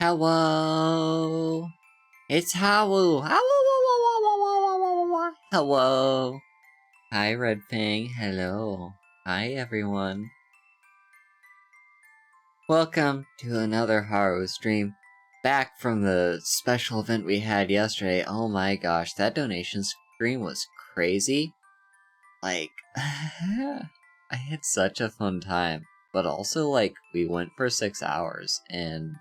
Hello. It's Hawu. Hello. Hi, Red Fang. Hello. Hi, everyone. Welcome to another Haru stream. Back from the special event we had yesterday. Oh my gosh, that donation stream was crazy. Like, I had such a fun time. But also, like, we went for 6 hours, and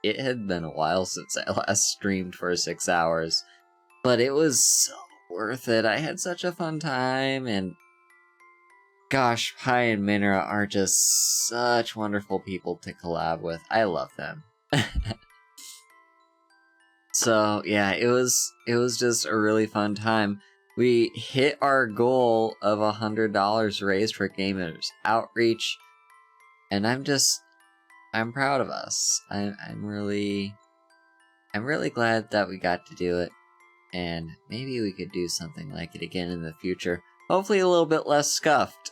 it had been a while since I last streamed for 6 hours. But it was so worth it. I had such a fun time, and gosh, Pi and Minra are just such wonderful people to collab with. I love them. So yeah, it was just a really fun time. We hit our goal of $100 raised for Gamers Outreach, and I'm proud of us. I'm really glad that we got to do it, and maybe we could do something like it again in the future. Hopefully a little bit less scuffed.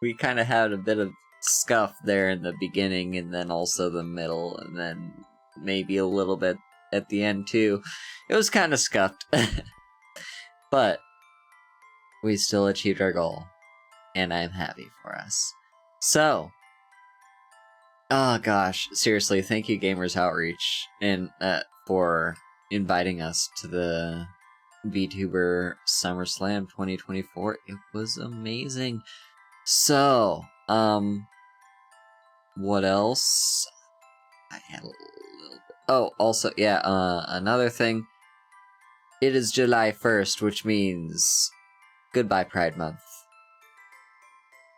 We kind of had a bit of scuff there in the beginning, and then also the middle, and then maybe a little bit at the end too. It was kind of scuffed. But we still achieved our goal, and I'm happy for us. So, oh gosh, seriously, thank you Gamers Outreach and for inviting us to the Vtuber SummerSlam 2024. It was amazing. So, what else? I had a little bit. Oh, also, yeah, another thing. It is July 1st, which means goodbye Pride Month.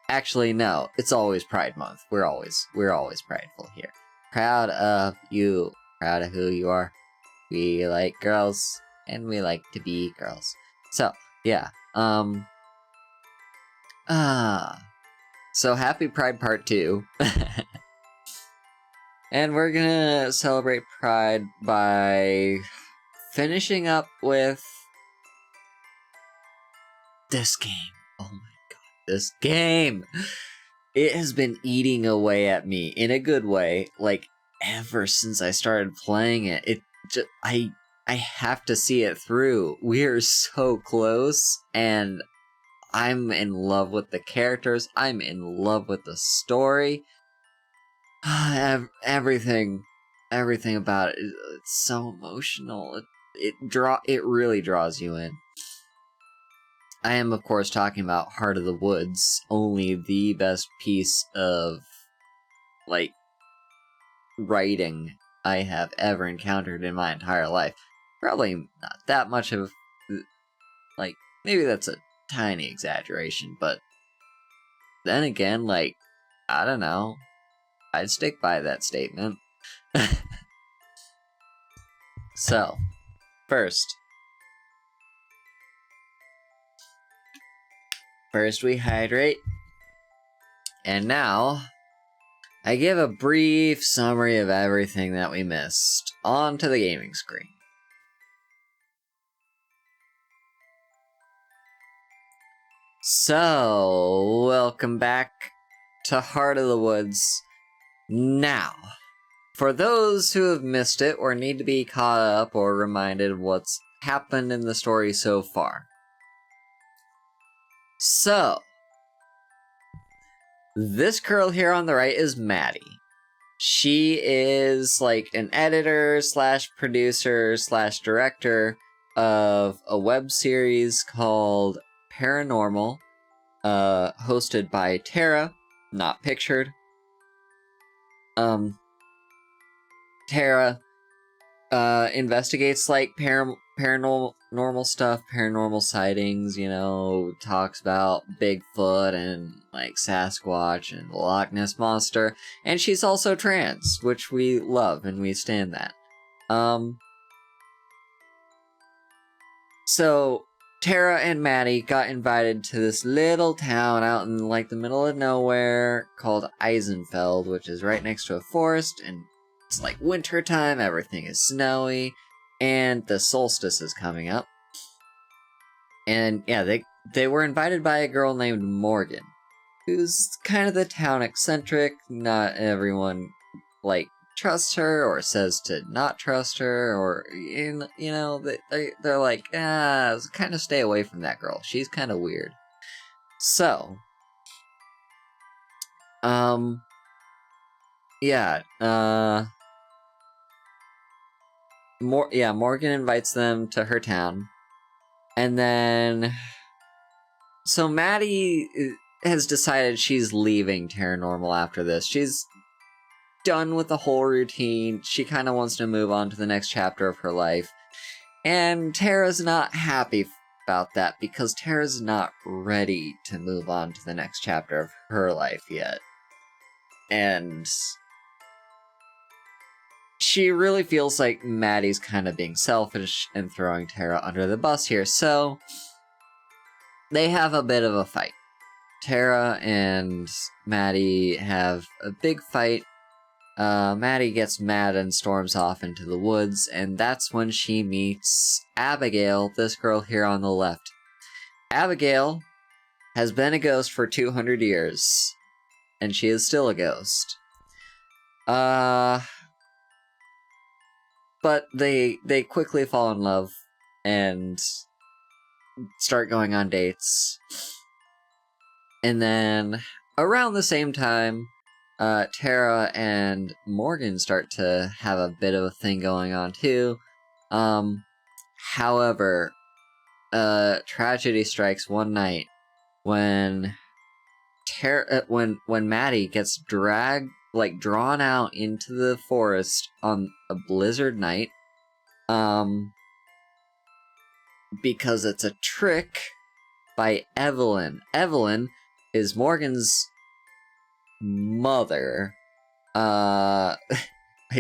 Actually, no, it's always Pride Month. We're always prideful here. Proud of you, proud of who you are. We like girls, and we like to be girls. So, yeah, so happy Pride Part 2. And we're gonna celebrate Pride by finishing up with this game. Oh my god, this game! It has been eating away at me in a good way, like, ever since I started playing it. It just, I have to see it through. We're so close, and I'm in love with the characters. I'm in love with the story. Everything about it. It's so emotional. It really draws you in. I am, of course, talking about Heart of the Woods, only the best piece of, like, writing I have ever encountered in my entire life. Probably not that much of, like, maybe that's a tiny exaggeration, but then again, like, I don't know, I'd stick by that statement. So, first we hydrate, and now I give a brief summary of everything that we missed onto the gaming screen. So, welcome back to Heart of the Woods. Now, for those who have missed it or need to be caught up or reminded of what's happened in the story so far. So, this girl here on the right is Maddie. She is like an editor slash producer slash director of a web series called Paranormal, hosted by Tara, not pictured. Tara investigates like paranormal stuff, paranormal sightings, you know, talks about Bigfoot and like Sasquatch and the Loch Ness Monster, and she's also trans, which we love and we stand that. So Tara and Maddie got invited to this little town out in like the middle of nowhere called Eisenfeld, which is right next to a forest, and it's like winter time, everything is snowy, and the solstice is coming up. And yeah, they were invited by a girl named Morgan, who's kind of the town eccentric. Not everyone like trust her or says to not trust her, or they're like, kind of stay away from that girl. She's kind of weird. So, Morgan invites them to her town, and then so Maddie has decided she's leaving Terranormal after this. She's done with the whole routine. She kind of wants to move on to the next chapter of her life. And Tara's not happy about that because Tara's not ready to move on to the next chapter of her life yet. And she really feels like Maddie's kind of being selfish and throwing Tara under the bus here. So they have a bit of a fight. Tara and Maddie have a big fight. Maddie gets mad and storms off into the woods, and that's when she meets Abigail, this girl here on the left. Abigail has been a ghost for 200 years, and she is still a ghost. But they quickly fall in love and start going on dates. And then, around the same time, Tara and Morgan start to have a bit of a thing going on too. However, tragedy strikes one night when when Maddie gets drawn out into the forest on a blizzard night, because it's a trick by Evelyn. Evelyn is Morgan's mother. I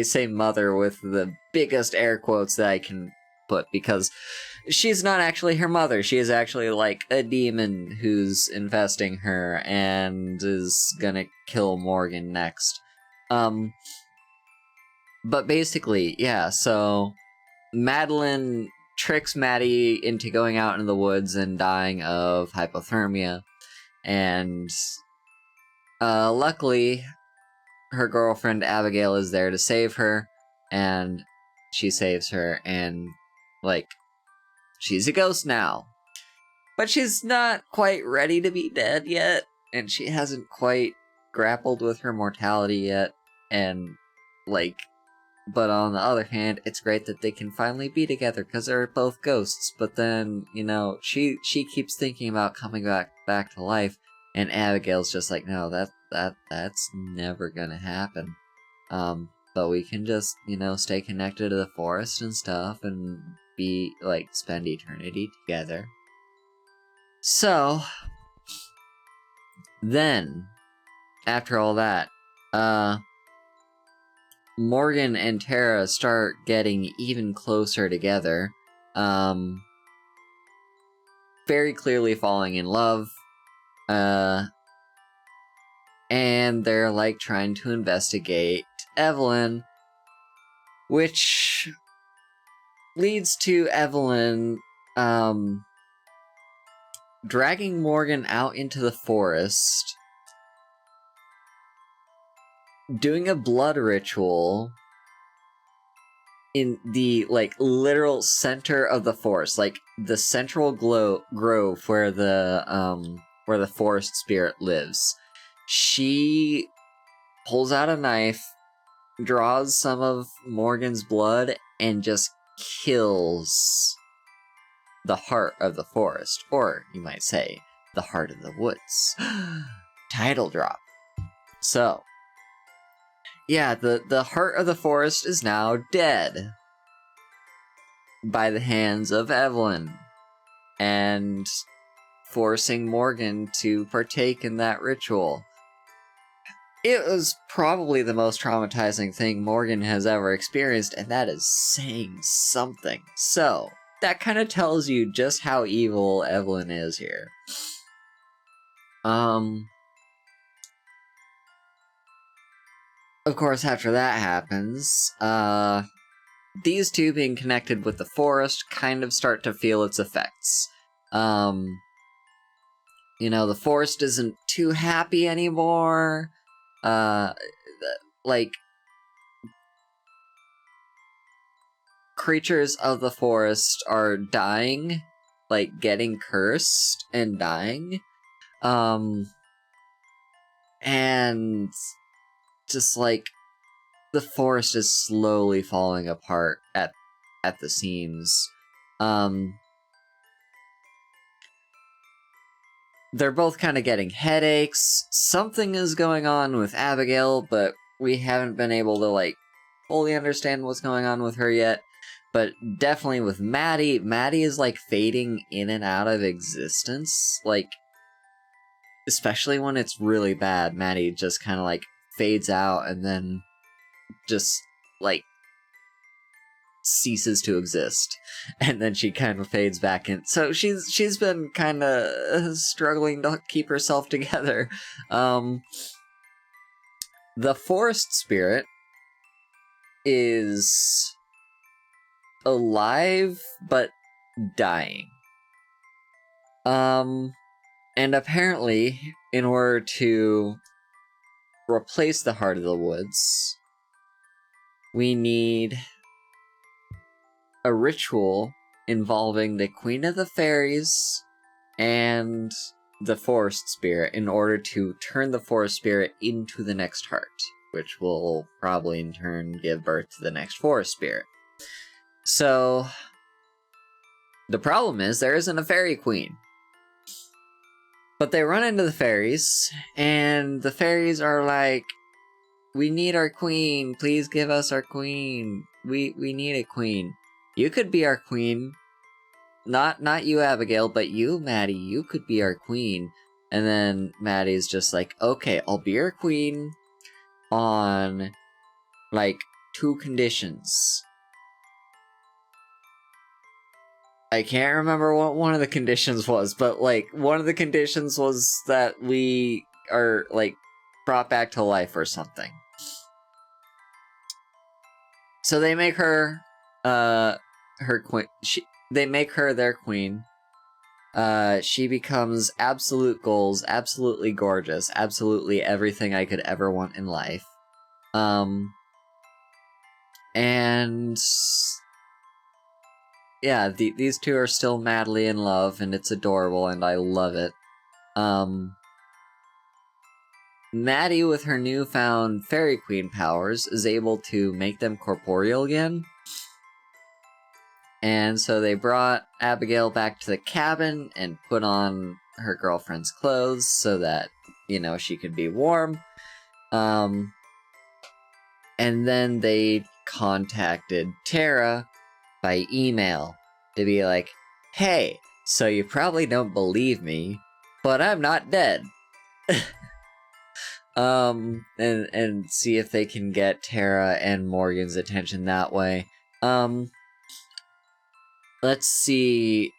say mother with the biggest air quotes that I can put, because she's not actually her mother. She is actually like a demon who's infesting her and is gonna kill Morgan next. But basically, yeah, so Madeline tricks Maddie into going out in the woods and dying of hypothermia, and luckily her girlfriend Abigail is there to save her, and she saves her, and she's a ghost now. But she's not quite ready to be dead yet, and she hasn't quite grappled with her mortality yet, and but on the other hand, it's great that they can finally be together because they're both ghosts. But then, she keeps thinking about coming back to life, and Abigail's just like, no, that's never gonna happen. But we can just, stay connected to the forest and stuff and be spend eternity together. So then, after all that, Morgan and Tara start getting even closer together, very clearly falling in love, and they're trying to investigate Evelyn, which leads to Evelyn, dragging Morgan out into the forest, doing a blood ritual in the literal center of the forest, the central grove where the forest spirit lives. She pulls out a knife, draws some of Morgan's blood, and just kills the heart of the forest, or you might say the heart of the woods. Title drop. So yeah, the heart of the forest is now dead by the hands of Evelyn, and forcing Morgan to partake in that ritual. It was probably the most traumatizing thing Morgan has ever experienced, and that is saying something. So, that kind of tells you just how evil Evelyn is here. Of course, after that happens, these two being connected with the forest kind of start to feel its effects. The forest isn't too happy anymore. creatures of the forest are dying, like getting cursed and dying. And just like the forest is slowly falling apart at the seams. They're both kind of getting headaches. Something is going on with Abigail, but we haven't been able to, like, fully understand what's going on with her yet. But definitely with Maddie, Maddie is, like, fading in and out of existence. Like, especially when it's really bad, Maddie just kind of, like, fades out and then just, like, ceases to exist, and then she kind of fades back in. So she's been kind of struggling to keep herself together. The forest spirit is alive but dying. And apparently, in order to replace the Heart of the Woods, we need a ritual involving the Queen of the Fairies and the Forest Spirit in order to turn the Forest Spirit into the next heart, which will probably in turn give birth to the next Forest Spirit. So, the problem is there isn't a Fairy Queen. But they run into the fairies, and the fairies are like, "We need our queen, please give us our queen. We need a queen. You could be our queen. Not you, Abigail, but you, Maddie, you could be our queen." And then Maddie's just like, "Okay, I'll be your queen on, like, 2 conditions." I can't remember what one of the conditions was, but, like, one of the conditions was that we are, like, brought back to life or something. So they make her, her queen. They make her their queen. She becomes absolute goals, absolutely gorgeous, absolutely everything I could ever want in life. And yeah, these two are still madly in love, and it's adorable, and I love it. Maddie, with her newfound Fairy Queen powers, is able to make them corporeal again. And so they brought Abigail back to the cabin and put on her girlfriend's clothes so that, you know, she could be warm. And then they contacted Tara by email to be like, "Hey, so you probably don't believe me, but I'm not dead." And see if they can get Tara and Morgan's attention that way. Let's see.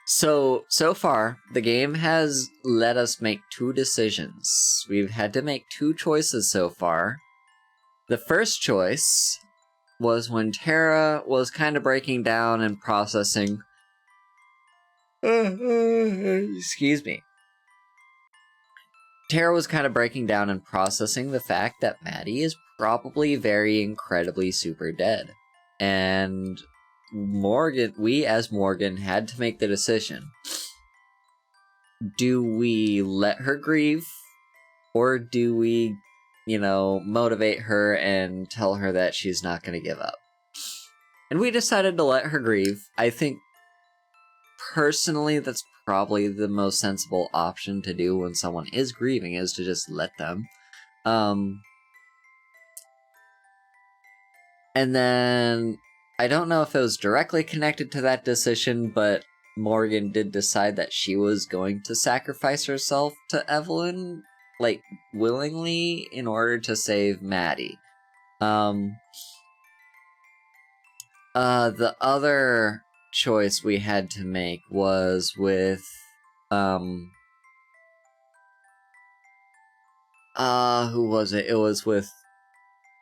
So far, the game has let us make 2 decisions. We've had to make 2 choices so far. The first choice was when Tara was kind of breaking down and processing. Excuse me. Tara was kind of breaking down and processing the fact that Maddie is probably very incredibly super dead. And we as Morgan had to make the decision. Do we let her grieve? Or do we, you know, motivate her and tell her that she's not going to give up? And we decided to let her grieve. I think, personally, that's probably the most sensible option to do when someone is grieving, is to just let them. And then, I don't know if it was directly connected to that decision, but Morgan did decide that she was going to sacrifice herself to Evelyn, like, willingly, in order to save Maddie. The other choice we had to make was with, who was it? It was with,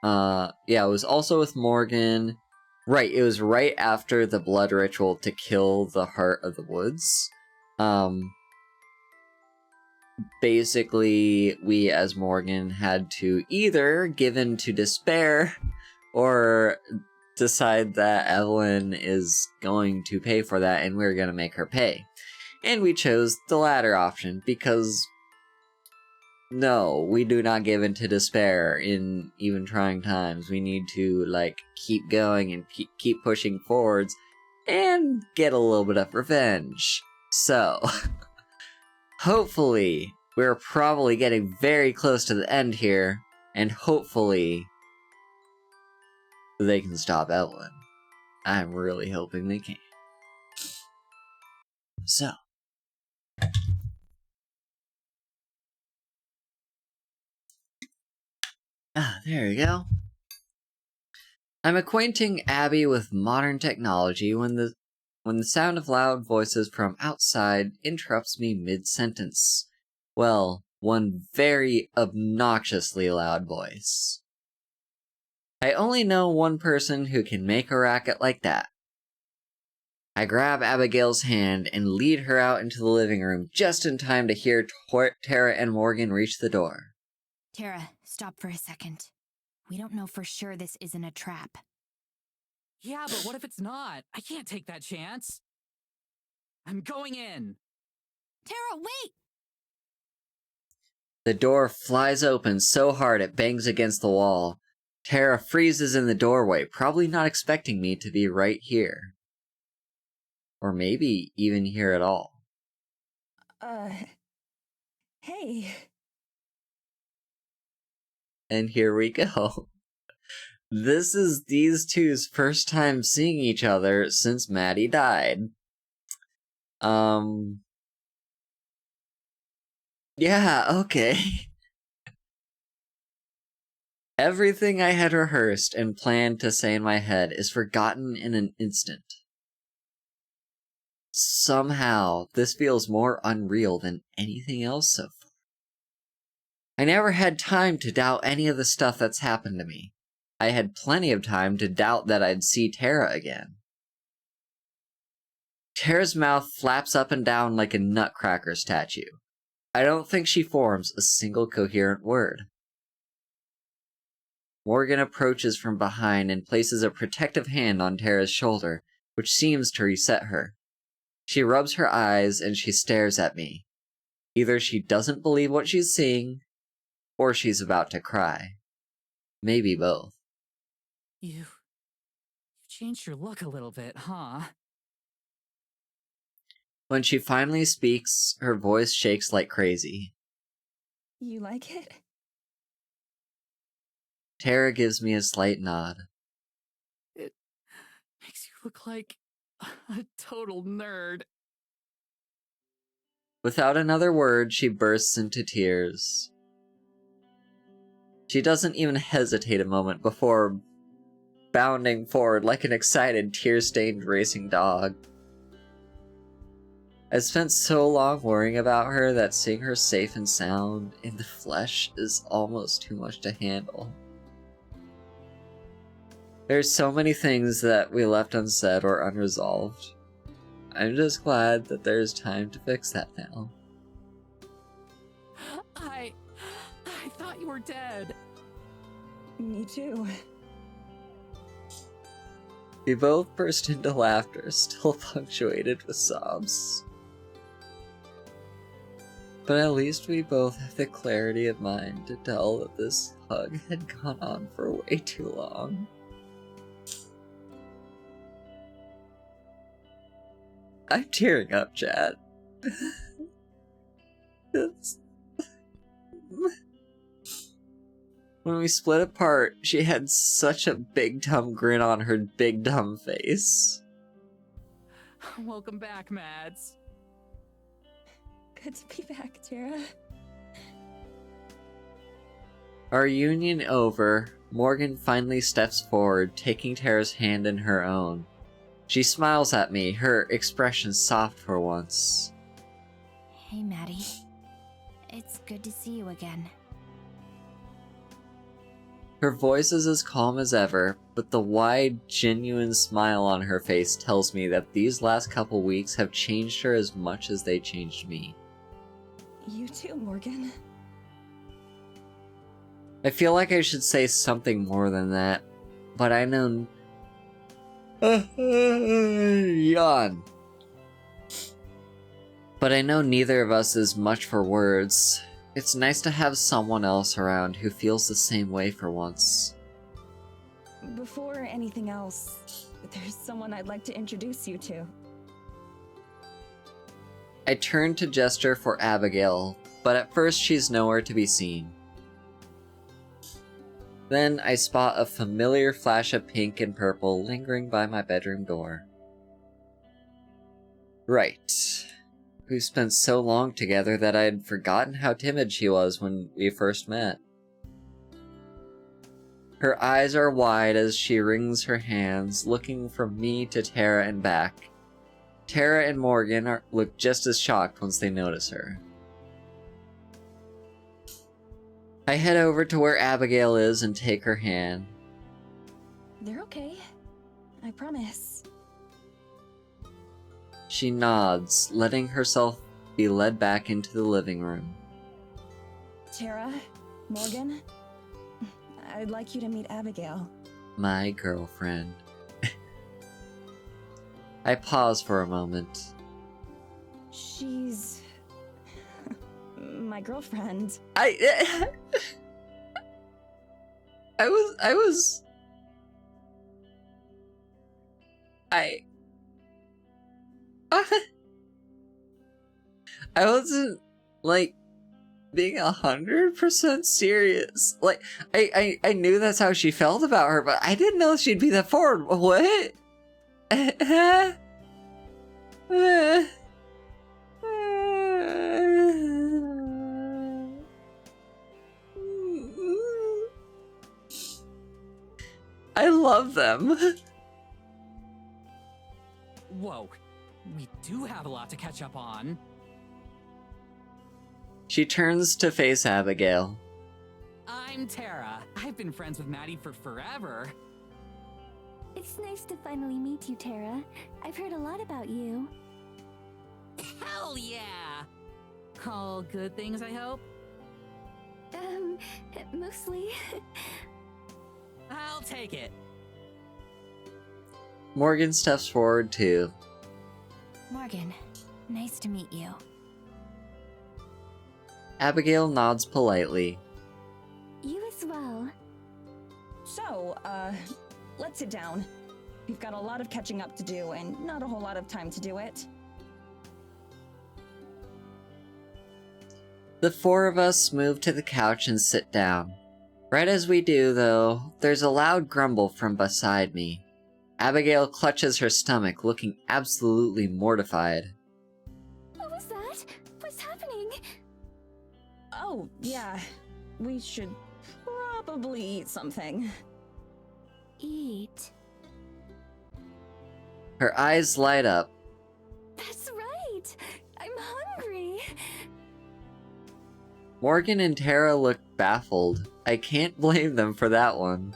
it was also with Morgan. Right, it was right after the blood ritual to kill the Heart of the Woods. Basically, we as Morgan had to either give in to despair or decide that Evelyn is going to pay for that and we're going to make her pay. And we chose the latter option because no, we do not give in to despair in even trying times. We need to, like, keep going and keep pushing forwards and get a little bit of revenge. So, hopefully, we're probably getting very close to the end here, and hopefully, they can stop Evelyn. I'm really hoping they can. So. There we go. I'm acquainting Abby with modern technology when the sound of loud voices from outside interrupts me mid-sentence. Well, one very obnoxiously loud voice. I only know one person who can make a racket like that. I grab Abigail's hand and lead her out into the living room just in time to hear Tara and Morgan reach the door. Tara, stop for a second. We don't know for sure this isn't a trap. Yeah, but what if it's not? I can't take that chance. I'm going in. Tara, wait! The door flies open so hard it bangs against the wall. Tara freezes in the doorway, probably not expecting me to be right here. Or maybe even here at all. Hey. And here we go. This is these two's first time seeing each other since Maddie died. Yeah, okay. Everything I had rehearsed and planned to say in my head is forgotten in an instant. Somehow, this feels more unreal than anything else so far. I never had time to doubt any of the stuff that's happened to me. I had plenty of time to doubt that I'd see Tara again. Tara's mouth flaps up and down like a nutcracker statue. I don't think she forms a single coherent word. Morgan approaches from behind and places a protective hand on Tara's shoulder, which seems to reset her. She rubs her eyes and she stares at me. Either she doesn't believe what she's seeing, or she's about to cry. Maybe both. You changed your look a little bit, huh? When she finally speaks, her voice shakes like crazy. You like it? Tara gives me a slight nod. It makes you look like a total nerd. Without another word, she bursts into tears. She doesn't even hesitate a moment before bounding forward like an excited, tear-stained racing dog. I spent so long worrying about her that seeing her safe and sound in the flesh is almost too much to handle. There's so many things that we left unsaid or unresolved. I'm just glad that there's time to fix that now. I thought you were dead. Me too. We both burst into laughter, still punctuated with sobs. But at least we both have the clarity of mind to tell that this hug had gone on for way too long. I'm tearing up, chat. When we split apart, she had such a big dumb grin on her big dumb face. Welcome back, Mads. Good to be back, Tara. Our union over, Morgan finally steps forward, taking Tara's hand in her own. She smiles at me, her expression soft for once. Hey, Maddie. It's good to see you again. Her voice is as calm as ever, but the wide, genuine smile on her face tells me that these last couple weeks have changed her as much as they changed me. You too, Morgan. I feel like I should say something more than that, but I know Yawn. But I know neither of us is much for words. It's nice to have someone else around who feels the same way for once. Before anything else, there's someone I'd like to introduce you to. I turn to gesture for Abigail, but at first she's nowhere to be seen. Then I spot a familiar flash of pink and purple lingering by my bedroom door. Right. We've spent so long together that I had forgotten how timid she was when we first met. Her eyes are wide as she wrings her hands, looking from me to Tara and back. Tara and Morgan look just as shocked once they notice her. I head over to where Abigail is and take her hand. They're okay. I promise. She nods, letting herself be led back into the living room. Tara, Morgan, I'd like you to meet Abigail. My girlfriend. I pause for a moment. She's my girlfriend. I wasn't, like, being 100% serious. Like, I knew that's how she felt about her, but I didn't know she'd be that forward. What? I love them. Whoa, we do have a lot to catch up on. She turns to face Abigail. I'm Tara. I've been friends with Maddie for forever. It's nice to finally meet you, Tara. I've heard a lot about you. Hell yeah! All good things, I hope? Mostly. I'll take it. Morgan steps forward too. Morgan, nice to meet you. Abigail nods politely. You as well. So, let's sit down. We've got a lot of catching up to do and not a whole lot of time to do it. The four of us move to the couch and sit down. Right as we do, though, there's a loud grumble from beside me. Abigail clutches her stomach, looking absolutely mortified. What was that? What's happening? Oh, yeah. We should probably eat something. Eat. Her eyes light up. That's right. I'm hungry. Morgan and Tara look baffled. I can't blame them for that one.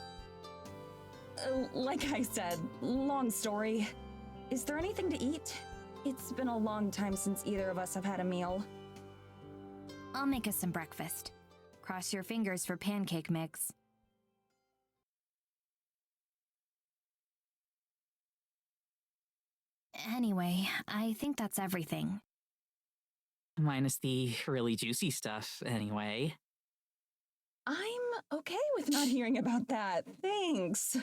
Like I said, long story. Is there anything to eat? It's been a long time since either of us have had a meal. I'll make us some breakfast. Cross your fingers for pancake mix. Anyway, I think that's everything. Minus the really juicy stuff, anyway. I'm okay with not hearing about that. Thanks.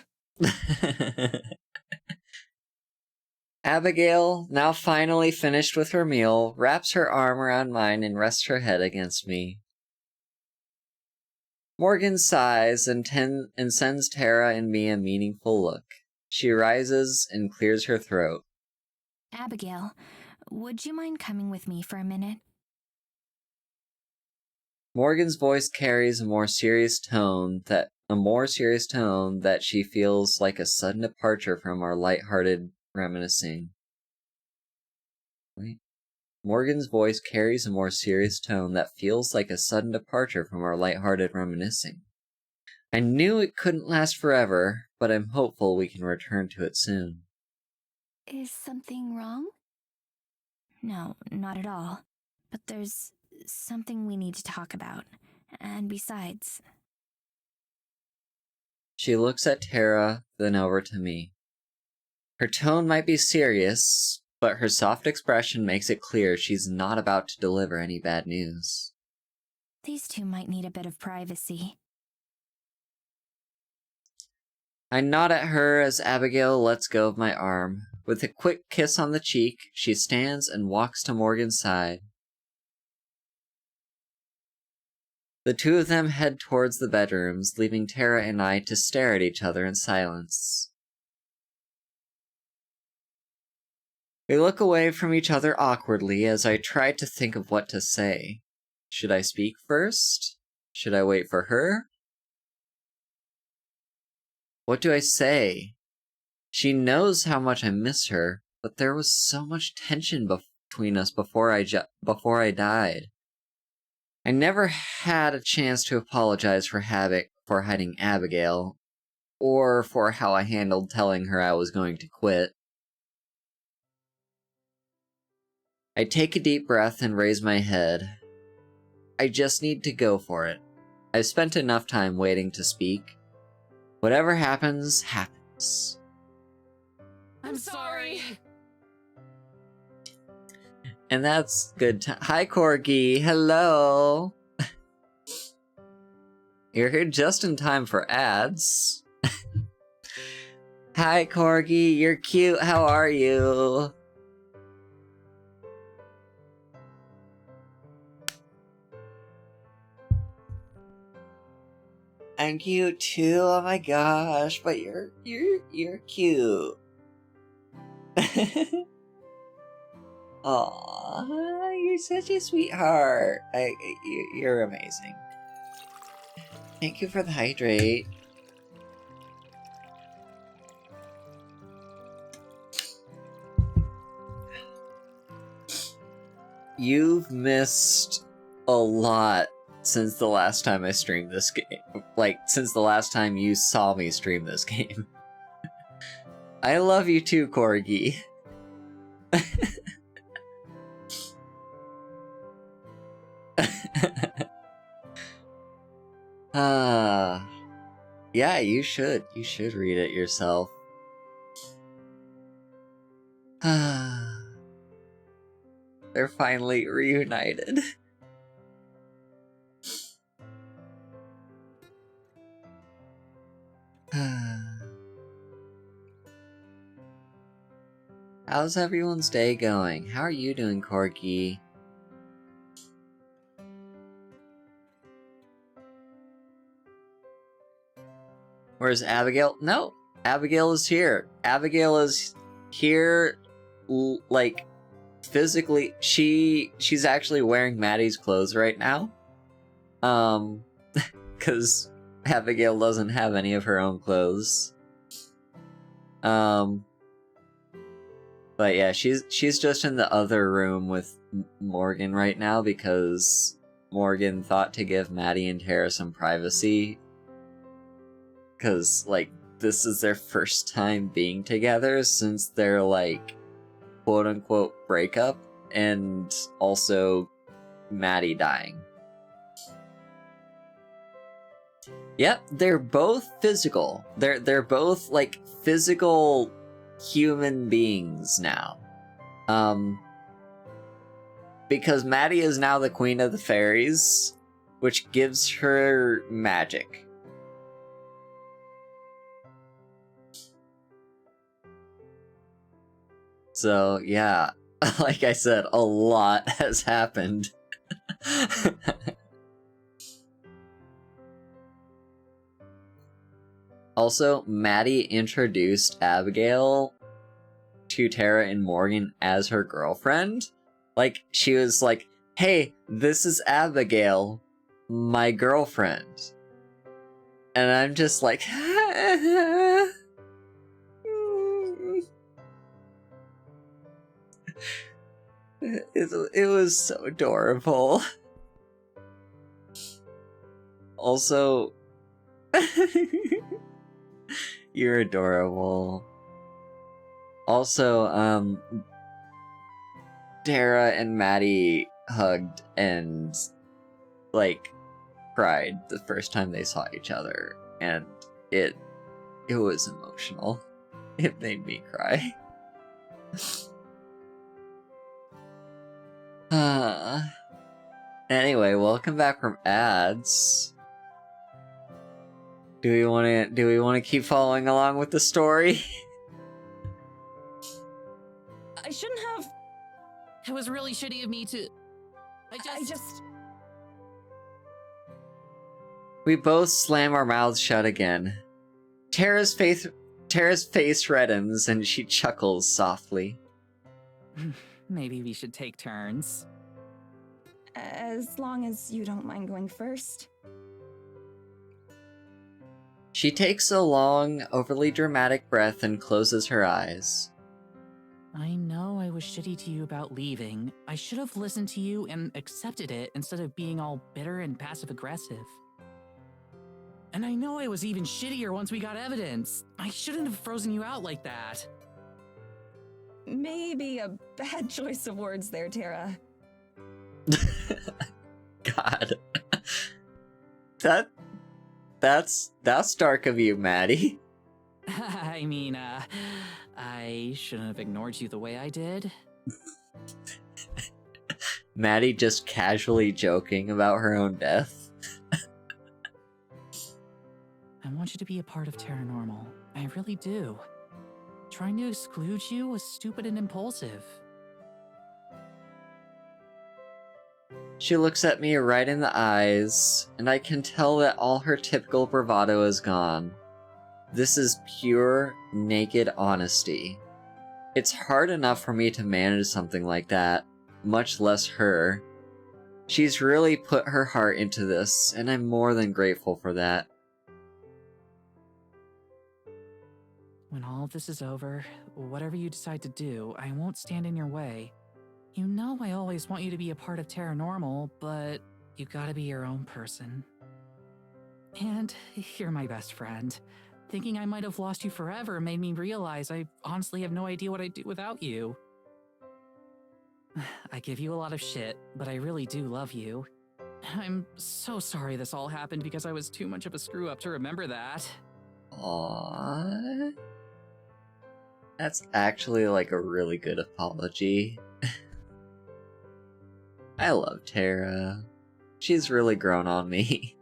Abigail, now finally finished with her meal, wraps her arm around mine and rests her head against me. Morgan sighs and sends Tara and me a meaningful look. She rises and clears her throat. Abigail, would you mind coming with me for a minute? Morgan's voice carries a more serious tone that she feels like a sudden departure from our lighthearted reminiscing. Morgan's voice carries a more serious tone that feels like a sudden departure from our lighthearted reminiscing. I knew it couldn't last forever, but I'm hopeful we can return to it soon. Is something wrong? No, not at all. But there's something we need to talk about. And besides... She looks at Tara, then over to me. Her tone might be serious, but her soft expression makes it clear she's not about to deliver any bad news. These two might need a bit of privacy. I nod at her as Abigail lets go of my arm. With a quick kiss on the cheek, she stands and walks to Morgan's side. The two of them head towards the bedrooms, leaving Tara and I to stare at each other in silence. We look away from each other awkwardly as I try to think of what to say. Should I speak first? Should I wait for her? What do I say? She knows how much I miss her, but there was so much tension between us before I died. I never had a chance to apologize for hiding Abigail, or for how I handled telling her I was going to quit. I take a deep breath and raise my head. I just need to go for it. I've spent enough time waiting to speak. Whatever happens, happens. I'm sorry. And that's good. Hi, Corgi. Hello. You're here just in time for ads. Hi, Corgi. You're cute. How are you? I'm cute too. Oh my gosh! But you're cute. Aww, you're such a sweetheart. You're amazing. Thank you for the hydrate. You've missed a lot since the last time I streamed this game. Like, since the last time you saw me stream this game. I love you too, Corgi. Yeah, you should. You should read it yourself. They're finally reunited. How's everyone's day going? How are you doing, Corgi? Where's Abigail? No, Abigail is here. Abigail is here, like, physically. She's actually wearing Maddie's clothes right now. Because Abigail doesn't have any of her own clothes. But yeah, she's just in the other room with Morgan right now because Morgan thought to give Maddie and Tara some privacy. Because, like, this is their first time being together since their, like, quote-unquote breakup, and also Maddie dying. Yep, they're both physical. They're both, like, physical human beings now. Because Maddie is now the queen of the fairies, which gives her magic. So, yeah, like I said, a lot has happened. Also, Maddie introduced Abigail to Tara and Morgan as her girlfriend. Like, she was like, hey, this is Abigail, my girlfriend. And I'm just like, it was so adorable. Also, you're adorable. Also, Tara and Maddie hugged and, like, cried the first time they saw each other, and it was emotional. It made me cry. Anyway, welcome back from ads. Do we want to keep following along with the story? I shouldn't have. It was really shitty of me to. I just. We both slam our mouths shut again. Tara's face reddens and she chuckles softly. Maybe we should take turns. As long as you don't mind going first. She takes a long, overly dramatic breath and closes her eyes. I know I was shitty to you about leaving. I should have listened to you and accepted it instead of being all bitter and passive-aggressive. And I know I was even shittier once we got evidence. I shouldn't have frozen you out like that. Maybe a bad choice of words there, Tara. God. That's dark of you, Maddie. I mean, I shouldn't have ignored you the way I did. Maddie just casually joking about her own death. I want you to be a part of Terranormal. I really do. Trying to exclude you was stupid and impulsive. She looks at me right in the eyes, and I can tell that all her typical bravado is gone. This is pure, naked honesty. It's hard enough for me to manage something like that, much less her. She's really put her heart into this, and I'm more than grateful for that. When all of this is over, whatever you decide to do, I won't stand in your way. You know I always want you to be a part of Terranormal, but you gotta be your own person. And you're my best friend. Thinking I might have lost you forever made me realize I honestly have no idea what I'd do without you. I give you a lot of shit, but I really do love you. I'm so sorry this all happened because I was too much of a screw-up to remember that. Aww. That's actually like a really good apology. I love Tara. She's really grown on me.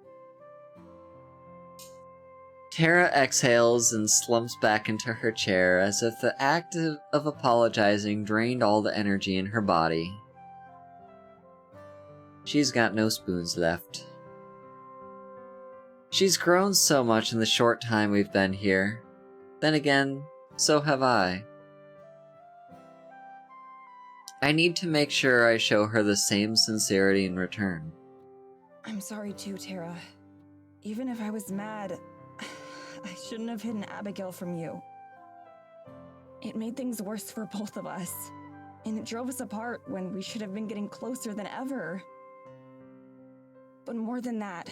Tara exhales and slumps back into her chair as if the act of apologizing drained all the energy in her body. She's got no spoons left. She's grown so much in the short time we've been here. Then again, so have I. I need to make sure I show her the same sincerity in return. I'm sorry too, Tara. Even if I was mad, I shouldn't have hidden Abigail from you. It made things worse for both of us, and it drove us apart when we should have been getting closer than ever. But more than that,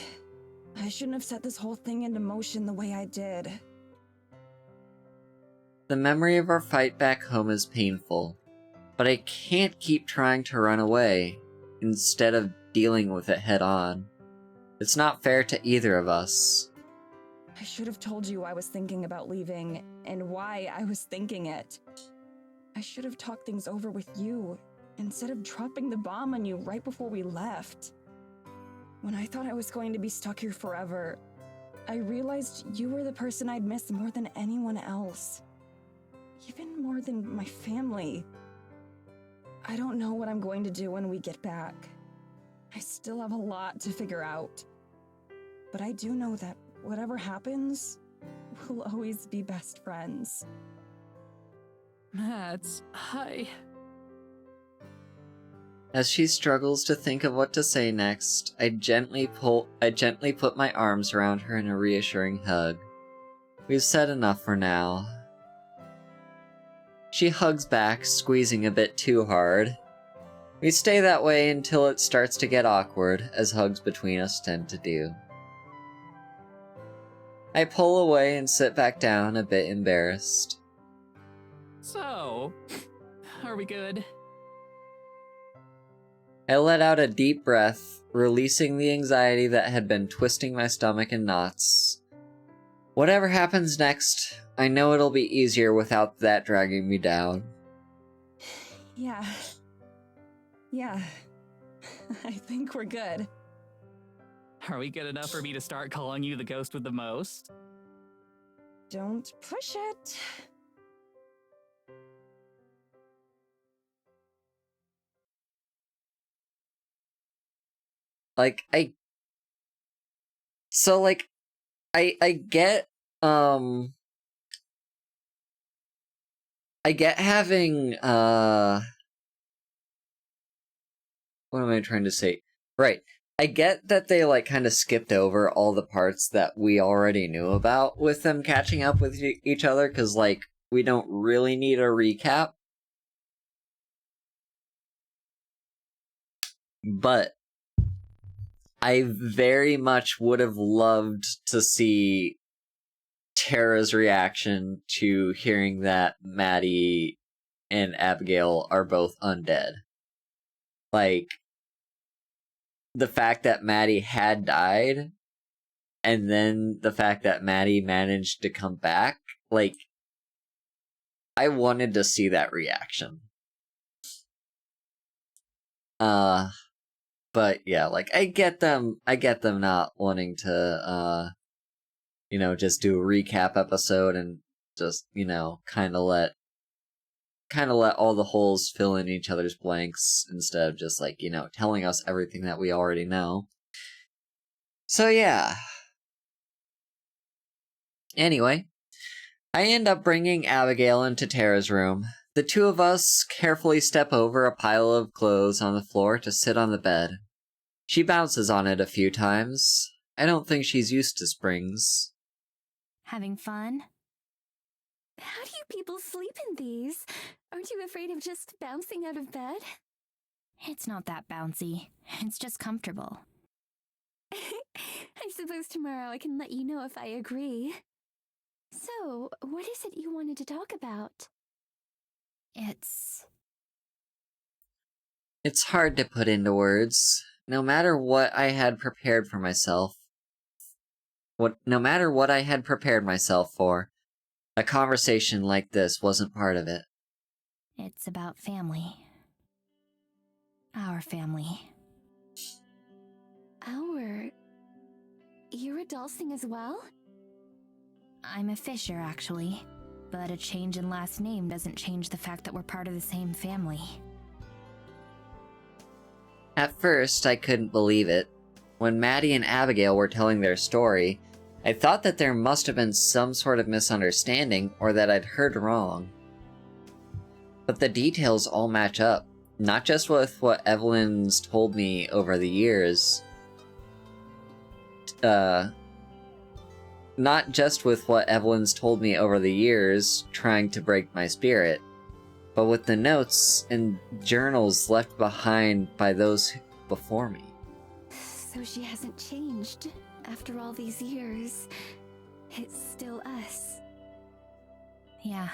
I shouldn't have set this whole thing into motion the way I did. The memory of our fight back home is painful, but I can't keep trying to run away instead of dealing with it head on. It's not fair to either of us. I should have told you I was thinking about leaving and why I was thinking it. I should have talked things over with you instead of dropping the bomb on you right before we left. When I thought I was going to be stuck here forever, I realized you were the person I'd miss more than anyone else. Even more than my family. I don't know what I'm going to do when we get back. I still have a lot to figure out. But I do know that whatever happens, we'll always be best friends. Mads, hi. As she struggles to think of what to say next, I gently put my arms around her in a reassuring hug. We've said enough for now. She hugs back, squeezing a bit too hard. We stay that way until it starts to get awkward, as hugs between us tend to do. I pull away and sit back down, a bit embarrassed. So, are we good? I let out a deep breath, releasing the anxiety that had been twisting my stomach in knots. Whatever happens next, I know it'll be easier without that dragging me down. Yeah. Yeah. I think we're good. Are we good enough for me to start calling you the ghost with the most? Don't push it. Like, I get, I get having, what am I trying to say? Right. I get that they, like, kind of skipped over all the parts that we already knew about with them catching up with each other, because, like, we don't really need a recap. But I very much would have loved to see Tara's reaction to hearing that Maddie and Abigail are both undead. Like, the fact that Maddie had died, and then the fact that Maddie managed to come back, like, I wanted to see that reaction. But yeah, like, I get them not wanting to, just do a recap episode and just, kind of let all the holes fill in each other's blanks instead of just, like, telling us everything that we already know. So yeah. Anyway, I end up bringing Abigail into Tara's room. The two of us carefully step over a pile of clothes on the floor to sit on the bed. She bounces on it a few times. I don't think she's used to springs. Having fun? How do you people sleep in these? Aren't you afraid of just bouncing out of bed? It's not that bouncy. It's just comfortable. I suppose tomorrow I can let you know if I agree. So, what is it you wanted to talk about? It's hard to put into words. No matter what I had prepared myself for, a conversation like this wasn't part of it. It's about family. Our family. You're a Dulcing as well? I'm a Fisher, actually. But a change in last name doesn't change the fact that we're part of the same family. At first, I couldn't believe it. When Maddie and Abigail were telling their story, I thought that there must have been some sort of misunderstanding or that I'd heard wrong. But the details all match up, not just with what Evelyn's told me over the years, trying to break my spirit, but with the notes and journals left behind by those before me. So she hasn't changed after all these years. It's still us. Yeah,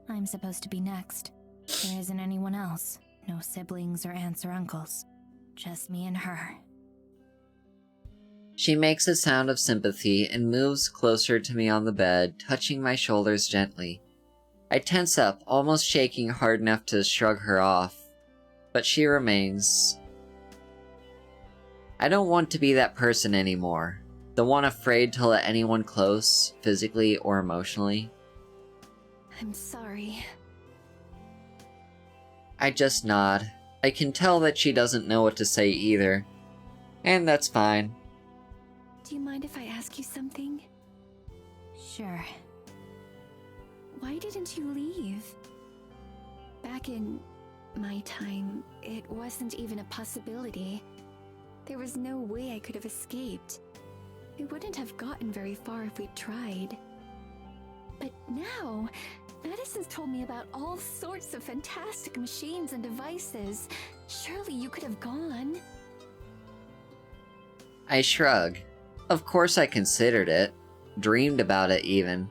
I'm supposed to be next. There isn't anyone else. No siblings or aunts or uncles. Just me and her. She makes a sound of sympathy and moves closer to me on the bed, touching my shoulders gently. I tense up, almost shaking hard enough to shrug her off, but she remains. I don't want to be that person anymore, the one afraid to let anyone close, physically or emotionally. I'm sorry. I just nod. I can tell that she doesn't know what to say either, and that's fine. Do you mind if I ask you something? Sure. Why didn't you leave? Back in my time, it wasn't even a possibility. There was no way I could have escaped. We wouldn't have gotten very far if we'd tried. But now, Madison's told me about all sorts of fantastic machines and devices. Surely you could have gone. I shrug. Of course I considered it. Dreamed about it even.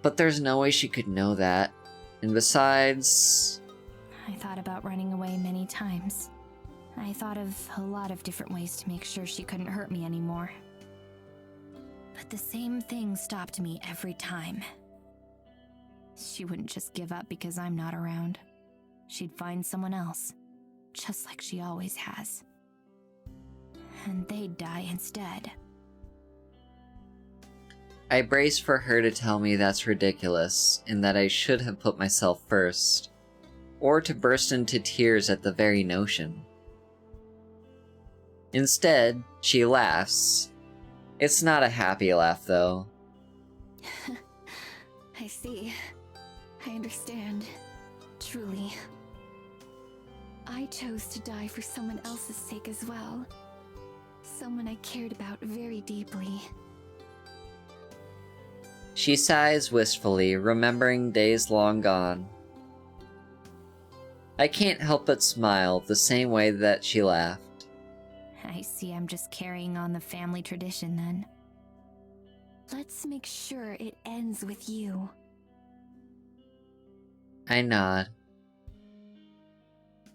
But there's no way she could know that. And besides... I thought about running away many times. I thought of a lot of different ways to make sure she couldn't hurt me anymore. But the same thing stopped me every time. She wouldn't just give up because I'm not around. She'd find someone else, just like she always has. And they'd die instead. I brace for her to tell me that's ridiculous, and that I should have put myself first, or to burst into tears at the very notion. Instead, she laughs. It's not a happy laugh, though. I see. I understand. Truly. I chose to die for someone else's sake as well. Someone I cared about very deeply. She sighs wistfully, remembering days long gone. I can't help but smile the same way that she laughed. I see I'm just carrying on the family tradition then. Let's make sure it ends with you. I nod.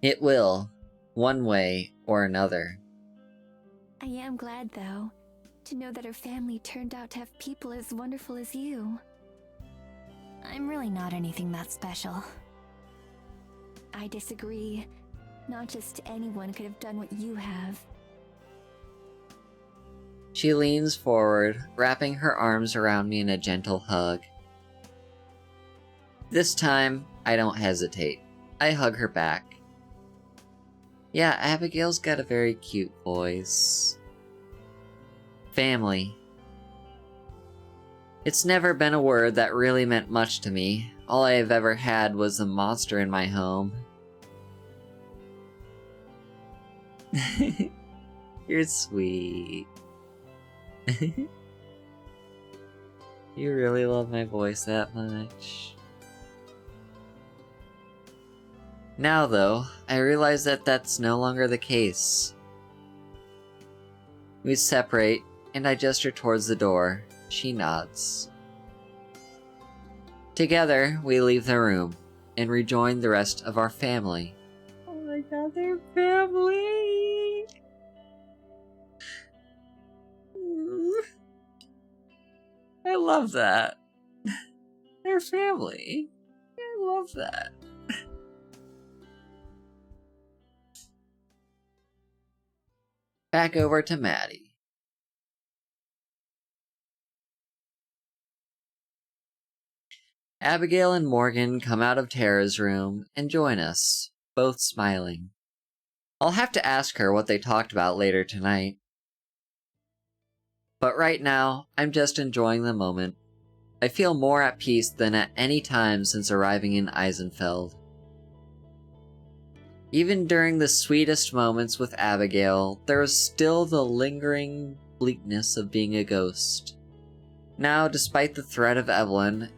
It will, one way or another. I am glad, though, to know that her family turned out to have people as wonderful as you. I'm really not anything that special. I disagree. Not just anyone could have done what you have. She leans forward, wrapping her arms around me in a gentle hug. This time, I don't hesitate. I hug her back. Yeah, Abigail's got a very cute voice. Family. It's never been a word that really meant much to me. All I have ever had was a monster in my home. You're sweet. You really love my voice that much. Now, though, I realize that that's no longer the case. We separate, and I gesture towards the door. She nods. Together, we leave the room, and rejoin the rest of our family. Oh my god, they're family! I love that. They're family. I love that. Back over to Maddie. Abigail and Morgan come out of Tara's room and join us, both smiling. I'll have to ask her what they talked about later tonight. But right now, I'm just enjoying the moment. I feel more at peace than at any time since arriving in Eisenfeld. Even during the sweetest moments with Abigail, there was still the lingering bleakness of being a ghost. Now, despite the threat of Evelyn,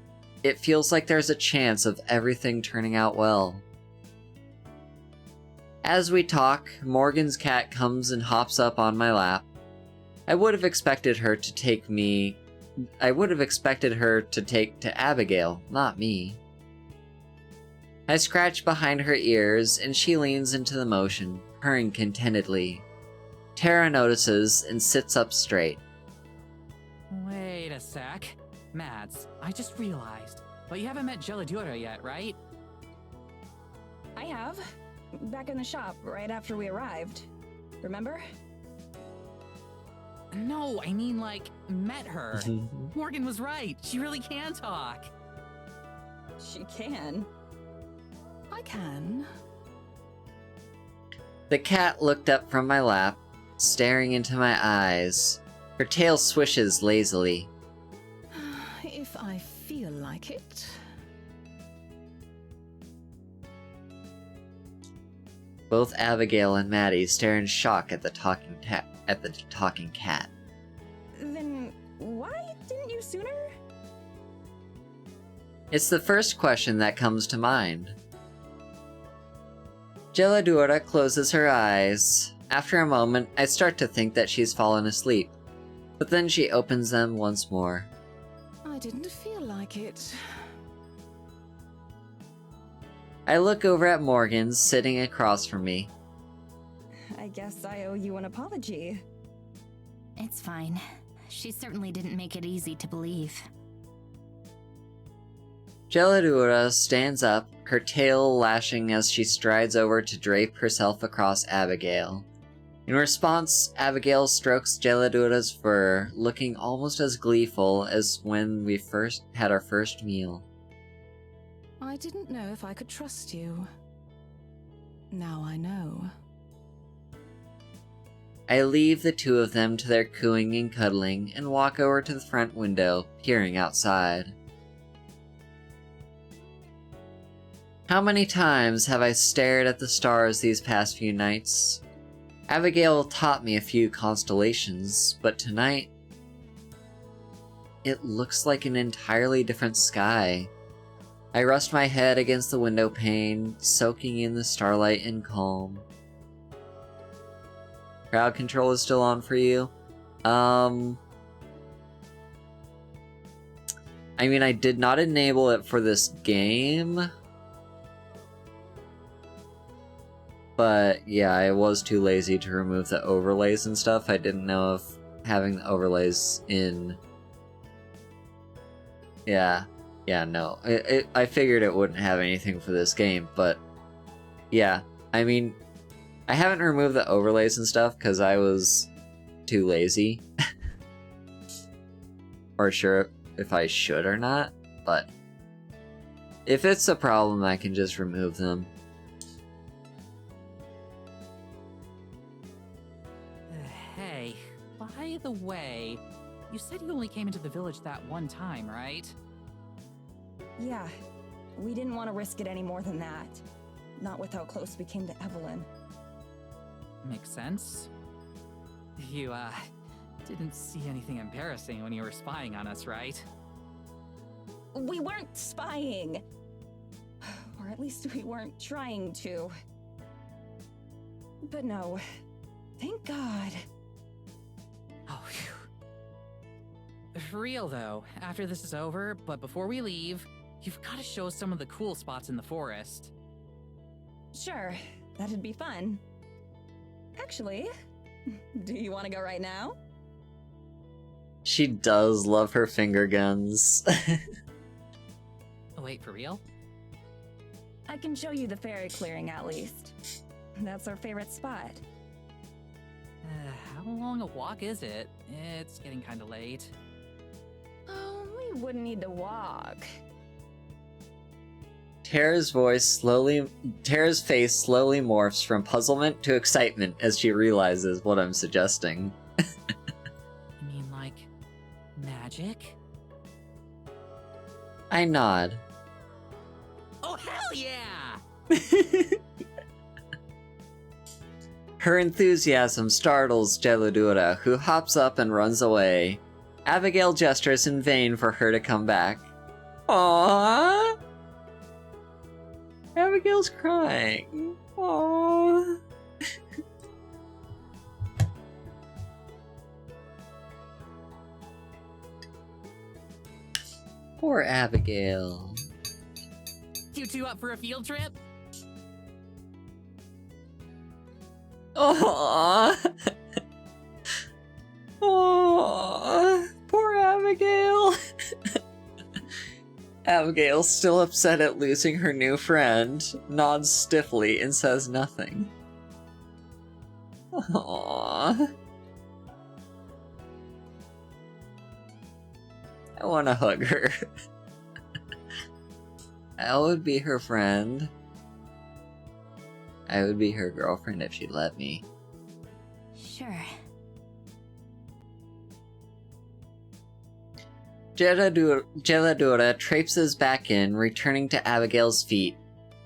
it feels like there's a chance of everything turning out well. As we talk, Morgan's cat comes and hops up on my lap. I would have expected her to take to Abigail, not me. I scratch behind her ears, and she leans into the motion, purring contentedly. Tara notices and sits up straight. Wait a sec. Mads, I just realized. But you haven't met Geladura yet, right? I have. Back in the shop, right after we arrived. Remember? No, I mean like, met her. Morgan was right. She really can talk. She can. I can. The cat looked up from my lap, staring into my eyes. Her tail swishes lazily. If I feel like it. Both Abigail and Maddie stare in shock at the talking cat. Then why didn't you sooner? It's the first question that comes to mind. Geladura closes her eyes. After a moment, I start to think that she's fallen asleep, but then she opens them once more. I didn't feel like it. I look over at Morgan, sitting across from me. I guess I owe you an apology. It's fine. She certainly didn't make it easy to believe. Geladura stands up, her tail lashing as she strides over to drape herself across Abigail. In response, Abigail strokes Geladura's fur, looking almost as gleeful as when we first had our first meal. I didn't know if I could trust you. Now I know. I leave the two of them to their cooing and cuddling and walk over to the front window, peering outside. How many times have I stared at the stars these past few nights? Abigail taught me a few constellations, but tonight, it looks like an entirely different sky. I rest my head against the window pane, soaking in the starlight and calm. Crowd control is still on for you? I mean, I did not enable it for this game. But yeah, I was too lazy to remove the overlays and stuff. I didn't know if having the overlays in... Yeah, no. I figured it wouldn't have anything for this game, but... Yeah, I mean... I haven't removed the overlays and stuff because I was too lazy. Or sure if I should or not, but... If it's a problem, I can just remove them. Hey, by the way, you said you only came into the village that one time, right? Yeah, we didn't want to risk it any more than that. Not with how close we came to Evelyn. Makes sense. You, didn't see anything embarrassing when you were spying on us, right? We weren't spying! Or at least we weren't trying to. But no, thank God. Oh, phew. For real, though, after this is over, but before we leave, you've got to show us some of the cool spots in the forest. Sure, that'd be fun. Actually, do you want to go right now? She does love her finger guns. Oh, wait, for real? I can show you the fairy clearing at least. That's our favorite spot. How long a walk is it? It's getting kinda late. Oh, we wouldn't need to walk. Tara's face slowly morphs from puzzlement to excitement as she realizes what I'm suggesting. You mean like magic? I nod. Oh, hell yeah! Her enthusiasm startles Geladura, who hops up and runs away. Abigail gestures in vain for her to come back. Aww! Abigail's crying. Aww. Poor Abigail. You two up for a field trip? Aww. Aww. Poor Abigail. Abigail, still upset at losing her new friend, nods stiffly and says nothing. Aww. I want to hug her. I would be her friend. I would be her girlfriend if she'd let me. Sure. Geladura traipses back in, returning to Abigail's feet.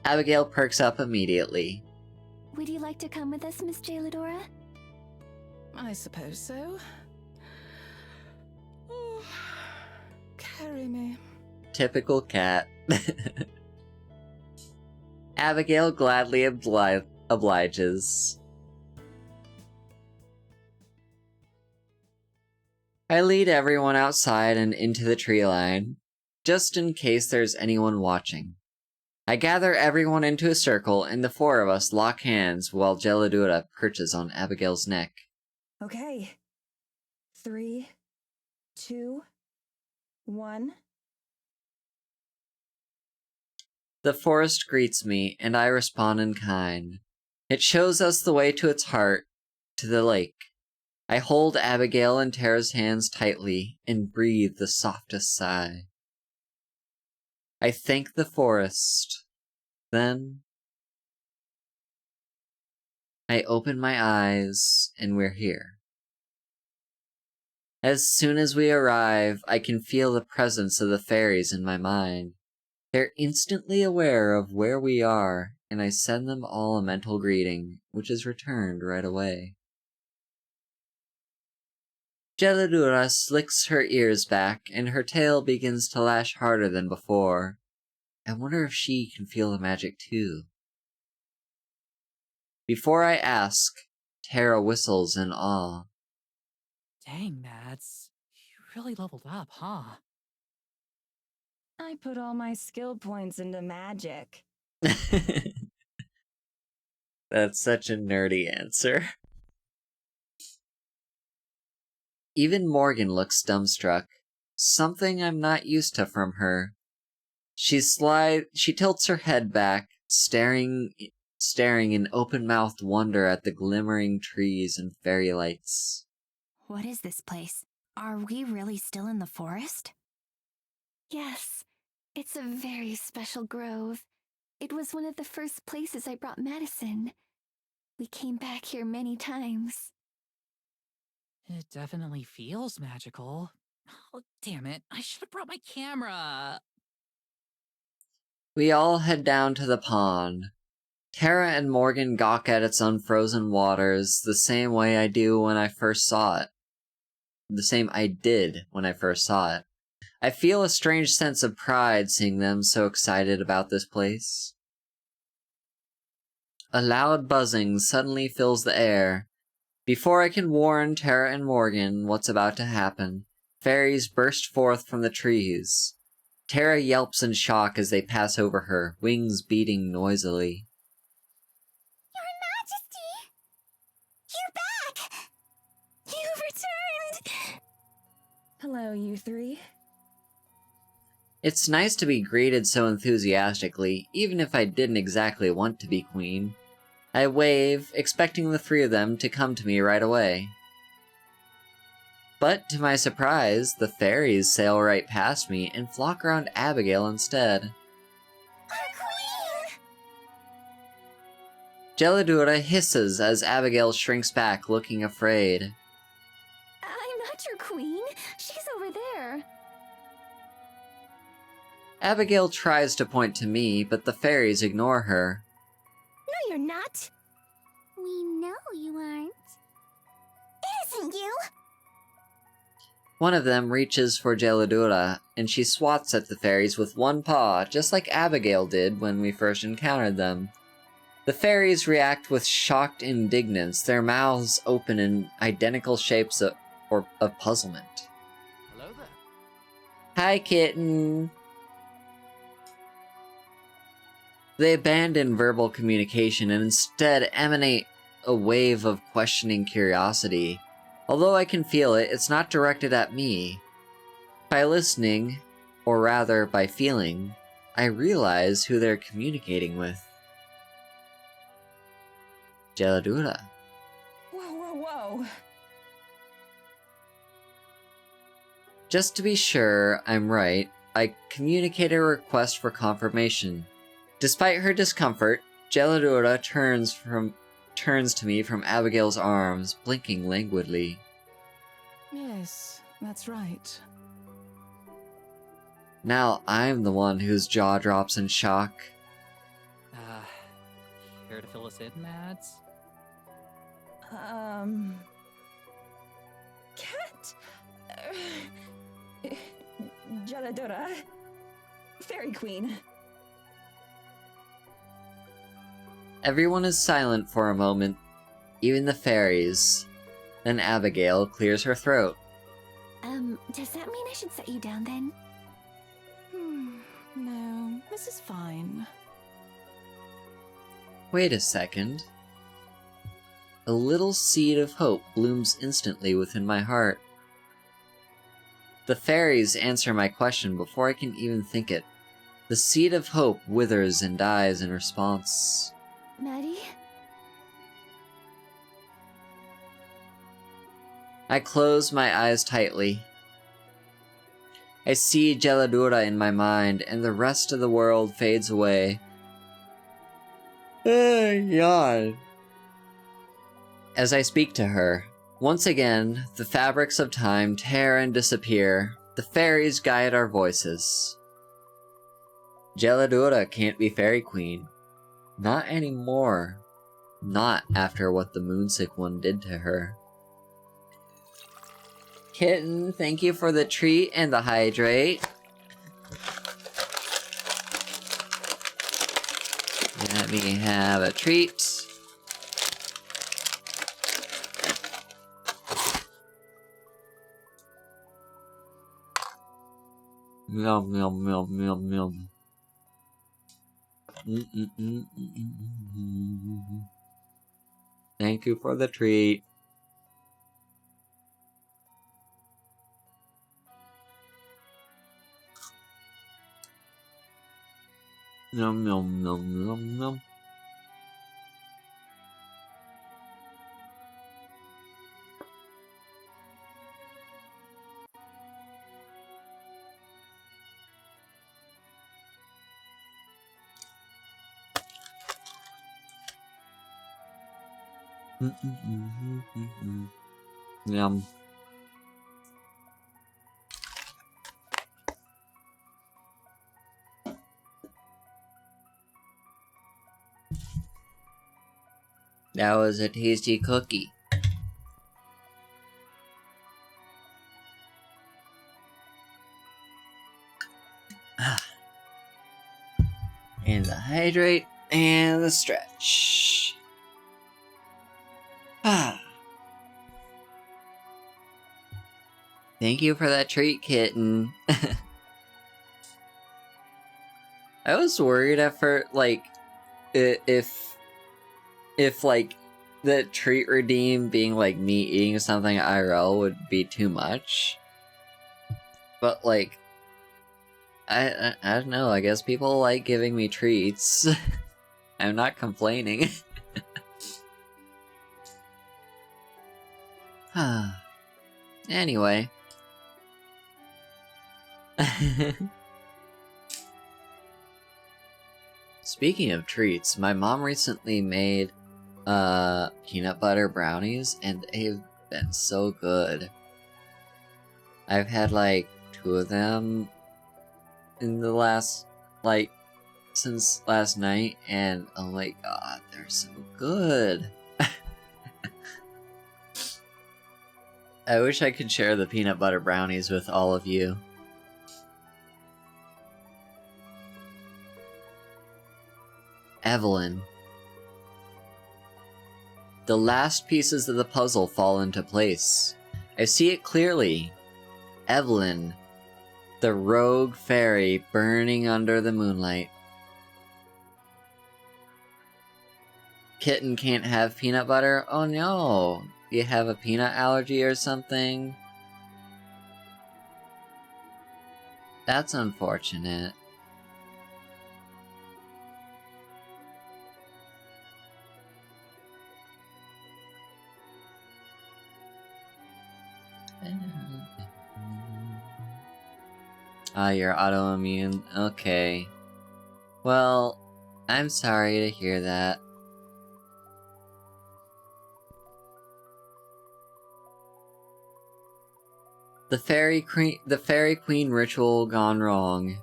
Abigail perks up immediately. Would you like to come with us, Miss Jaladora? I suppose so. Oh, carry me. Typical cat. Abigail gladly obliges. I lead everyone outside and into the tree line, just in case there's anyone watching. I gather everyone into a circle and the four of us lock hands while Geladura perches on Abigail's neck. Okay. 3, 2, 1. The forest greets me, and I respond in kind. It shows us the way to its heart, to the lake. I hold Abigail and Tara's hands tightly and breathe the softest sigh. I thank the forest. Then I open my eyes, and we're here. As soon as we arrive, I can feel the presence of the fairies in my mind. They're instantly aware of where we are, and I send them all a mental greeting, which is returned right away. Gelidura slicks her ears back, and her tail begins to lash harder than before. I wonder if she can feel the magic too. Before I ask, Tara whistles in awe. Dang, Mads. You really leveled up, huh? I put all my skill points into magic. That's such a nerdy answer. Even Morgan looks dumbstruck, something I'm not used to from her. She tilts her head back, staring in open-mouthed wonder at the glimmering trees and fairy lights. What is this place? Are we really still in the forest? Yes, it's a very special grove. It was one of the first places I brought Madison. We came back here many times. It definitely feels magical. Oh, damn it. I should have brought my camera. We all head down to the pond. Tara and Morgan gawk at its unfrozen waters the same way I do when I first saw it. The same I did when I first saw it. I feel a strange sense of pride seeing them so excited about this place. A loud buzzing suddenly fills the air. Before I can warn Tara and Morgan what's about to happen, fairies burst forth from the trees. Tara yelps in shock as they pass over her, wings beating noisily. Your Majesty! You're back! You've returned! Hello, you three. It's nice to be greeted so enthusiastically, even if I didn't exactly want to be queen. I wave, expecting the three of them to come to me right away. But to my surprise, the fairies sail right past me and flock around Abigail instead. Our queen! Gelidura hisses as Abigail shrinks back, looking afraid. I'm not your queen. She's over there. Abigail tries to point to me, but the fairies ignore her. No, you're not. We know you aren't. It isn't you. One of them reaches for Gelidura, and she swats at the fairies with one paw, just like Abigail did when we first encountered them. The fairies react with shocked indignance, their mouths open in identical shapes of puzzlement. Hello there. Hi, kitten! They abandon verbal communication and instead emanate a wave of questioning curiosity. Although I can feel it, it's not directed at me. By listening, or rather by feeling, I realize who they're communicating with. Gelidura. Whoa. Just to be sure I'm right, I communicate a request for confirmation. Despite her discomfort, Gelidura turns to me from Abigail's arms, blinking languidly. Yes, that's right. Now I'm the one whose jaw drops in shock. Care to fill us in, Mads? Cat? Gelidura. Fairy Queen. Everyone is silent for a moment, even the fairies. Then Abigail clears her throat. Does that mean I should set you down then? No, this is fine. Wait a second. A little seed of hope blooms instantly within my heart. The fairies answer my question before I can even think it. The seed of hope withers and dies in response. Maddie? I close my eyes tightly. I see Geladura in my mind, and the rest of the world fades away. Yawn. As I speak to her, once again, the fabrics of time tear and disappear. The fairies guide our voices. Geladura can't be Fairy Queen. Not anymore. Not after what the Moonsick one did to her. Kitten, thank you for the treat and the hydrate. Let me have a treat. Yum, yum, yum, yum, yum. Thank you for the treat. Yum, yum, yum, yum, yum. Yum. That was a tasty cookie. And the hydrate and the stretch. Thank you for that treat, kitten. I was worried at first, like, if like, the treat redeem being, like, me eating something IRL would be too much. But, like, I don't know, I guess people like giving me treats. I'm not complaining. Anyway. Speaking of treats, my mom recently made peanut butter brownies, and they've been so good. I've had like 2 of them in the last, like, since last night, and oh my god, they're so good. I wish I could share the peanut butter brownies with all of you. Evelyn. The last pieces of the puzzle fall into place. I see it clearly. Evelyn, the rogue fairy burning under the moonlight. Kitten can't have peanut butter? Oh no! You have a peanut allergy or something? That's unfortunate. Ah, you're autoimmune? Okay. Well, I'm sorry to hear that. The Fairy Queen ritual gone wrong.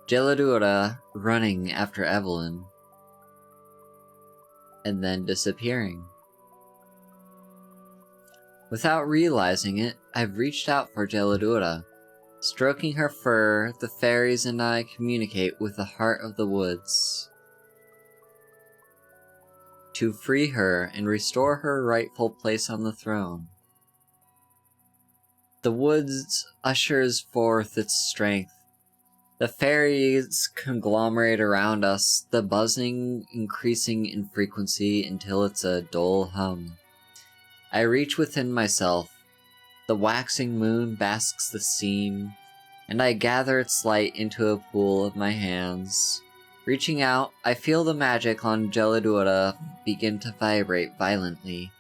Geladura running after Evelyn. And then disappearing. Without realizing it, I've reached out for Geladura. Stroking her fur, the fairies and I communicate with the heart of the woods. To free her and restore her rightful place on the throne. The woods ushers forth its strength. The fairies conglomerate around us, the buzzing increasing in frequency until it's a dull hum. I reach within myself. The waxing moon basks the scene, and I gather its light into a pool of my hands. Reaching out, I feel the magic on Geladura begin to vibrate violently.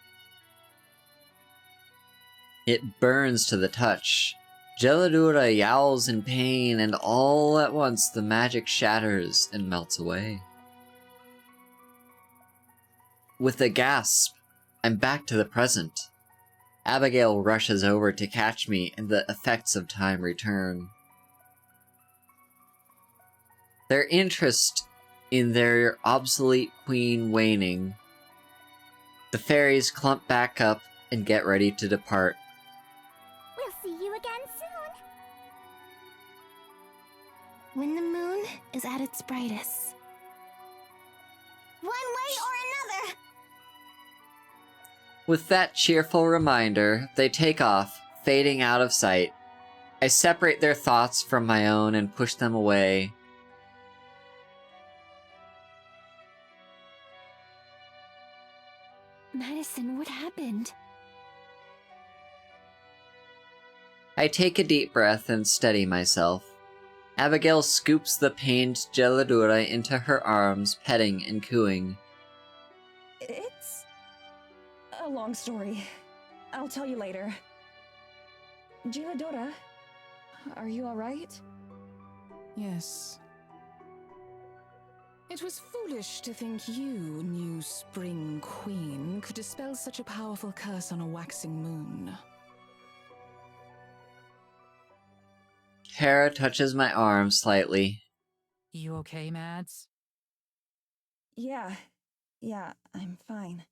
It burns to the touch. Geladura yowls in pain, and all at once the magic shatters and melts away. With a gasp, I'm back to the present. Abigail rushes over to catch me, and the effects of time return. Their interest in their obsolete queen waning, the fairies clump back up and get ready to depart. We'll see you again soon. When the moon is at its brightest. One way or another. With that cheerful reminder, they take off, fading out of sight. I separate their thoughts from my own and push them away. Madison, what happened? I take a deep breath and steady myself. Abigail scoops the pained Geladura into her arms, petting and cooing. It's a long story. I'll tell you later. Geladora, are you alright? Yes. It was foolish to think you, new Spring Queen, could dispel such a powerful curse on a waxing moon. Tara touches my arm slightly. You okay, Mads? Yeah, I'm fine.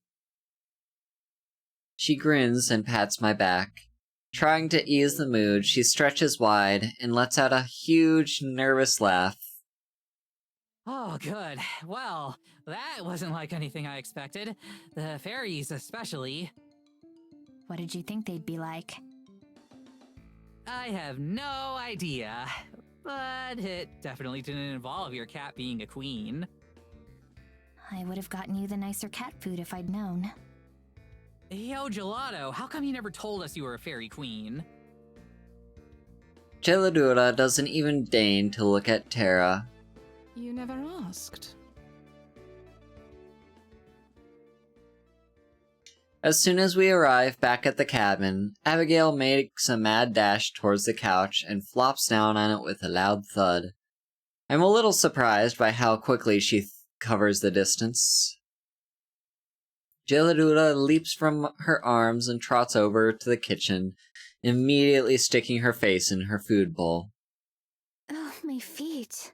She grins and pats my back. Trying to ease the mood, she stretches wide and lets out a huge, nervous laugh. Oh, good. Well, that wasn't like anything I expected. The fairies, especially. What did you think they'd be like? I have no idea. But it definitely didn't involve your cat being a queen. I would have gotten you the nicer cat food if I'd known. Yo, Gelato, how come you never told us you were a fairy queen? Geladura doesn't even deign to look at Tara. You never asked. As soon as we arrive back at the cabin, Abigail makes a mad dash towards the couch and flops down on it with a loud thud. I'm a little surprised by how quickly she covers the distance. Geladura leaps from her arms and trots over to the kitchen, immediately sticking her face in her food bowl. Oh, my feet.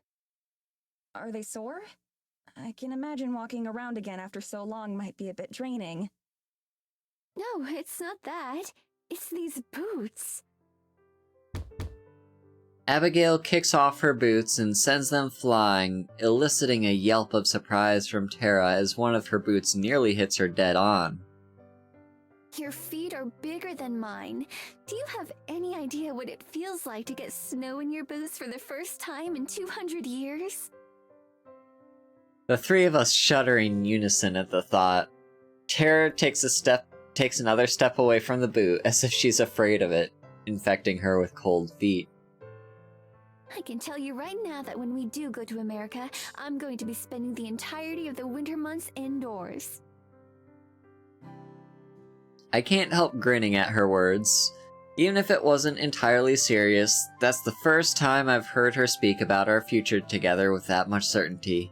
Are they sore? I can imagine walking around again after so long might be a bit draining. No, it's not that. It's these boots. Abigail kicks off her boots and sends them flying, eliciting a yelp of surprise from Tara as one of her boots nearly hits her dead on. Your feet are bigger than mine. Do you have any idea what it feels like to get snow in your boots for the first time in 200 years? The three of us shudder in unison at the thought. Tara takes another step away from the boot as if she's afraid of it, infecting her with cold feet. I can tell you right now that when we do go to America, I'm going to be spending the entirety of the winter months indoors. I can't help grinning at her words. Even if it wasn't entirely serious, that's the first time I've heard her speak about our future together with that much certainty.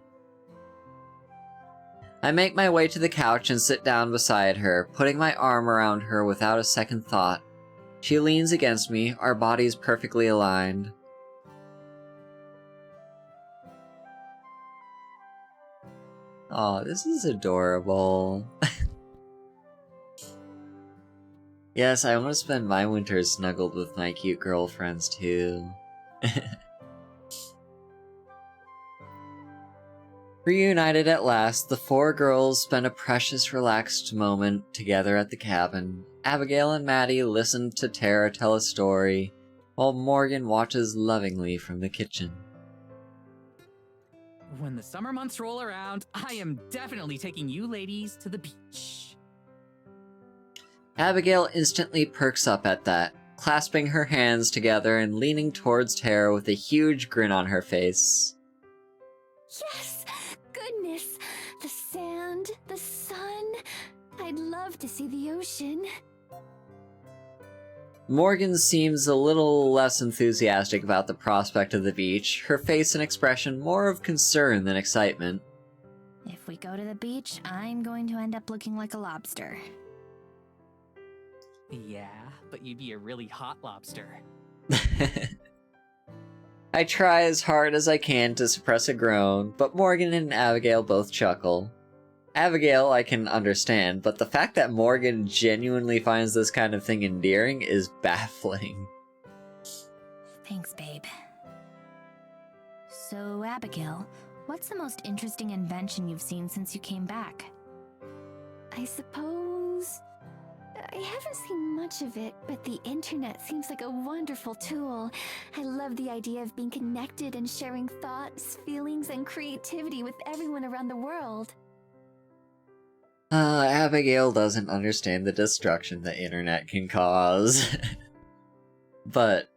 I make my way to the couch and sit down beside her, putting my arm around her without a second thought. She leans against me, our bodies perfectly aligned. Aw, this is adorable. Yes, I want to spend my winters snuggled with my cute girlfriends too. Reunited at last, the four girls spend a precious, relaxed moment together at the cabin. Abigail and Maddie listen to Tara tell a story, while Morgan watches lovingly from the kitchen. When the summer months roll around, I am definitely taking you ladies to the beach. Abigail instantly perks up at that. clasping her hands together and leaning towards Tara with a huge grin on her face. Yes! Goodness! The sand, the sun. I'd love to see the ocean. Morgan seems a little less enthusiastic about the prospect of the beach, her face and expression more of concern than excitement. If we go to the beach, I'm going to end up looking like a lobster. Yeah, but you'd be a really hot lobster. I try as hard as I can to suppress a groan, but Morgan and Abigail both chuckle. Abigail I can understand, but the fact that Morgan genuinely finds this kind of thing endearing is baffling. Thanks, babe. So, Abigail, what's the most interesting invention you've seen since you came back? I suppose... I haven't seen much of it, but the internet seems like a wonderful tool. I love the idea of being connected and sharing thoughts, feelings, and creativity with everyone around the world. Abigail doesn't understand the destruction the internet can cause. But,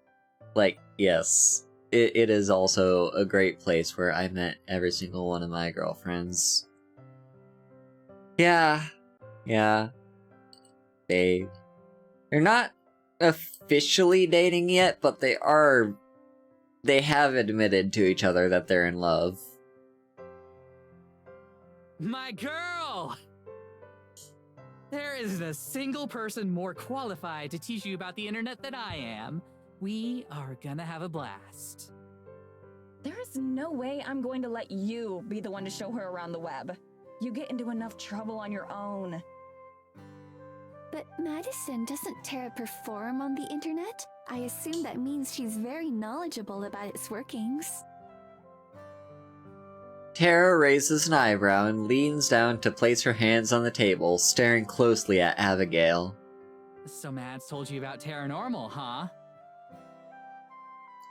like, yes, it is also a great place where I met every single one of my girlfriends. Yeah. They're not officially dating yet, but they have admitted to each other that they're in love. My girl! There isn't a single person more qualified to teach you about the internet than I am. We are gonna have a blast. There is no way I'm going to let you be the one to show her around the web. You get into enough trouble on your own. But Madison, doesn't Tara perform on the internet? I assume that means she's very knowledgeable about its workings. Tara raises an eyebrow and leans down to place her hands on the table, staring closely at Abigail. So Mads told you about Terranormal, huh?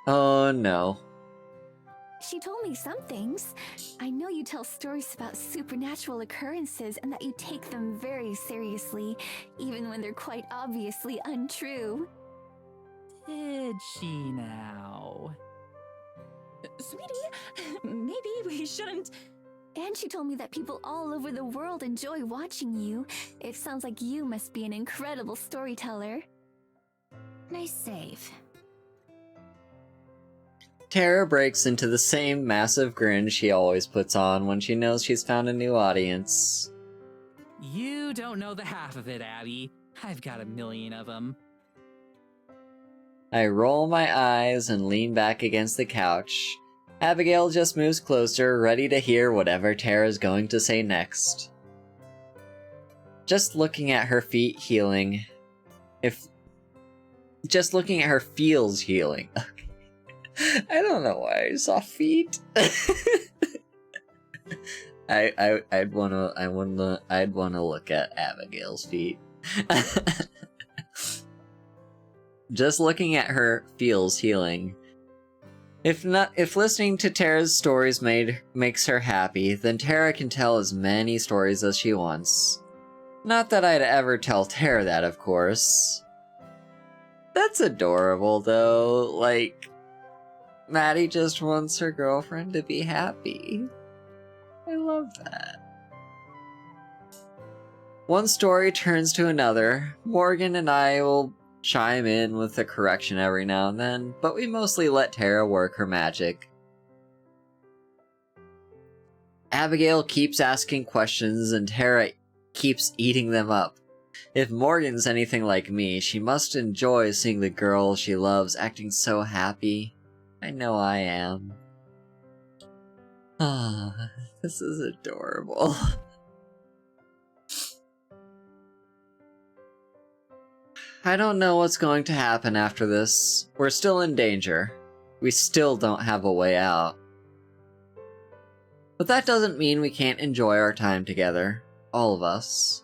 Oh no. She told me some things. I know you tell stories about supernatural occurrences and that you take them very seriously, even when they're quite obviously untrue. Did she now? Sweetie, maybe we shouldn't... And she told me that people all over the world enjoy watching you. It sounds like you must be an incredible storyteller. Nice save. Tara breaks into the same massive grin she always puts on when she knows she's found a new audience. You don't know the half of it, Abby. I've got a million of them. I roll my eyes and lean back against the couch. Abigail just moves closer, ready to hear whatever Tara's going to say next. Just looking at her feet healing. Just looking at her feels healing. I don't know why I saw feet. I'd wanna look at Abigail's feet. Just looking at her feels healing. If listening to Tara's stories makes her happy, then Tara can tell as many stories as she wants. Not that I'd ever tell Tara that, of course. That's adorable, though. Like, Maddie just wants her girlfriend to be happy. I love that. One story turns to another. Morgan and I will chime in with a correction every now and then, but we mostly let Tara work her magic. Abigail keeps asking questions and Tara keeps eating them up. If Morgan's anything like me, she must enjoy seeing the girl she loves acting so happy. I know I am. Ah, this is adorable. I don't know what's going to happen after this. We're still in danger. We still don't have a way out. But that doesn't mean we can't enjoy our time together. All of us.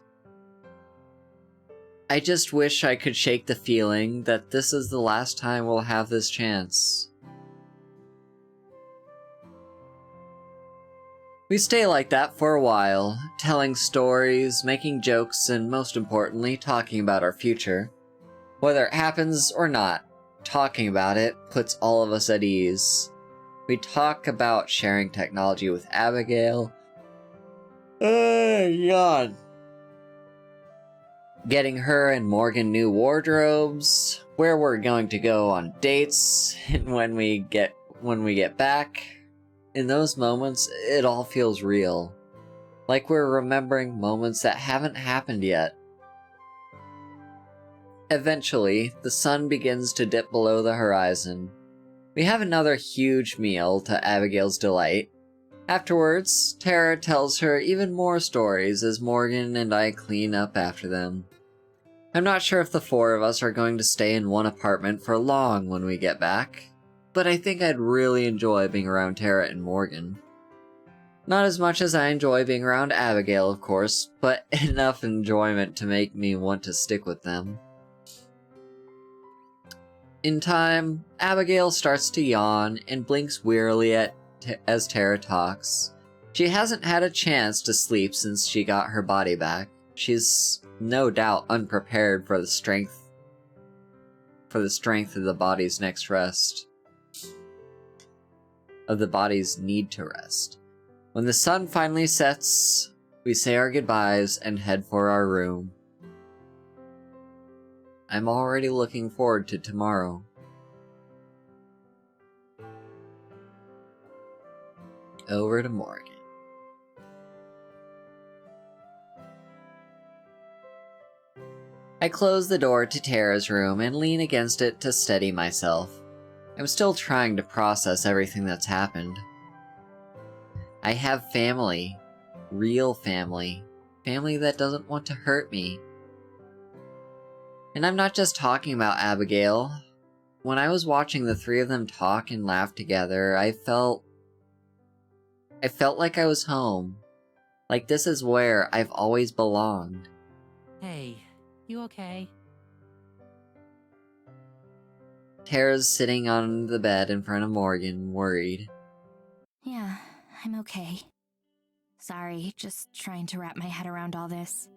I just wish I could shake the feeling that this is the last time we'll have this chance. We stay like that for a while, telling stories, making jokes, and most importantly, talking about our future. Whether it happens or not, talking about it puts all of us at ease. We talk about sharing technology with Abigail. God. Getting her and Morgan new wardrobes, where we're going to go on dates, and when we get back. In those moments, it all feels real. Like we're remembering moments that haven't happened yet. Eventually, the sun begins to dip below the horizon. We have another huge meal to Abigail's delight. Afterwards, Tara tells her even more stories as Morgan and I clean up after them. I'm not sure if the four of us are going to stay in one apartment for long when we get back, but I think I'd really enjoy being around Tara and Morgan. Not as much as I enjoy being around Abigail, of course, but enough enjoyment to make me want to stick with them. In time, Abigail starts to yawn and blinks wearily as Tara talks. She hasn't had a chance to sleep since she got her body back. She's no doubt unprepared for the strength of the body's next rest. Of the body's need to rest. When the sun finally sets, we say our goodbyes and head for our room. I'm already looking forward to tomorrow. Over to Morgan. I close the door to Tara's room and lean against it to steady myself. I'm still trying to process everything that's happened. I have family. Real family. Family that doesn't want to hurt me. And I'm not just talking about Abigail. When I was watching the three of them talk and laugh together, I felt like I was home. Like this is where I've always belonged. Hey, you okay? Tara's sitting on the bed in front of Morgan, worried. Yeah, I'm okay. Sorry, just trying to wrap my head around all this.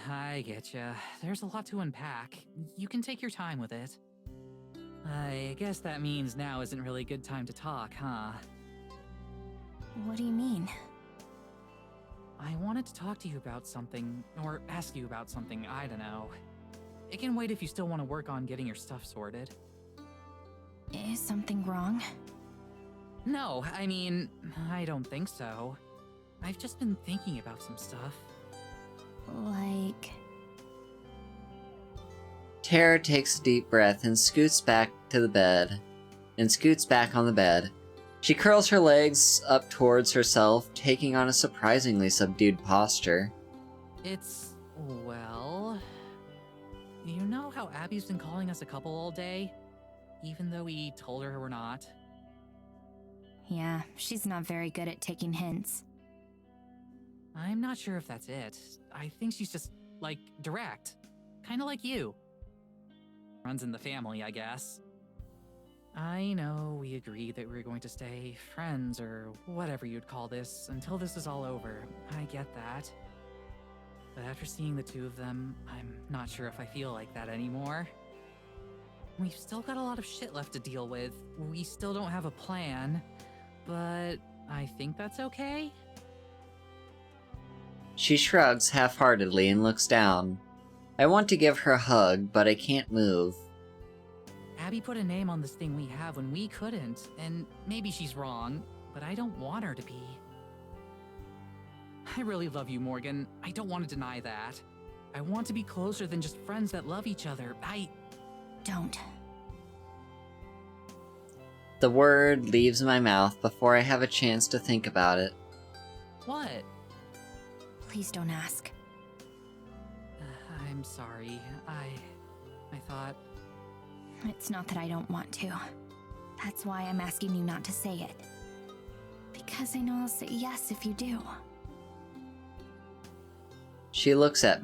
I getcha. There's a lot to unpack. You can take your time with it. I guess that means now isn't really a good time to talk, huh? What do you mean? I wanted to talk to you about something, or ask you about something, I don't know. It can wait if you still want to work on getting your stuff sorted. Is something wrong? No, I mean, I don't think so. I've just been thinking about some stuff. Like... Tara takes a deep breath and scoots back on the bed. She curls her legs up towards herself, taking on a surprisingly subdued posture. It's... well... You know how Abby's been calling us a couple all day? Even though we told her we're not? Yeah, she's not very good at taking hints. I'm not sure if that's it. I think she's just, like, direct. Kinda like you. Runs in the family, I guess. I know we agreed that we were going to stay friends, or whatever you'd call this, until this is all over. I get that. But after seeing the two of them, I'm not sure if I feel like that anymore. We've still got a lot of shit left to deal with. We still don't have a plan. But I think that's okay? She shrugs half-heartedly and looks down. I want to give her a hug, but I can't move. Abby put a name on this thing we have when we couldn't, and maybe she's wrong, but I don't want her to be. I really love you, Morgan. I don't want to deny that. I want to be closer than just friends that love each other. Don't. The word leaves my mouth before I have a chance to think about it. What? Please don't ask. I'm sorry. I thought... It's not that I don't want to. That's why I'm asking you not to say it. Because I know I'll say yes if you do. She looks up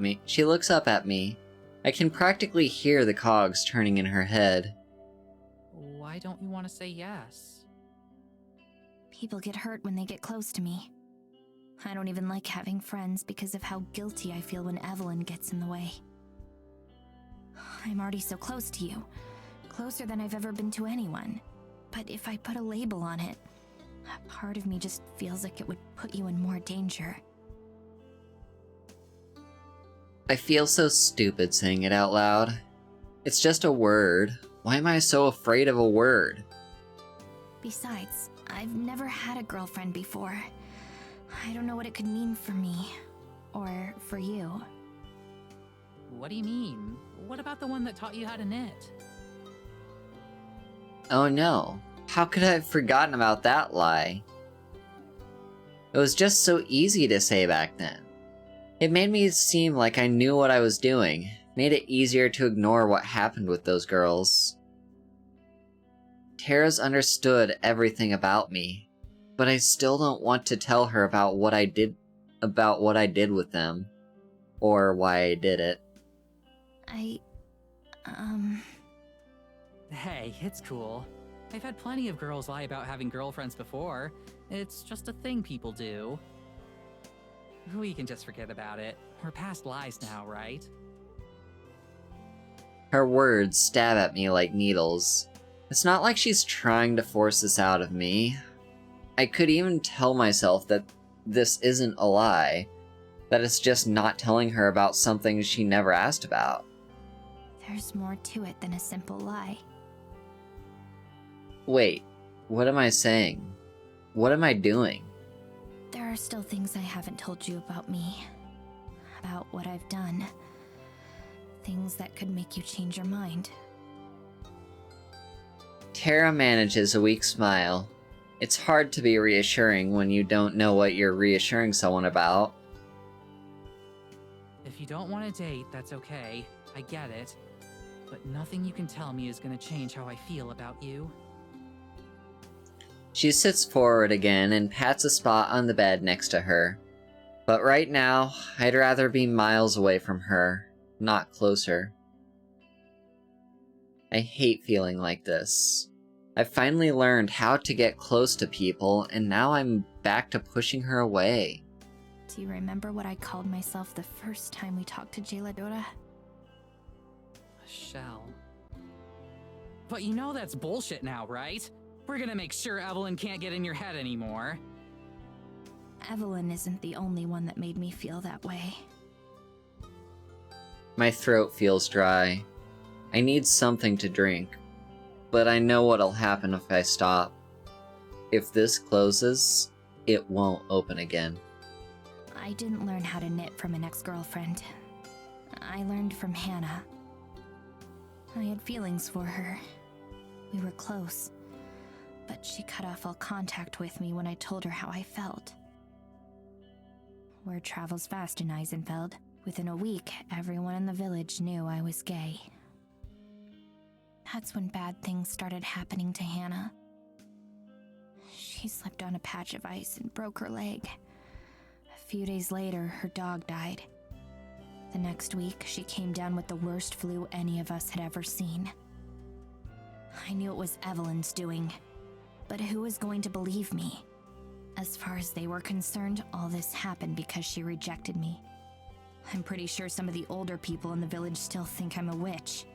at me. I can practically hear the cogs turning in her head. Why don't you want to say yes? People get hurt when they get close to me. I don't even like having friends because of how guilty I feel when Evelyn gets in the way. I'm already so close to you. Closer than I've ever been to anyone. But if I put a label on it, a part of me just feels like it would put you in more danger. I feel so stupid saying it out loud. It's just a word. Why am I so afraid of a word? Besides, I've never had a girlfriend before. I don't know what it could mean for me. Or for you. What do you mean? What about the one that taught you how to knit? Oh no, how could I have forgotten about that lie? It was just so easy to say back then. It made me seem like I knew what I was doing, made it easier to ignore what happened with those girls. Tara's understood everything about me, but I still don't want to tell her about what I did with them, or why I did it. Hey, it's cool. I've had plenty of girls lie about having girlfriends before. It's just a thing people do. We can just forget about it. We're past lies now, right? Her words stab at me like needles. It's not like she's trying to force this out of me. I could even tell myself that this isn't a lie, that it's just not telling her about something she never asked about. There's more to it than a simple lie. Wait, what am I saying? What am I doing? There are still things I haven't told you about me. About what I've done. Things that could make you change your mind. Tara manages a weak smile. It's hard to be reassuring when you don't know what you're reassuring someone about. If you don't want to date, that's okay. I get it. But nothing you can tell me is going to change how I feel about you. She sits forward again and pats a spot on the bed next to her. But right now, I'd rather be miles away from her, not closer. I hate feeling like this. I finally learned how to get close to people, and now I'm back to pushing her away. Do you remember what I called myself the first time we talked to Jailadora? A shell. But you know that's bullshit now, right? We're gonna make sure Evelyn can't get in your head anymore. Evelyn isn't the only one that made me feel that way. My throat feels dry. I need something to drink, but I know what'll happen if I stop. If this closes, it won't open again. I didn't learn how to knit from an ex-girlfriend. I learned from Hannah. I had feelings for her. We were close. But she cut off all contact with me when I told her how I felt. Word travels fast in Eisenfeld. Within a week, everyone in the village knew I was gay. That's when bad things started happening to Hannah. She slipped on a patch of ice and broke her leg. A few days later, her dog died. The next week, she came down with the worst flu any of us had ever seen. I knew it was Evelyn's doing. But who was going to believe me? As far as they were concerned, all this happened because she rejected me. I'm pretty sure some of the older people in the village still think I'm a witch.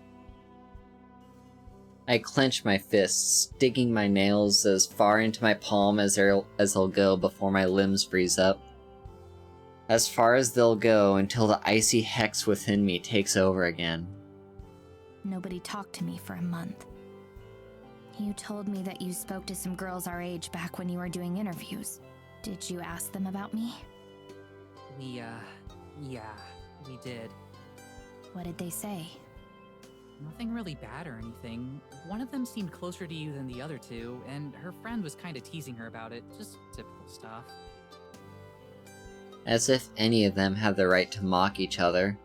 I clench my fists, digging my nails as far into my palm as they'll go before my limbs freeze up. As far as they'll go until the icy hex within me takes over again. Nobody talked to me for a month. You told me that you spoke to some girls our age back when you were doing interviews. Did you ask them about me? Yeah, we did. What did they say? Nothing really bad or anything. One of them seemed closer to you than the other two, and her friend was kind of teasing her about it. Just typical stuff. As if any of them have the right to mock each other.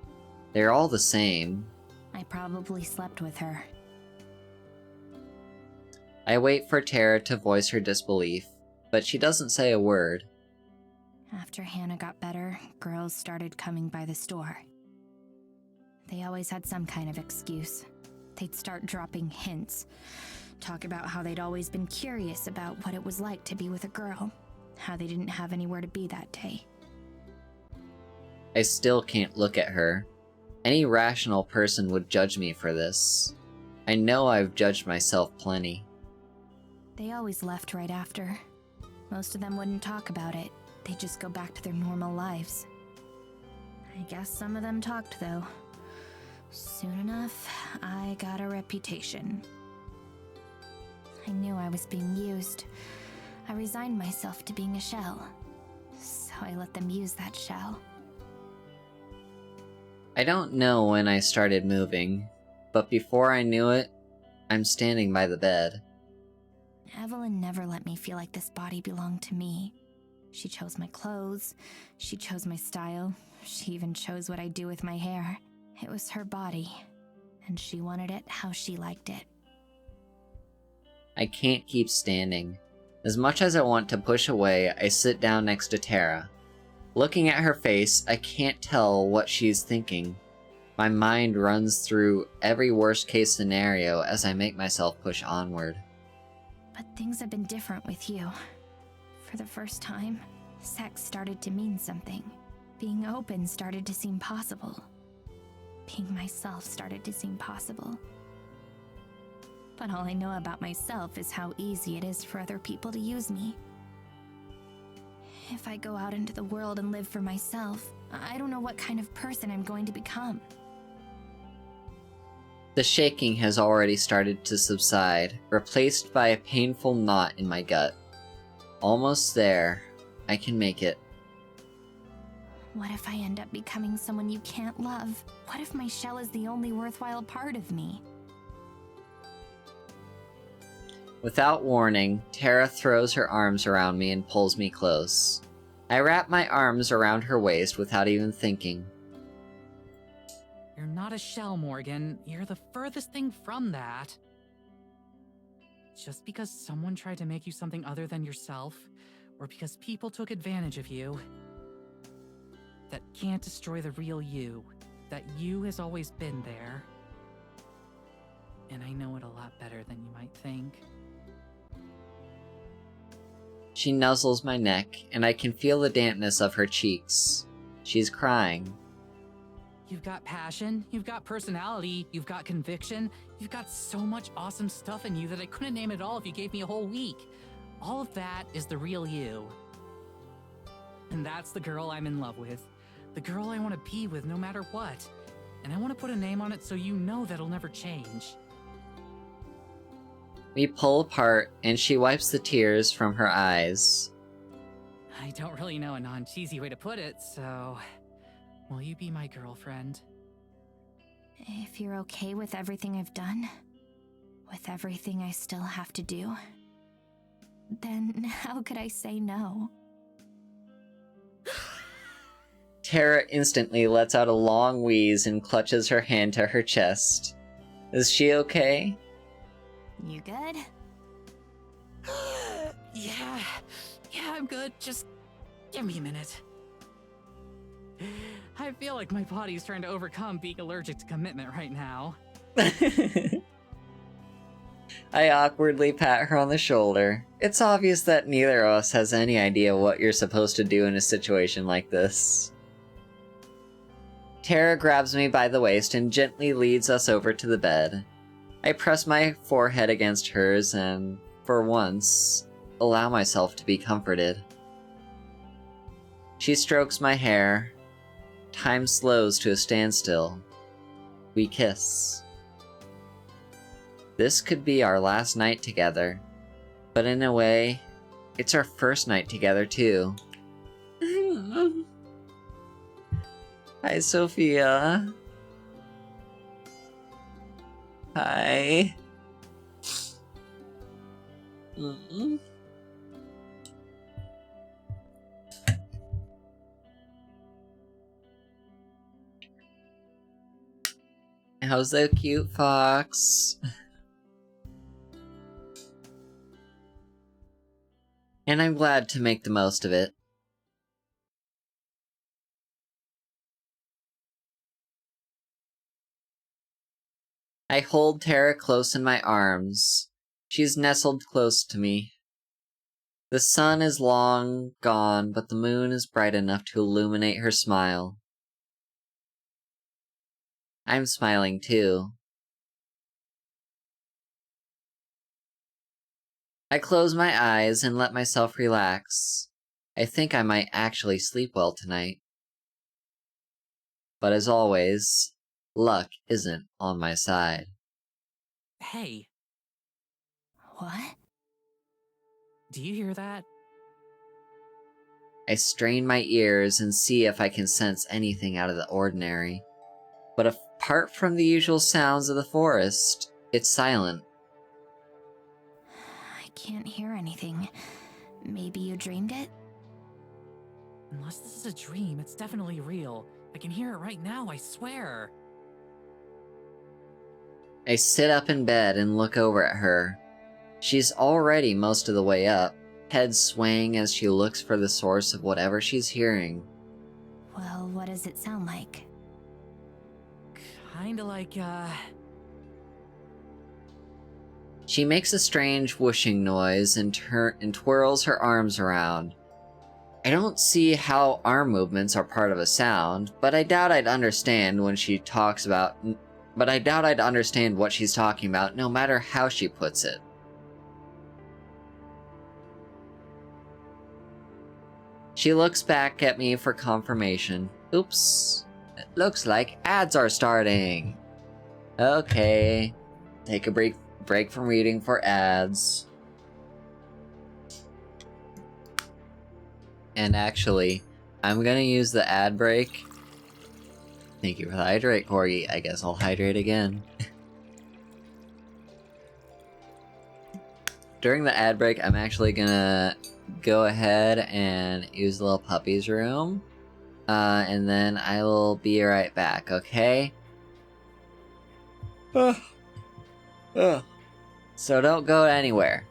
They're all the same. I probably slept with her. I wait for Tara to voice her disbelief, but she doesn't say a word. After Hannah got better, girls started coming by the store. They always had some kind of excuse. They'd start dropping hints, talk about how they'd always been curious about what it was like to be with a girl, how they didn't have anywhere to be that day. I still can't look at her. Any rational person would judge me for this. I know I've judged myself plenty. They always left right after. Most of them wouldn't talk about it. They'd just go back to their normal lives. I guess some of them talked, though. Soon enough, I got a reputation. I knew I was being used. I resigned myself to being a shell. So I let them use that shell. I don't know when I started moving, but before I knew it, I'm standing by the bed. Evelyn never let me feel like this body belonged to me. She chose my clothes, she chose my style, she even chose what I do with my hair. It was her body, and she wanted it how she liked it. I can't keep standing. As much as I want to push away, I sit down next to Tara. Looking at her face, I can't tell what she's thinking. My mind runs through every worst-case scenario as I make myself push onward. But things have been different with you. For the first time, sex started to mean something. Being open started to seem possible. Being myself started to seem possible. But all I know about myself is how easy it is for other people to use me. If I go out into the world and live for myself, I don't know what kind of person I'm going to become. The shaking has already started to subside, replaced by a painful knot in my gut. Almost there. I can make it. What if I end up becoming someone you can't love? What if my shell is the only worthwhile part of me? Without warning, Tara throws her arms around me and pulls me close. I wrap my arms around her waist without even thinking. You're not a shell, Morgan. You're the furthest thing from that. Just because someone tried to make you something other than yourself, or because people took advantage of you, that can't destroy the real you. That you has always been there. And I know it a lot better than you might think. She nuzzles my neck, and I can feel the dampness of her cheeks. She's crying. You've got passion, you've got personality, you've got conviction, you've got so much awesome stuff in you that I couldn't name it all if you gave me a whole week. All of that is the real you. And that's the girl I'm in love with. The girl I want to be with no matter what. And I want to put a name on it so you know that'll never change. We pull apart, and she wipes the tears from her eyes. I don't really know a non-cheesy way to put it, so... will you be my girlfriend? If you're okay with everything I've done, with everything I still have to do, then how could I say no? Tara instantly lets out a long wheeze and clutches her hand to her chest. Is she okay? You good? Yeah, I'm good. Just give me a minute. I feel like my body's trying to overcome being allergic to commitment right now. I awkwardly pat her on the shoulder. It's obvious that neither of us has any idea what you're supposed to do in a situation like this. Tara grabs me by the waist and gently leads us over to the bed. I press my forehead against hers and, for once, allow myself to be comforted. She strokes my hair. Time slows to a standstill. We kiss. This could be our last night together, but in a way, it's our first night together too. Hi, Sophia. Hi. How's the cute fox? And I'm glad to make the most of it. I hold Tara close in my arms. She's nestled close to me. The sun is long gone, but the moon is bright enough to illuminate her smile. I'm smiling too. I close my eyes and let myself relax. I think I might actually sleep well tonight. But as always, luck isn't on my side. Hey, What? do you hear that? I strain my ears and see if I can sense anything out of the ordinary. But apart from the usual sounds of the forest, it's silent. I can't hear anything. Maybe you dreamed it? Unless this is a dream, it's definitely real. I can hear it right now, I swear. I sit up in bed and look over at her. She's already most of the way up, head swaying as she looks for the source of whatever she's hearing. Well, what does it sound like? Kinda like, She makes a strange whooshing noise and twirls her arms around. I don't see how arm movements are part of a sound, but I doubt I'd understand what she's talking about no matter how she puts it. She looks back at me for confirmation. Oops. It looks like ads are starting. Okay. Take a break from reading for ads. And actually, I'm gonna use the ad break. Thank you for the hydrate, Corgi. I guess I'll hydrate again. During the ad break, I'm actually gonna go ahead and use the little puppy's room. And then I will be right back, okay? So don't go anywhere.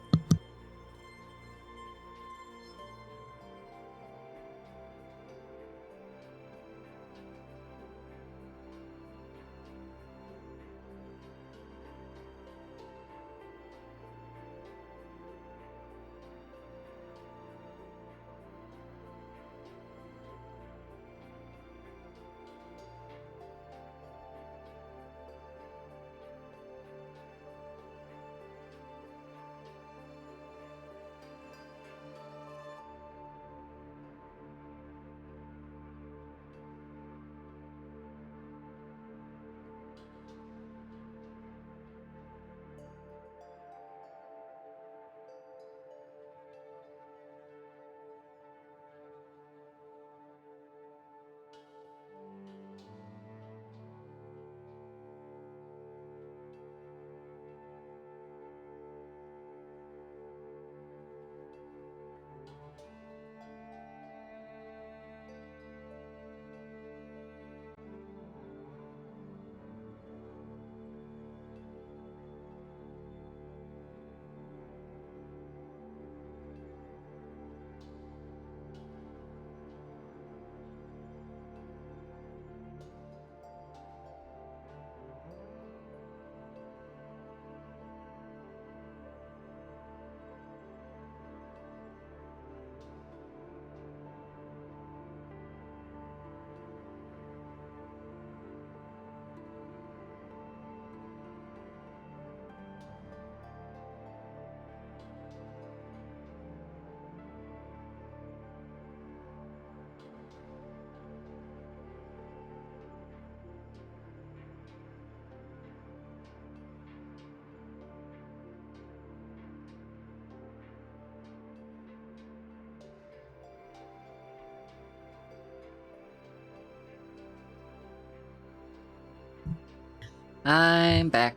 I'm back.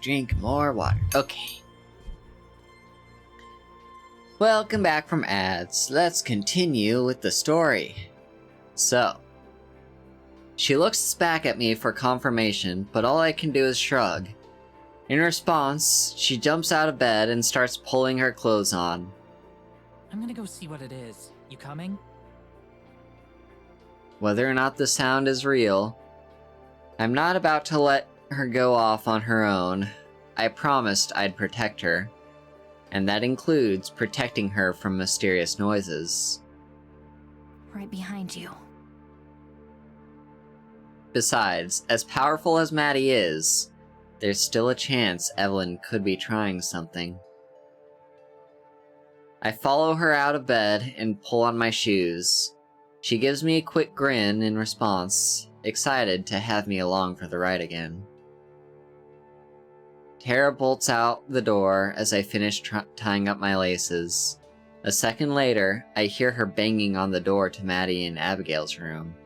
Drink more water. Okay. Welcome back from ads. Let's continue with the story. So, she looks back at me for confirmation, but all I can do is shrug. In response, she jumps out of bed and starts pulling her clothes on. I'm gonna go see what it is. You coming? Whether or not the sound is real, I'm not about to let her go off on her own. I promised I'd protect her. and that includes protecting her from mysterious noises. Right behind you. Besides, as powerful as Maddie is, there's still a chance Evelyn could be trying something. I follow her out of bed and pull on my shoes. She gives me a quick grin in response, excited to have me along for the ride again. Tara bolts out the door as I finish tying up my laces. A second later, I hear her banging on the door to Maddie and Abigail's room.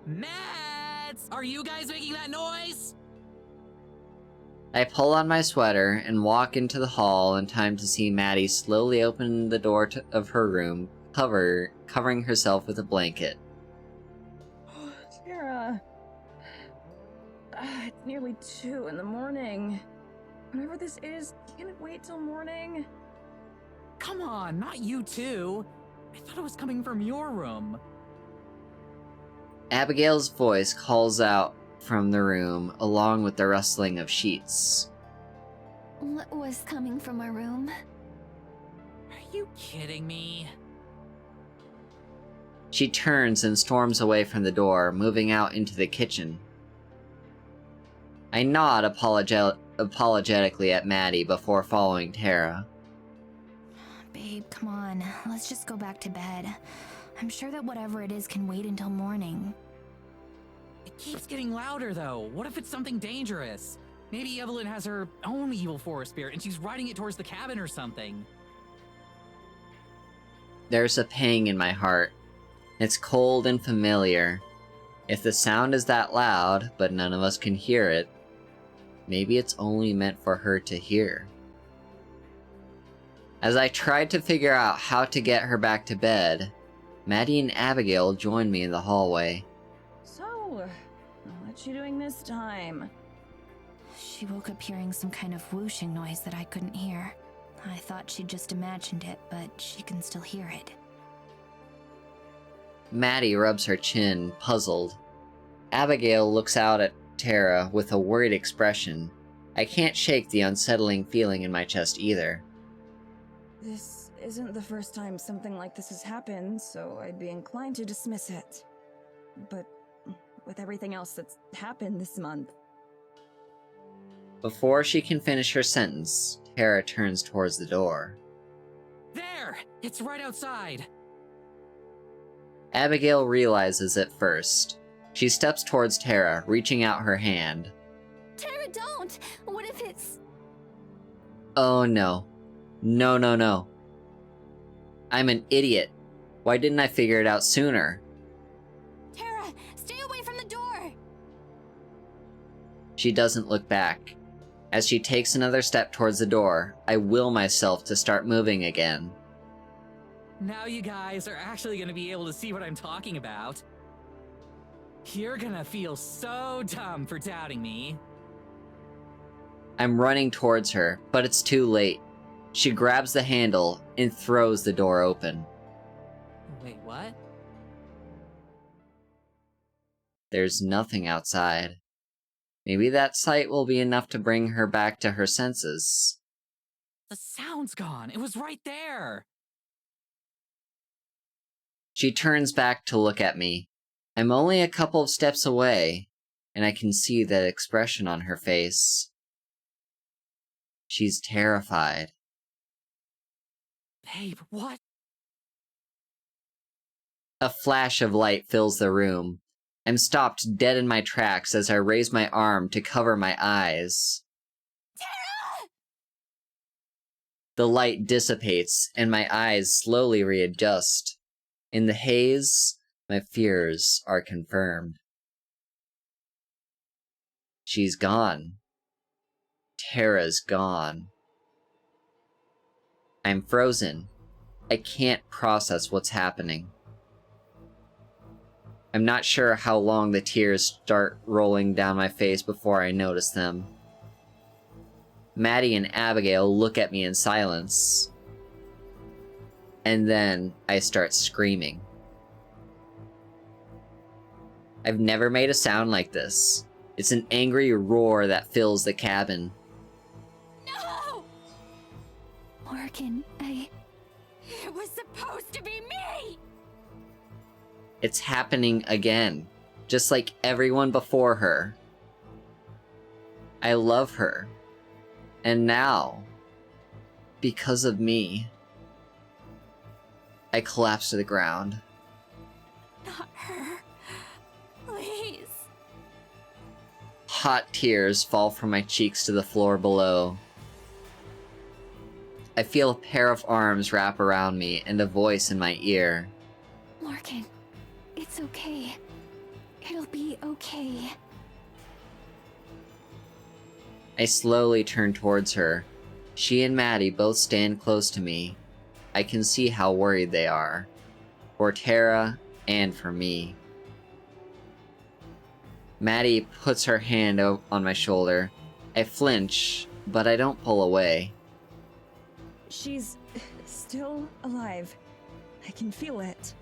Mads! Are you guys making that noise? I pull on my sweater and walk into the hall in time to see Maddie slowly open the door of her room, covering herself with a blanket. Tara. It's nearly 2 in the morning. Whatever this is, can it wait till morning? Come on, not you too. I thought it was coming from your room. Abigail's voice calls out from the room, along with the rustling of sheets. What was coming from our room? Are you kidding me? She turns and storms away from the door, moving out into the kitchen. I nod apologetically at Maddie before following Tara. Babe, come on. Let's just go back to bed. I'm sure that whatever it is can wait until morning. It keeps getting louder though. What if it's something dangerous? Maybe Evelyn has her own evil forest spirit and she's riding it towards the cabin or something. There's a pang in my heart. It's cold and familiar. If the sound is that loud, but none of us can hear it, maybe it's only meant for her to hear. As I tried to figure out how to get her back to bed, Maddie and Abigail joined me in the hallway. So, what you doing this time? She woke up hearing some kind of whooshing noise that I couldn't hear. I thought she'd just imagined it, but she can still hear it. Maddie rubs her chin, puzzled. Abigail looks out at Tara with a worried expression. I can't shake the unsettling feeling in my chest either. This isn't the first time something like this has happened, so I'd be inclined to dismiss it. But with everything else that's happened this month... Before she can finish her sentence, Tara turns towards the door. There! It's right outside! Abigail realizes it first. She steps towards Tara, reaching out her hand. Tara, don't! What if it's... Oh no. No. I'm an idiot. Why didn't I figure it out sooner? Tara, stay away from the door! She doesn't look back. As she takes another step towards the door, I will myself to start moving again. Now you guys are actually gonna be able to see what I'm talking about. You're gonna feel so dumb for doubting me. I'm running towards her, but it's too late. She grabs the handle and throws the door open. Wait, what? There's nothing outside. Maybe that sight will be enough to bring her back to her senses. The sound's gone. It was right there. She turns back to look at me. I'm only a couple of steps away, and I can see that expression on her face. She's terrified. Babe, what? A flash of light fills the room. I'm stopped dead in my tracks as I raise my arm to cover my eyes. Tara! The light dissipates, and my eyes slowly readjust. In the haze, my fears are confirmed. She's gone. Tara's gone. I'm frozen. I can't process what's happening. I'm not sure how long the tears start rolling down my face before I notice them. Maddie and Abigail look at me in silence. And then I start screaming. I've never made a sound like this. It's an angry roar that fills the cabin. No! We're Larkin, It was supposed to be me! It's happening again, just like everyone before her. I love her. And now, because of me, I collapse to the ground. Not her. Please. Hot tears fall from my cheeks to the floor below. I feel a pair of arms wrap around me and a voice in my ear. Larkin, it's okay. It'll be okay. I slowly turn towards her. She and Maddie both stand close to me. I can see how worried they are. For Tara and for me. Maddie puts her hand on my shoulder. I flinch, but I don't pull away. She's still alive. I can feel it.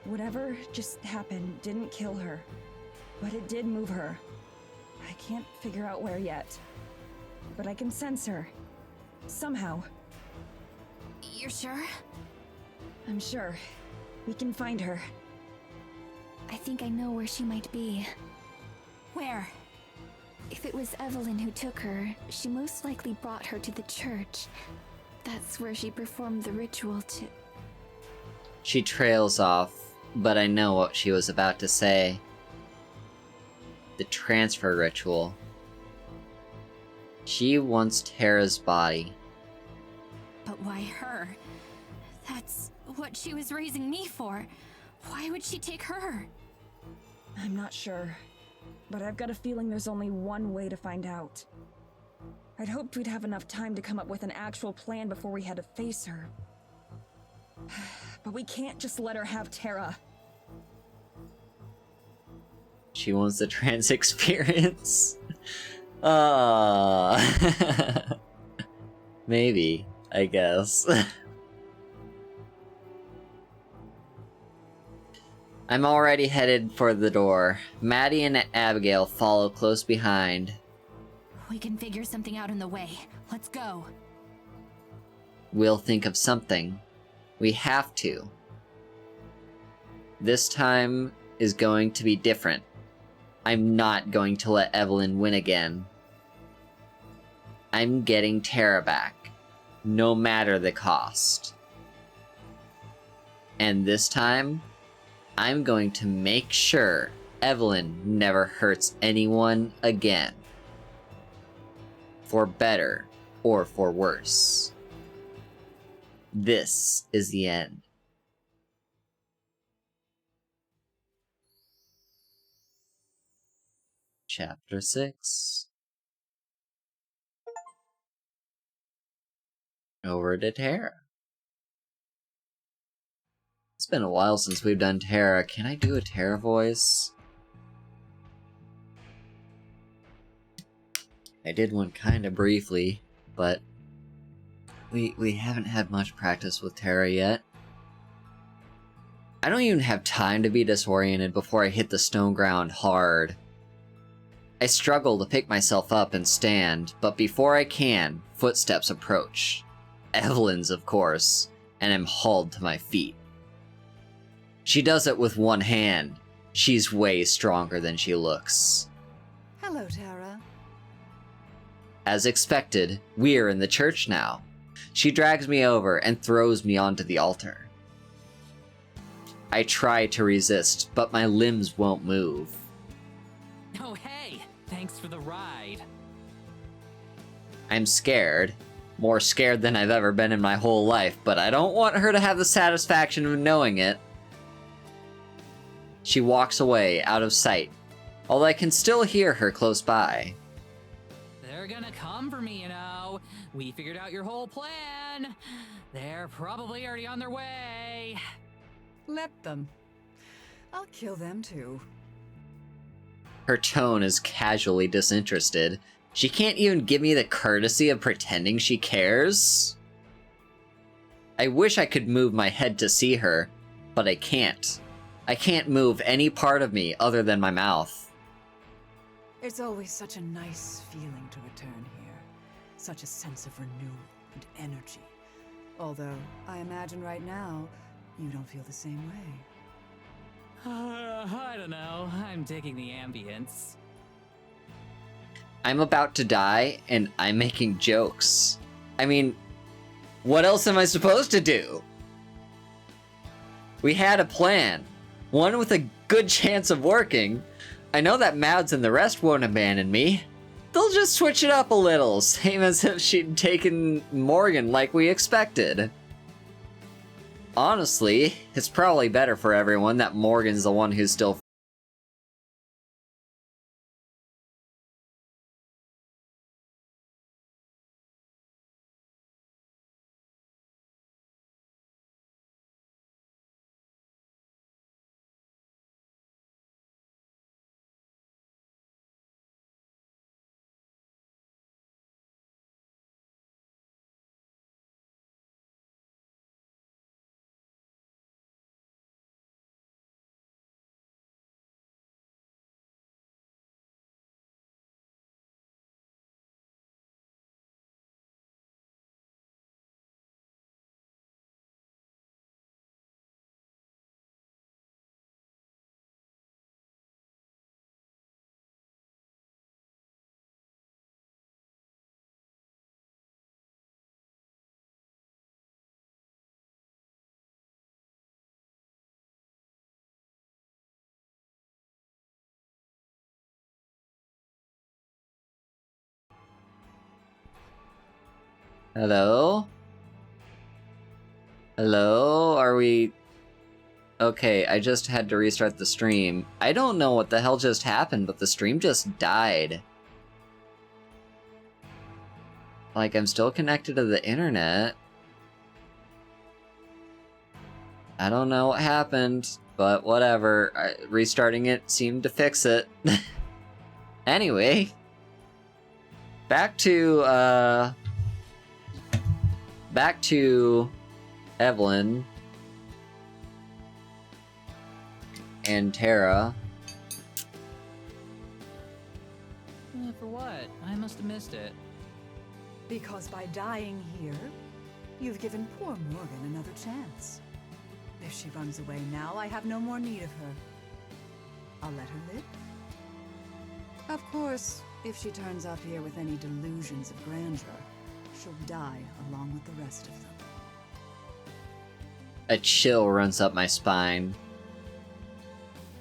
Whatever just happened didn't kill her, but it did move her. I can't figure out where yet, but I can sense her. Somehow. You're sure? I'm sure. We can find her. I think I know where she might be. Where? If it was Evelyn who took her, she most likely brought her to the church. That's where she performed the ritual to... She trails off, but I know what she was about to say. The transfer ritual. She wants Tara's body. But why her? That's what she was raising me for. Why would she take her? I'm not sure, but I've got a feeling there's only one way to find out. I'd hoped we'd have enough time to come up with an actual plan before we had to face her. But we can't just let her have Tara. She wants the trans experience. Maybe, I guess. I'm already headed for the door. Maddie and Abigail follow close behind. We can figure something out on the way. Let's go. We'll think of something. We have to. This time is going to be different. I'm not going to let Evelyn win again. I'm getting Tara back, no matter the cost. And this time, I'm going to make sure Evelyn never hurts anyone again. For better or for worse. This is the end. Chapter 6. Over to Tara. It's been a while since we've done Tara. Can I do a Tara voice? I did one kind of briefly, but we haven't had much practice with Tara yet. I don't even have time to be disoriented before I hit the stone ground hard. I struggle to pick myself up and stand, but before I can, footsteps approach. Evelyn's, of course, and I'm hauled to my feet. She does it with one hand. She's way stronger than she looks. Hello, Tara. As expected, we're in the church now. She drags me over and throws me onto the altar. I try to resist, but my limbs won't move. Oh, hey! Thanks for the ride. I'm scared. More scared than I've ever been in my whole life, but I don't want her to have the satisfaction of knowing it. She walks away, out of sight, although I can still hear her close by. They're gonna come for me, you know. We figured out your whole plan. They're probably already on their way. Let them. I'll kill them too. Her tone is casually disinterested. She can't even give me the courtesy of pretending she cares. I wish I could move my head to see her, but I can't. I can't move any part of me other than my mouth. It's always such a nice feeling to return here. Such a sense of renewal and energy. Although, I imagine right now, you don't feel the same way. I don't know. I'm digging the ambience. I'm about to die, and I'm making jokes. I mean, what else am I supposed to do? We had a plan. One with a good chance of working. I know that Mads and the rest won't abandon me. They'll just switch it up a little, same as if she'd taken Morgan like we expected. Honestly, it's probably better for everyone that Morgan's the one who's still. Hello? Hello? Are we... Okay, I just had to restart the stream. I don't know what the hell just happened, but the stream just died. Like, I'm still connected to the internet. I don't know what happened, but whatever. Restarting it seemed to fix it. Anyway. Back to Evelyn and Tara. For what? I must have missed it. Because by dying here, you've given poor Morgan another chance. If she runs away now, I have no more need of her. I'll let her live. Of course, if she turns up here with any delusions of grandeur, she'll die along with the rest of them. A chill runs up my spine.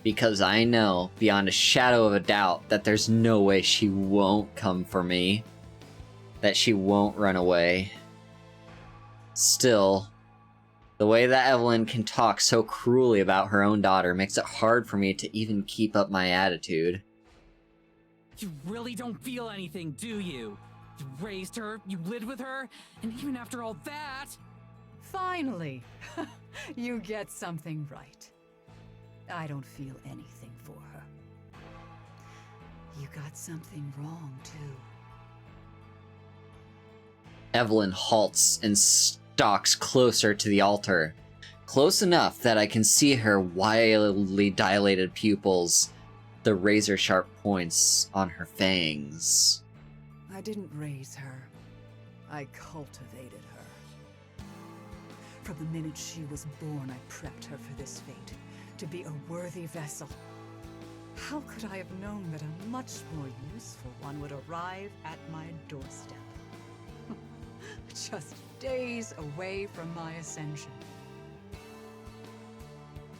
Because I know, beyond a shadow of a doubt, that there's no way she won't come for me. That she won't run away. Still, the way that Evelyn can talk so cruelly about her own daughter makes it hard for me to even keep up my attitude. You really don't feel anything, do you? You raised her, you lived with her, and even after all that... Finally! You get something right. I don't feel anything for her. You got something wrong, too. Evelyn halts and stalks closer to the altar. Close enough that I can see her wildly dilated pupils, the razor-sharp points on her fangs. I didn't raise her. I cultivated her. From the minute she was born, I prepped her for this fate, to be a worthy vessel. How could I have known that a much more useful one would arrive at my doorstep? Just days away from my ascension.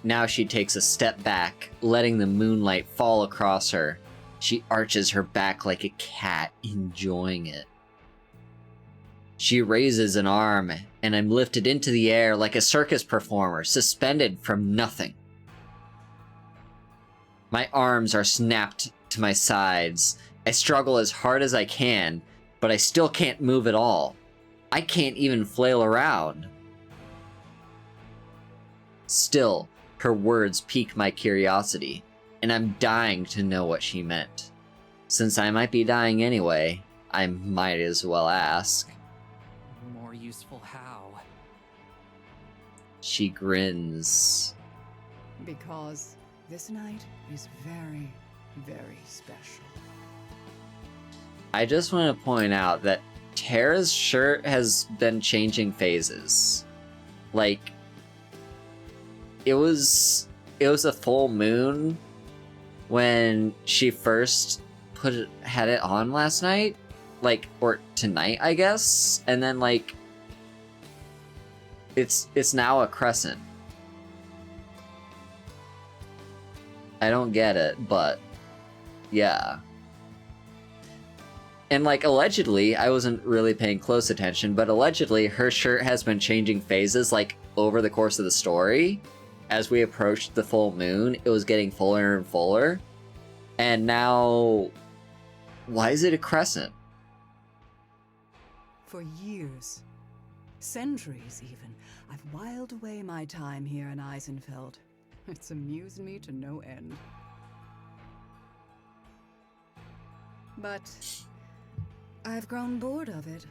Now she takes a step back, letting the moonlight fall across her. She arches her back like a cat, enjoying it. She raises an arm, and I'm lifted into the air like a circus performer, suspended from nothing. My arms are snapped to my sides. I struggle as hard as I can, but I still can't move at all. I can't even flail around. Still, her words pique my curiosity, and I'm dying to know what she meant. Since I might be dying anyway, I might as well ask. More useful how? She grins. Because this night is very, very special. I just want to point out that Tara's shirt has been changing phases. Like, it was a full moon when she first had it on last night, like, or tonight, I guess, and then like it's now a crescent. I don't get it, but yeah. And like, allegedly, I wasn't really paying close attention, but allegedly her shirt has been changing phases like over the course of the story. As we approached the full moon, it was getting fuller and fuller. And now, why is it a crescent? For years, centuries even, I've whiled away my time here in Eisenfeld. It's amused me to no end. But I've grown bored of it.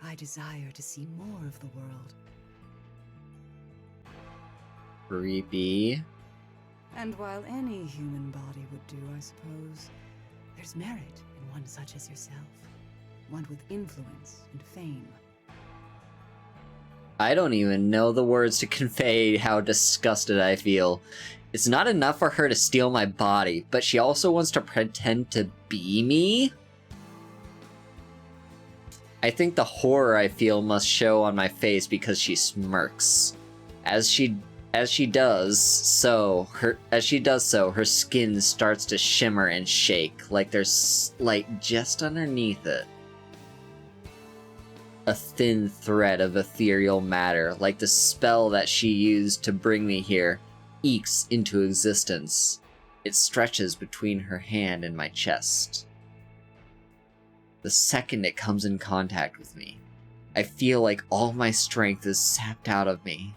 I desire to see more of the world. Creepy. And while any human body would do, I suppose, there's merit in one such as yourself. One with influence and fame. I don't even know the words to convey how disgusted I feel. It's not enough for her to steal my body, but she also wants to pretend to be me? I think the horror I feel must show on my face because she smirks. As she does so, her skin starts to shimmer and shake, like there's light just underneath it. A thin thread of ethereal matter, like the spell that she used to bring me here, ekes into existence. It stretches between her hand and my chest. The second it comes in contact with me, I feel like all my strength is sapped out of me,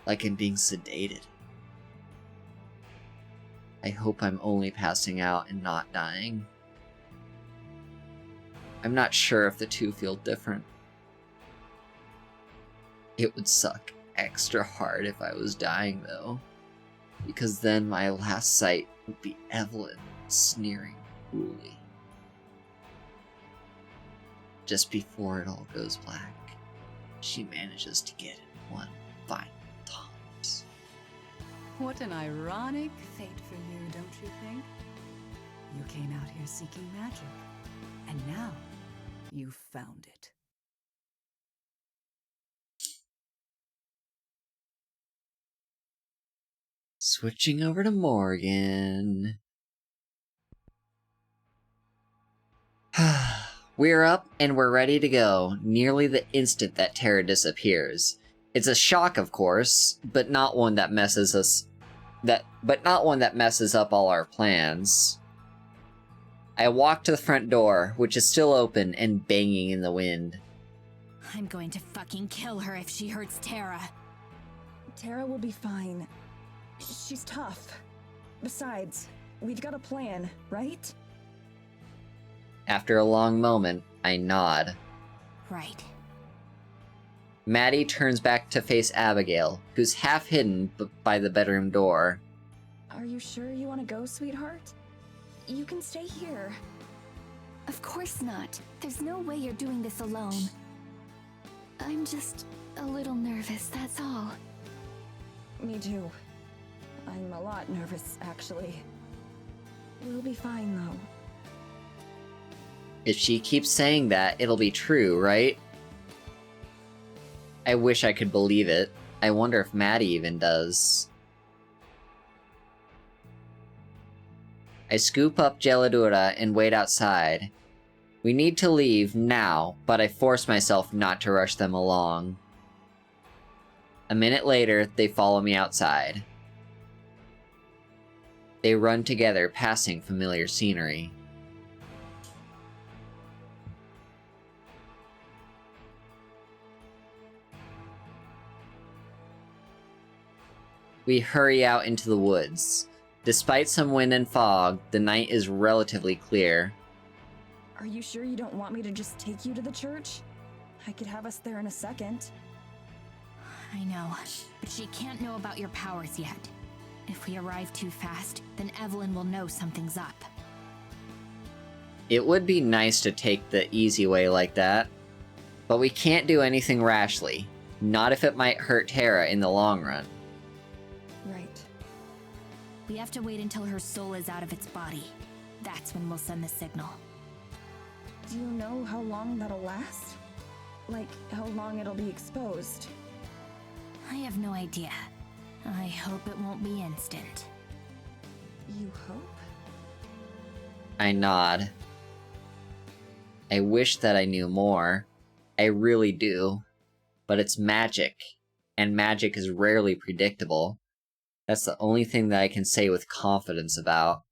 like I'm being sedated. I hope I'm only passing out and not dying. I'm not sure if the two feel different. It would suck extra hard if I was dying, though, because then my last sight would be Evelyn sneering cruelly. Just before it all goes black, she manages to get in one final taunt. What an ironic fate for you, don't you think? You came out here seeking magic, and now you've found it. Switching over to Morgan. We're up and we're ready to go, nearly the instant that Tara disappears. It's a shock, of course, but not one that messes up all our plans. I walk to the front door, which is still open and banging in the wind. I'm going to fucking kill her if she hurts Tara. Tara will be fine. She's tough. Besides, we've got a plan, right? After a long moment, I nod. Right. Maddie turns back to face Abigail, who's half hidden by the bedroom door. Are you sure you want to go, sweetheart? You can stay here. Of course not. There's no way you're doing this alone. I'm just a little nervous, that's all. Me too. I'm a lot nervous, actually. We'll be fine, though. If she keeps saying that, it'll be true, right? I wish I could believe it. I wonder if Maddie even does. I scoop up Geladura and wait outside. We need to leave now, but I force myself not to rush them along. A minute later, they follow me outside. They run together, passing familiar scenery. We hurry out into the woods. Despite some wind and fog, the night is relatively clear. Are you sure you don't want me to just take you to the church? I could have us there in a second. I know, but she can't know about your powers yet. If we arrive too fast, then Evelyn will know something's up. It would be nice to take the easy way like that, but we can't do anything rashly. Not if it might hurt Terra in the long run. Right. We have to wait until her soul is out of its body. That's when we'll send the signal. Do you know how long that'll last? Like, how long it'll be exposed? I have no idea. I hope it won't be instant. You hope? I nod. I wish that I knew more. I really do. But it's magic, and magic is rarely predictable. That's the only thing that I can say with confidence about.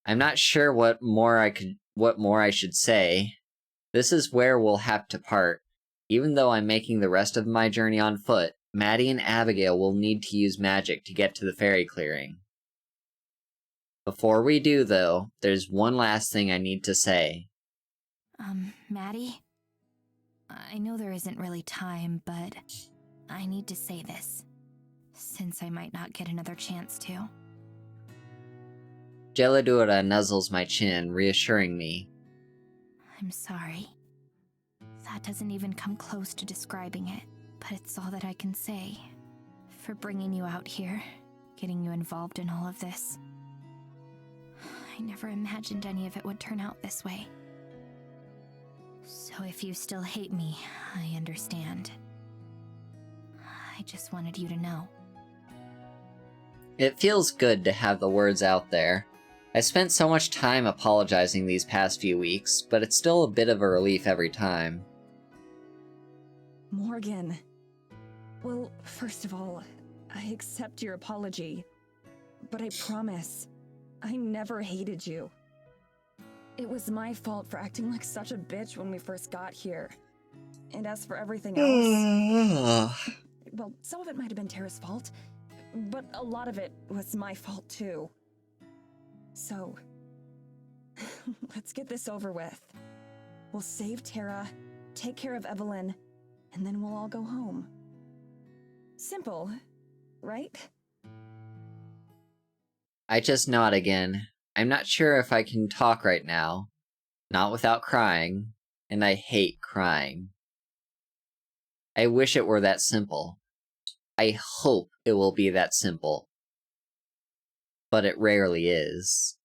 I'm not sure what more I should say. This is where we'll have to part. Even though I'm making the rest of my journey on foot, Maddie and Abigail will need to use magic to get to the fairy clearing. Before we do, though, there's one last thing I need to say. Maddie? I know there isn't really time, but I need to say this, since I might not get another chance to. Geladura nuzzles my chin, reassuring me. I'm sorry. That doesn't even come close to describing it, but it's all that I can say. For bringing you out here, getting you involved in all of this. I never imagined any of it would turn out this way. So if you still hate me, I understand. I just wanted you to know. It feels good to have the words out there. I spent so much time apologizing these past few weeks, but it's still a bit of a relief every time. Morgan. Well, first of all, I accept your apology. But I promise, I never hated you. It was my fault for acting like such a bitch when we first got here. And as for everything else, well, some of it might have been Tara's fault, but a lot of it was my fault too. So, let's get this over with. We'll save Tara, take care of Evelyn, and then we'll all go home. Simple, right? I just nod again. I'm not sure if I can talk right now. Not without crying, and I hate crying. I wish it were that simple. I hope it will be that simple. But it rarely is.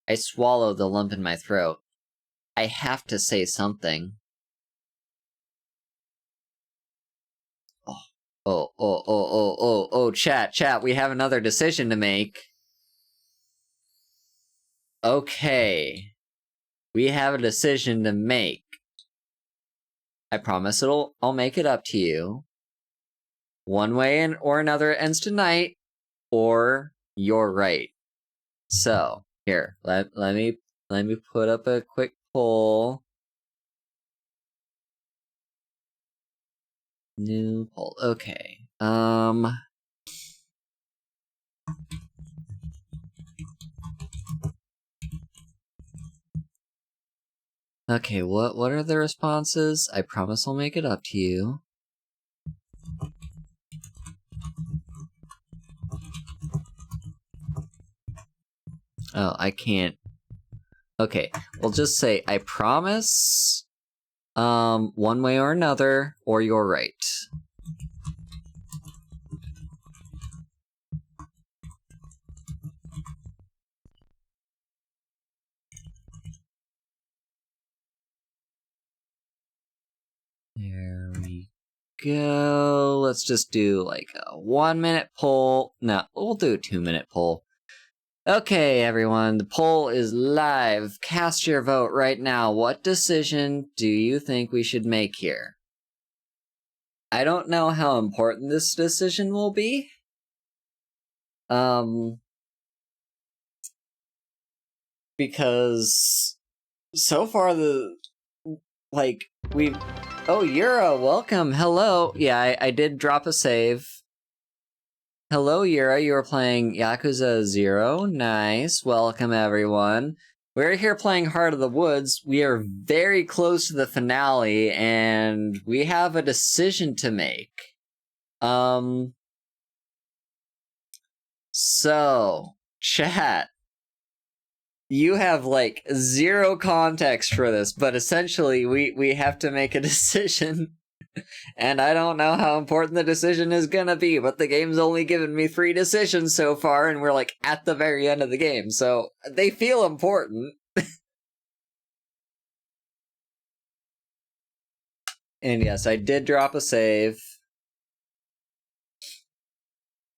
I swallow the lump in my throat. I have to say something. Oh, chat, we have another decision to make. Okay. We have a decision to make. I promise I'll make it up to you. One way or another it ends tonight, or you're right. So, here, let me put up a quick poll. New poll. Okay. Okay, what are the responses? I promise I'll make it up to you. Oh, I can't. Okay, we'll just say I promise, one way or another, or you're right. There we go. Let's just do like a 1-minute poll. No, we'll do a 2-minute poll. Okay, everyone, the poll is live. Cast your vote right now. What decision do you think we should make here? I don't know how important this decision will be. Because so far we've... Oh, Yura, welcome. Hello. Yeah, I did drop a save. Hello, Yura. You were playing Yakuza 0. Nice. Welcome, everyone. We're here playing Heart of the Woods. We are very close to the finale, and we have a decision to make. So, chat. You have, like, zero context for this, but essentially we have to make a decision. And I don't know how important the decision is gonna be, but the game's only given me 3 decisions so far, and we're, like, at the very end of the game, so they feel important. And yes, I did drop a save.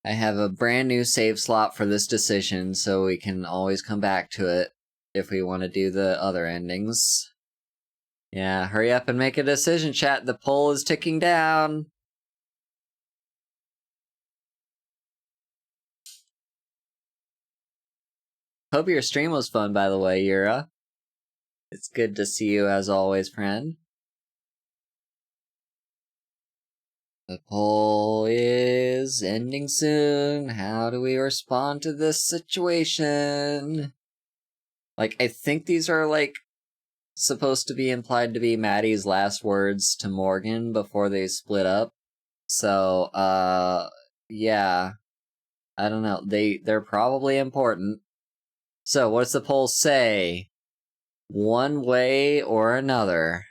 I have a brand new save slot for this decision, so we can always come back to it if we want to do the other endings. Yeah, hurry up and make a decision, chat. The poll is ticking down. Hope your stream was fun, by the way, Yura. It's good to see you as always, friend. The poll is ending soon. How do we respond to this situation? Like, I think these are, like, supposed to be implied to be Maddie's last words to Morgan before they split up. So, yeah. I don't know. They're probably important. So, what's the poll say? One way or another.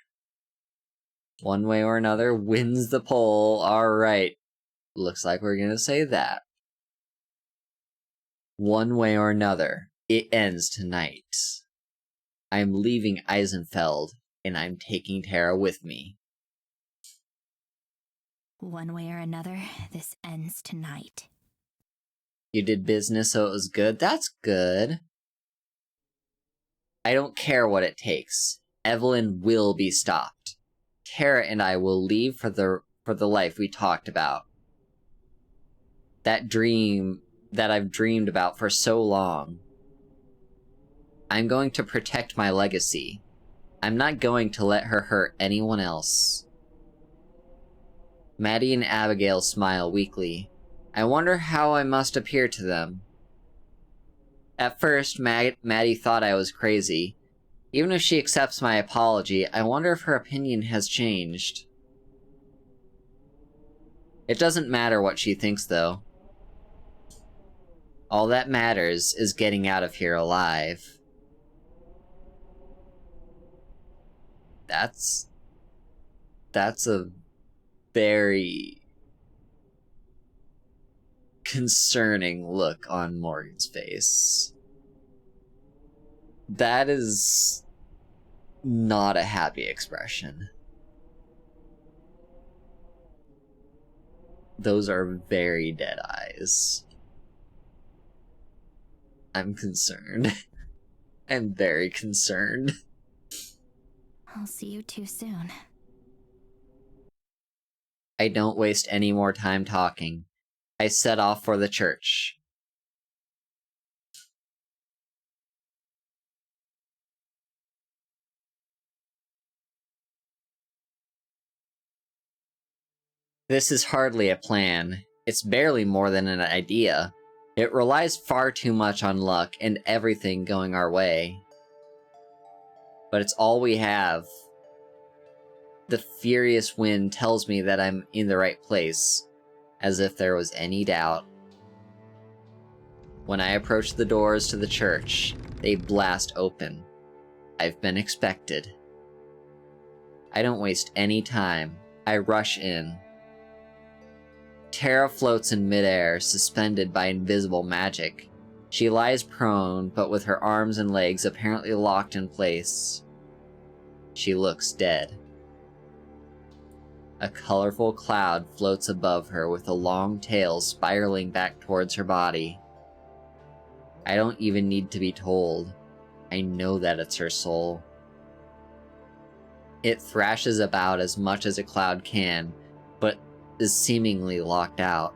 One way or another wins the poll. Alright. Looks like we're gonna say that. One way or another, it ends tonight. I'm leaving Eisenfeld, and I'm taking Tara with me. One way or another, this ends tonight. You did business, so it was good? That's good. I don't care what it takes. Evelyn will be stopped. Tara and I will leave for the life we talked about. That dream that I've dreamed about for so long. I'm going to protect my legacy. I'm not going to let her hurt anyone else. Maddie and Abigail smile weakly. I wonder how I must appear to them. At first, Maddie thought I was crazy. Even if she accepts my apology, I wonder if her opinion has changed. It doesn't matter what she thinks, though. All that matters is getting out of here alive. That's a very concerning look on Morgan's face. That is not a happy expression. Those are very dead eyes. I'm concerned. I'm very concerned. I'll see you too soon. I don't waste any more time talking. I set off for the church. This is hardly a plan. It's barely more than an idea. It relies far too much on luck and everything going our way. But it's all we have. The furious wind tells me that I'm in the right place, as if there was any doubt. When I approach the doors to the church, they blast open. I've been expected. I don't waste any time. I rush in. Tara floats in midair, suspended by invisible magic. She lies prone, but with her arms and legs apparently locked in place. She looks dead. A colorful cloud floats above her with a long tail spiraling back towards her body. I don't even need to be told. I know that it's her soul. It thrashes about as much as a cloud can, but is seemingly locked out.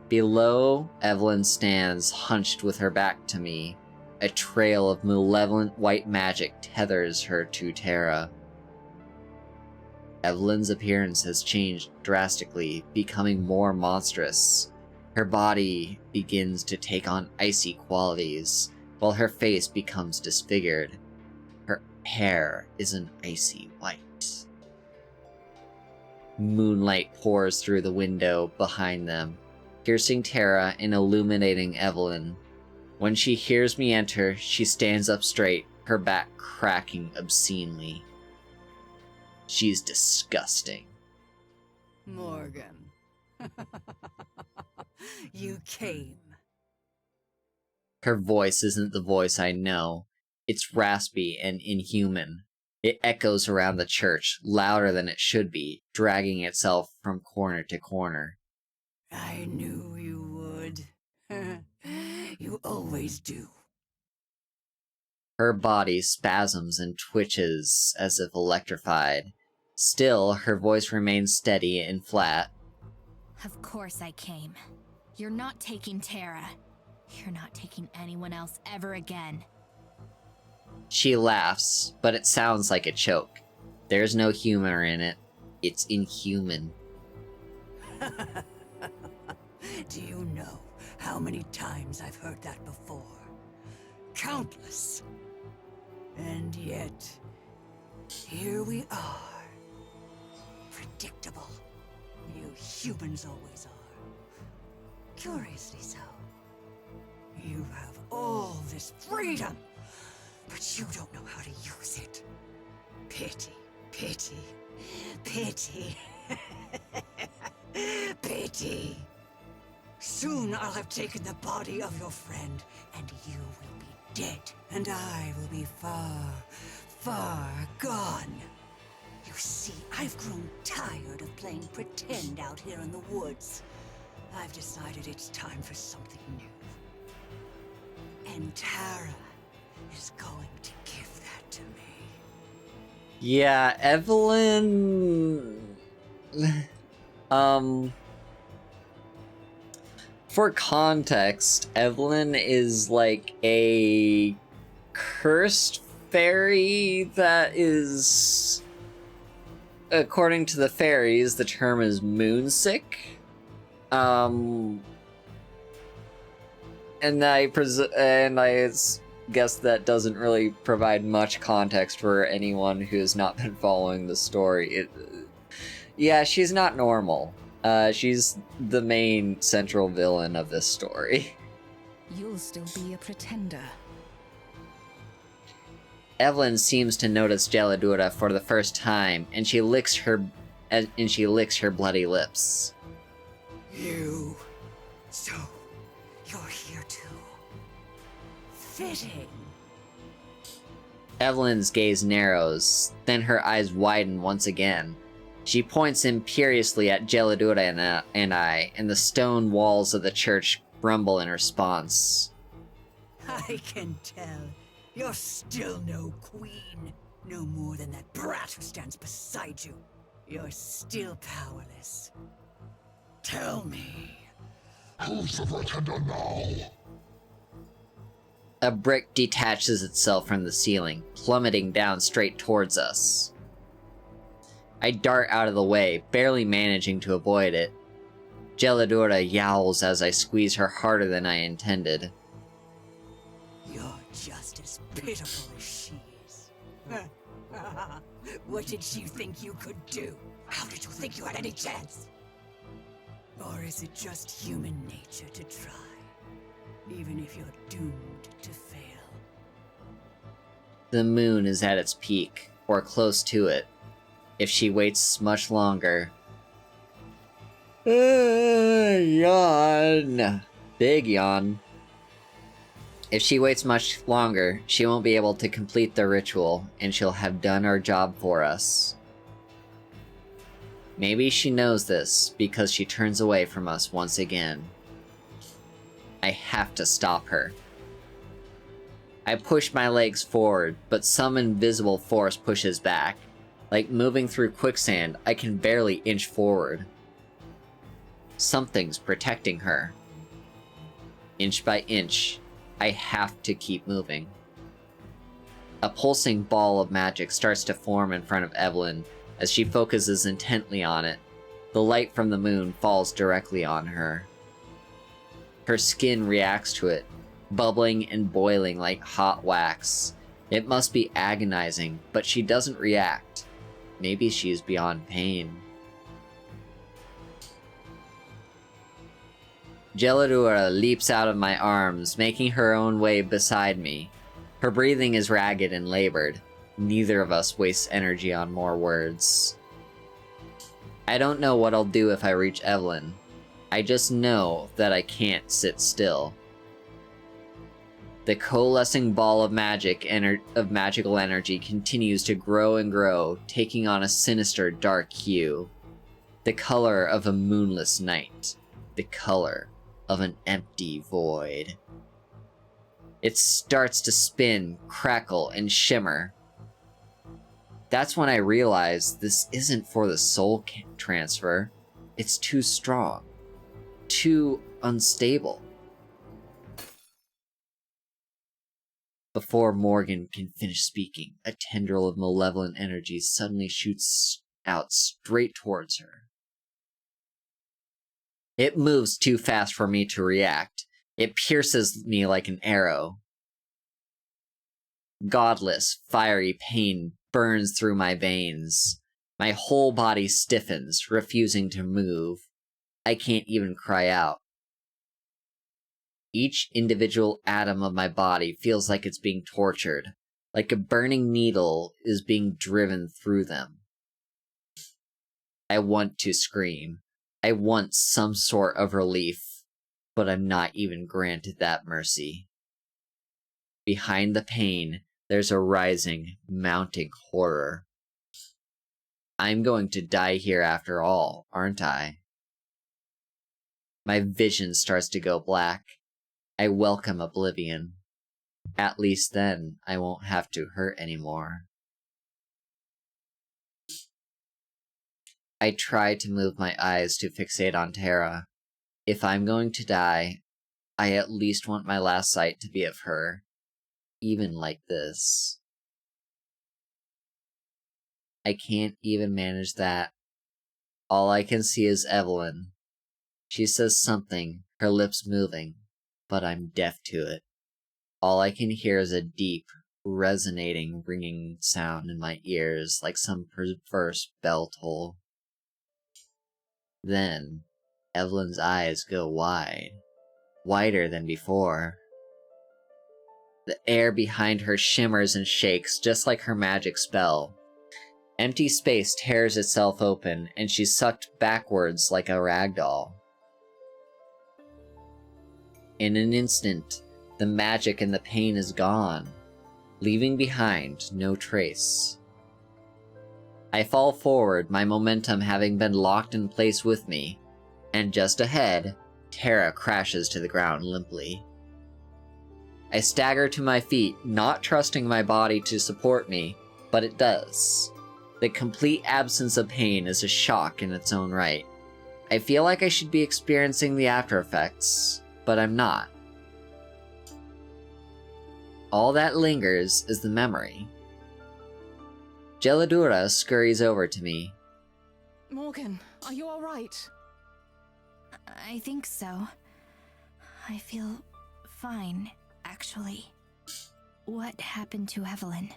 Below, Evelyn stands hunched with her back to me. A trail of malevolent white magic tethers her to Tara. Evelyn's appearance has changed drastically, becoming more monstrous. Her body begins to take on icy qualities, while her face becomes disfigured. Her hair is an icy white. Moonlight pours through the window behind them. piercing Tara and illuminating Evelyn. When she hears me enter, she stands up straight, her back cracking obscenely. She's disgusting. Morgan. You came. Her voice isn't the voice I know. It's raspy and inhuman. It echoes around the church, louder than it should be, dragging itself from corner to corner. I knew you would. You always do. Her body spasms and twitches as if electrified. Still, her voice remains steady and flat. Of course I came. You're not taking Tara. You're not taking anyone else ever again. She laughs, but it sounds like a choke. There's no humor in it. It's inhuman. Do you know how many times I've heard that before? Countless. And yet, here we are. Predictable. You humans always are. Curiously so. You have all this freedom, but you don't know how to use it. Pity, pity, pity. Pity. Soon I'll have taken the body of your friend, and you will be dead, and I will be far, far gone. You see, I've grown tired of playing pretend out here in the woods. I've decided it's time for something new. And Tara is going to give that to me. Yeah, Evelyn... For context, Evelyn is like a cursed fairy that is... According to the fairies, the term is moonsick. And I guess that doesn't really provide much context for anyone who has not been following the story. Yeah, she's not normal. She's the main central villain of this story. You'll still be a pretender. Evelyn seems to notice Geladura for the first time, and she licks her bloody lips. You. So, you're here too. Fitting. Evelyn's gaze narrows, then her eyes widen once again. She points imperiously at Geladura and I, and the stone walls of the church rumble in response. I can tell. You're still no queen. No more than that brat who stands beside you. You're still powerless. Tell me. Who's the pretender now? A brick detaches itself from the ceiling, plummeting down straight towards us. I dart out of the way, barely managing to avoid it. Geladura yowls as I squeeze her harder than I intended. You're just as pitiful as she is. What did you think you could do? How did you think you had any chance? Or is it just human nature to try? Even if you're doomed to fail. The moon is at its peak, or close to it. If she waits much longer... yawn. Big yawn. If she waits much longer, she won't be able to complete the ritual, and she'll have done our job for us. Maybe she knows this, because she turns away from us once again. I have to stop her. I push my legs forward, but some invisible force pushes back. Like moving through quicksand, I can barely inch forward. Something's protecting her. Inch by inch, I have to keep moving. A pulsing ball of magic starts to form in front of Evelyn as she focuses intently on it. The light from the moon falls directly on her. Her skin reacts to it, bubbling and boiling like hot wax. It must be agonizing, but she doesn't react. Maybe she's beyond pain. Geladura leaps out of my arms, making her own way beside me. Her breathing is ragged and labored. Neither of us wastes energy on more words. I don't know what I'll do if I reach Evelyn. I just know that I can't sit still. The coalescing ball of magical energy continues to grow and grow, taking on a sinister dark hue. The color of a moonless night. The color of an empty void. It starts to spin, crackle, and shimmer. That's when I realize this isn't for the soul transfer. It's too strong. Too unstable. Before Morgan can finish speaking, a tendril of malevolent energy suddenly shoots out straight towards her. It moves too fast for me to react. It pierces me like an arrow. Godless, fiery pain burns through my veins. My whole body stiffens, refusing to move. I can't even cry out. Each individual atom of my body feels like it's being tortured, like a burning needle is being driven through them. I want to scream. I want some sort of relief, but I'm not even granted that mercy. Behind the pain, there's a rising, mounting horror. I'm going to die here after all, aren't I? My vision starts to go black. I welcome oblivion. At least then, I won't have to hurt anymore. I try to move my eyes to fixate on Terra. If I'm going to die, I at least want my last sight to be of her. Even like this. I can't even manage that. All I can see is Evelyn. She says something, her lips moving, but I'm deaf to it. All I can hear is a deep, resonating, ringing sound in my ears like some perverse bell toll. Then, Evelyn's eyes go wide, wider than before. The air behind her shimmers and shakes just like her magic spell. Empty space tears itself open, and she's sucked backwards like a rag doll. In an instant, the magic and the pain is gone, leaving behind no trace. I fall forward, my momentum having been locked in place with me, and just ahead, Terra crashes to the ground limply. I stagger to my feet, not trusting my body to support me, but it does. The complete absence of pain is a shock in its own right. I feel like I should be experiencing the after effects, but I'm not. All that lingers is the memory. Geladura scurries over to me. Morgan, are you alright? I think so. I feel fine, actually. What happened to Evelyn?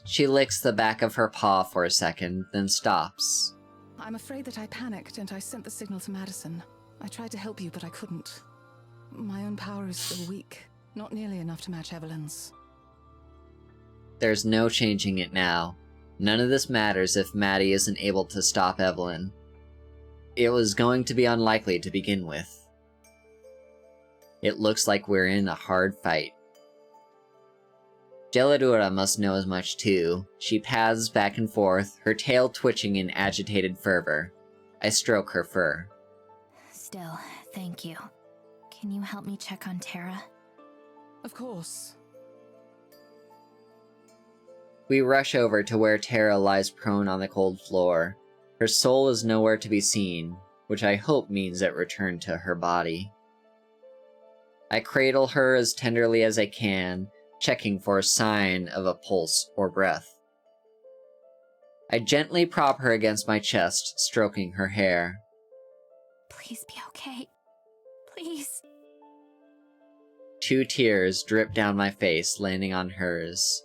She licks the back of her paw for a second, then stops. I'm afraid that I panicked and I sent the signal to Madison. I tried to help you, but I couldn't. My own power is still weak. Not nearly enough to match Evelyn's. There's no changing it now. None of this matters if Maddie isn't able to stop Evelyn. It was going to be unlikely to begin with. It looks like we're in a hard fight. Geladura must know as much too. She paths back and forth, her tail twitching in agitated fervor. I stroke her fur. Still, thank you. Can you help me check on Terra? Of course. We rush over to where Terra lies prone on the cold floor. Her soul is nowhere to be seen, which I hope means it returned to her body. I cradle her as tenderly as I can, checking for a sign of a pulse or breath. I gently prop her against my chest, stroking her hair. Please be okay. Please. 2 tears drip down my face, landing on hers.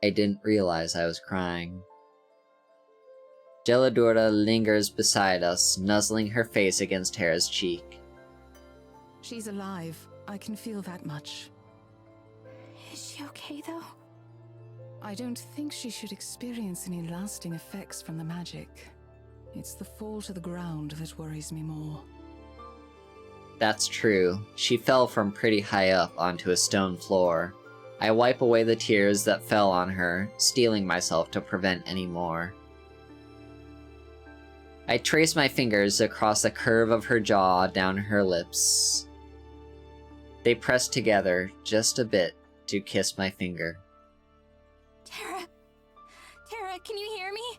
I didn't realize I was crying. Geladura lingers beside us, nuzzling her face against Terra's cheek. She's alive. I can feel that much. Is she okay, though? I don't think she should experience any lasting effects from the magic. It's the fall to the ground that worries me more. That's true. She fell from pretty high up onto a stone floor. I wipe away the tears that fell on her, steeling myself to prevent any more. I trace my fingers across the curve of her jaw down her lips. They press together just a bit to kiss my finger. Tara! Tara, can you hear me?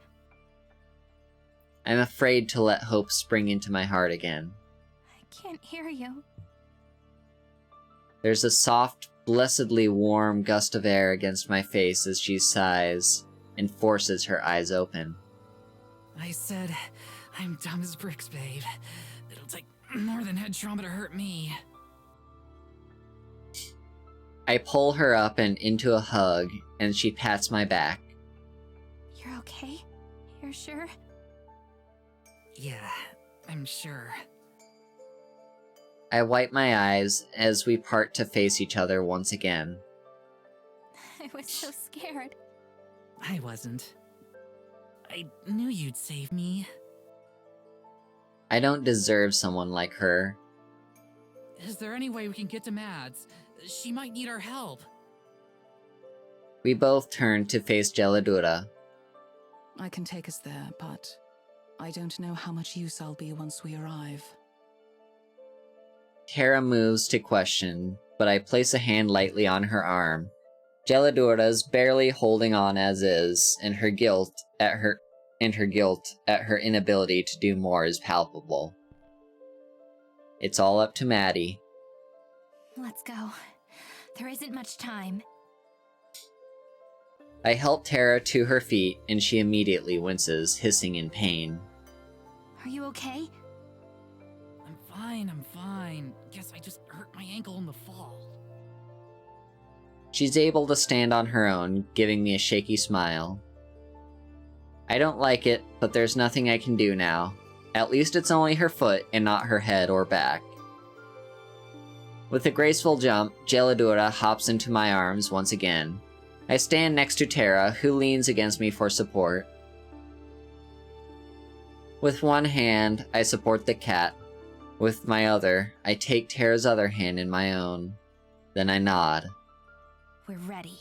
I'm afraid to let hope spring into my heart again. I can't hear you. There's a soft, blessedly warm gust of air against my face as she sighs and forces her eyes open. I said, I'm dumb as bricks, babe. It'll take more than head trauma to hurt me. I pull her up and into a hug, and she pats my back. You're okay? You're sure? Yeah, I'm sure. I wipe my eyes as we part to face each other once again. I was so scared. I wasn't. I knew you'd save me. I don't deserve someone like her. Is there any way we can get to Mads? She might need our help. We both turn to face Geladura. I can take us there, but I don't know how much use I'll be once we arrive. Tara moves to question, but I place a hand lightly on her arm. Geladura's barely holding on as is, and her guilt at her inability to do more is palpable. It's all up to Maddie. Let's go. There isn't much time. I help Tara to her feet, and she immediately winces, hissing in pain. Are you okay? I'm fine. Guess I just hurt my ankle in the fall. She's able to stand on her own, giving me a shaky smile. I don't like it, but there's nothing I can do now. At least it's only her foot and not her head or back. With a graceful jump, Geladura hops into my arms once again. I stand next to Tara, who leans against me for support. With one hand, I support the cat. With my other, I take Tara's other hand in my own. Then I nod. We're ready.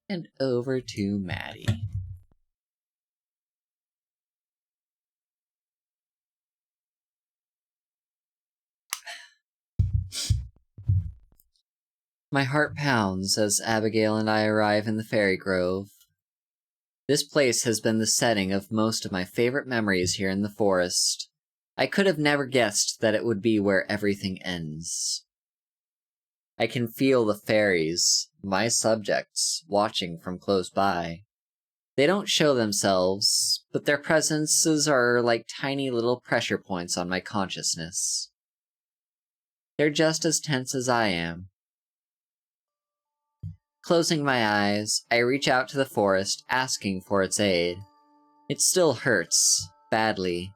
And over to Maddie. My heart pounds as Abigail and I arrive in the fairy grove. This place has been the setting of most of my favorite memories here in the forest. I could have never guessed that it would be where everything ends. I can feel the fairies, my subjects, watching from close by. They don't show themselves, but their presences are like tiny little pressure points on my consciousness. They're just as tense as I am. Closing my eyes, I reach out to the forest, asking for its aid. It still hurts, badly.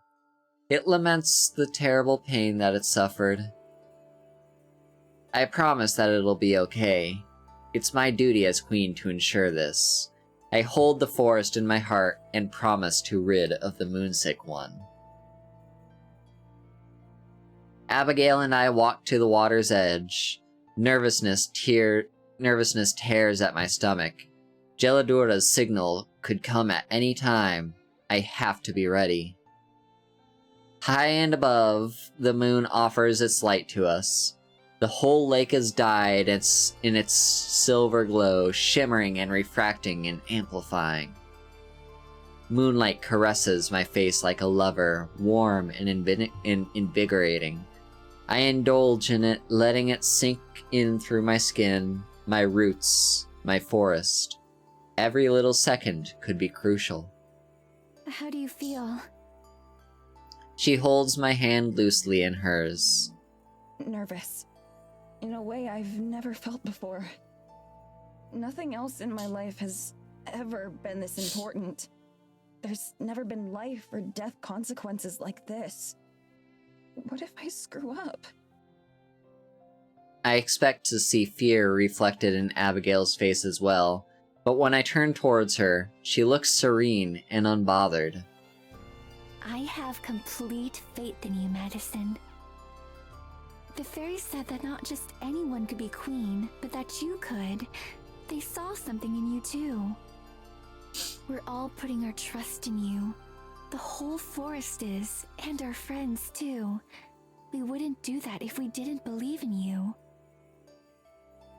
It laments the terrible pain that it suffered. I promise that it'll be okay. It's my duty as queen to ensure this. I hold the forest in my heart and promise to rid of the moonsick one. Abigail and I walk to the water's edge. Nervousness tears at my stomach. Geladura's signal could come at any time. I have to be ready. High and above, the moon offers its light to us. The whole lake is dyed in its silver glow, shimmering and refracting and amplifying. Moonlight caresses my face like a lover, warm and invigorating. I indulge in it, letting it sink in through my skin, my roots, my forest. Every little second could be crucial. How do you feel? She holds my hand loosely in hers. Nervous. In a way I've never felt before. Nothing else in my life has ever been this important. There's never been life or death consequences like this. What if I screw up? I expect to see fear reflected in Abigail's face as well, but when I turn towards her, she looks serene and unbothered. I have complete faith in you, Madison. The fairies said that not just anyone could be queen, but that you could. They saw something in you too. We're all putting our trust in you. The whole forest is, and our friends too. We wouldn't do that if we didn't believe in you.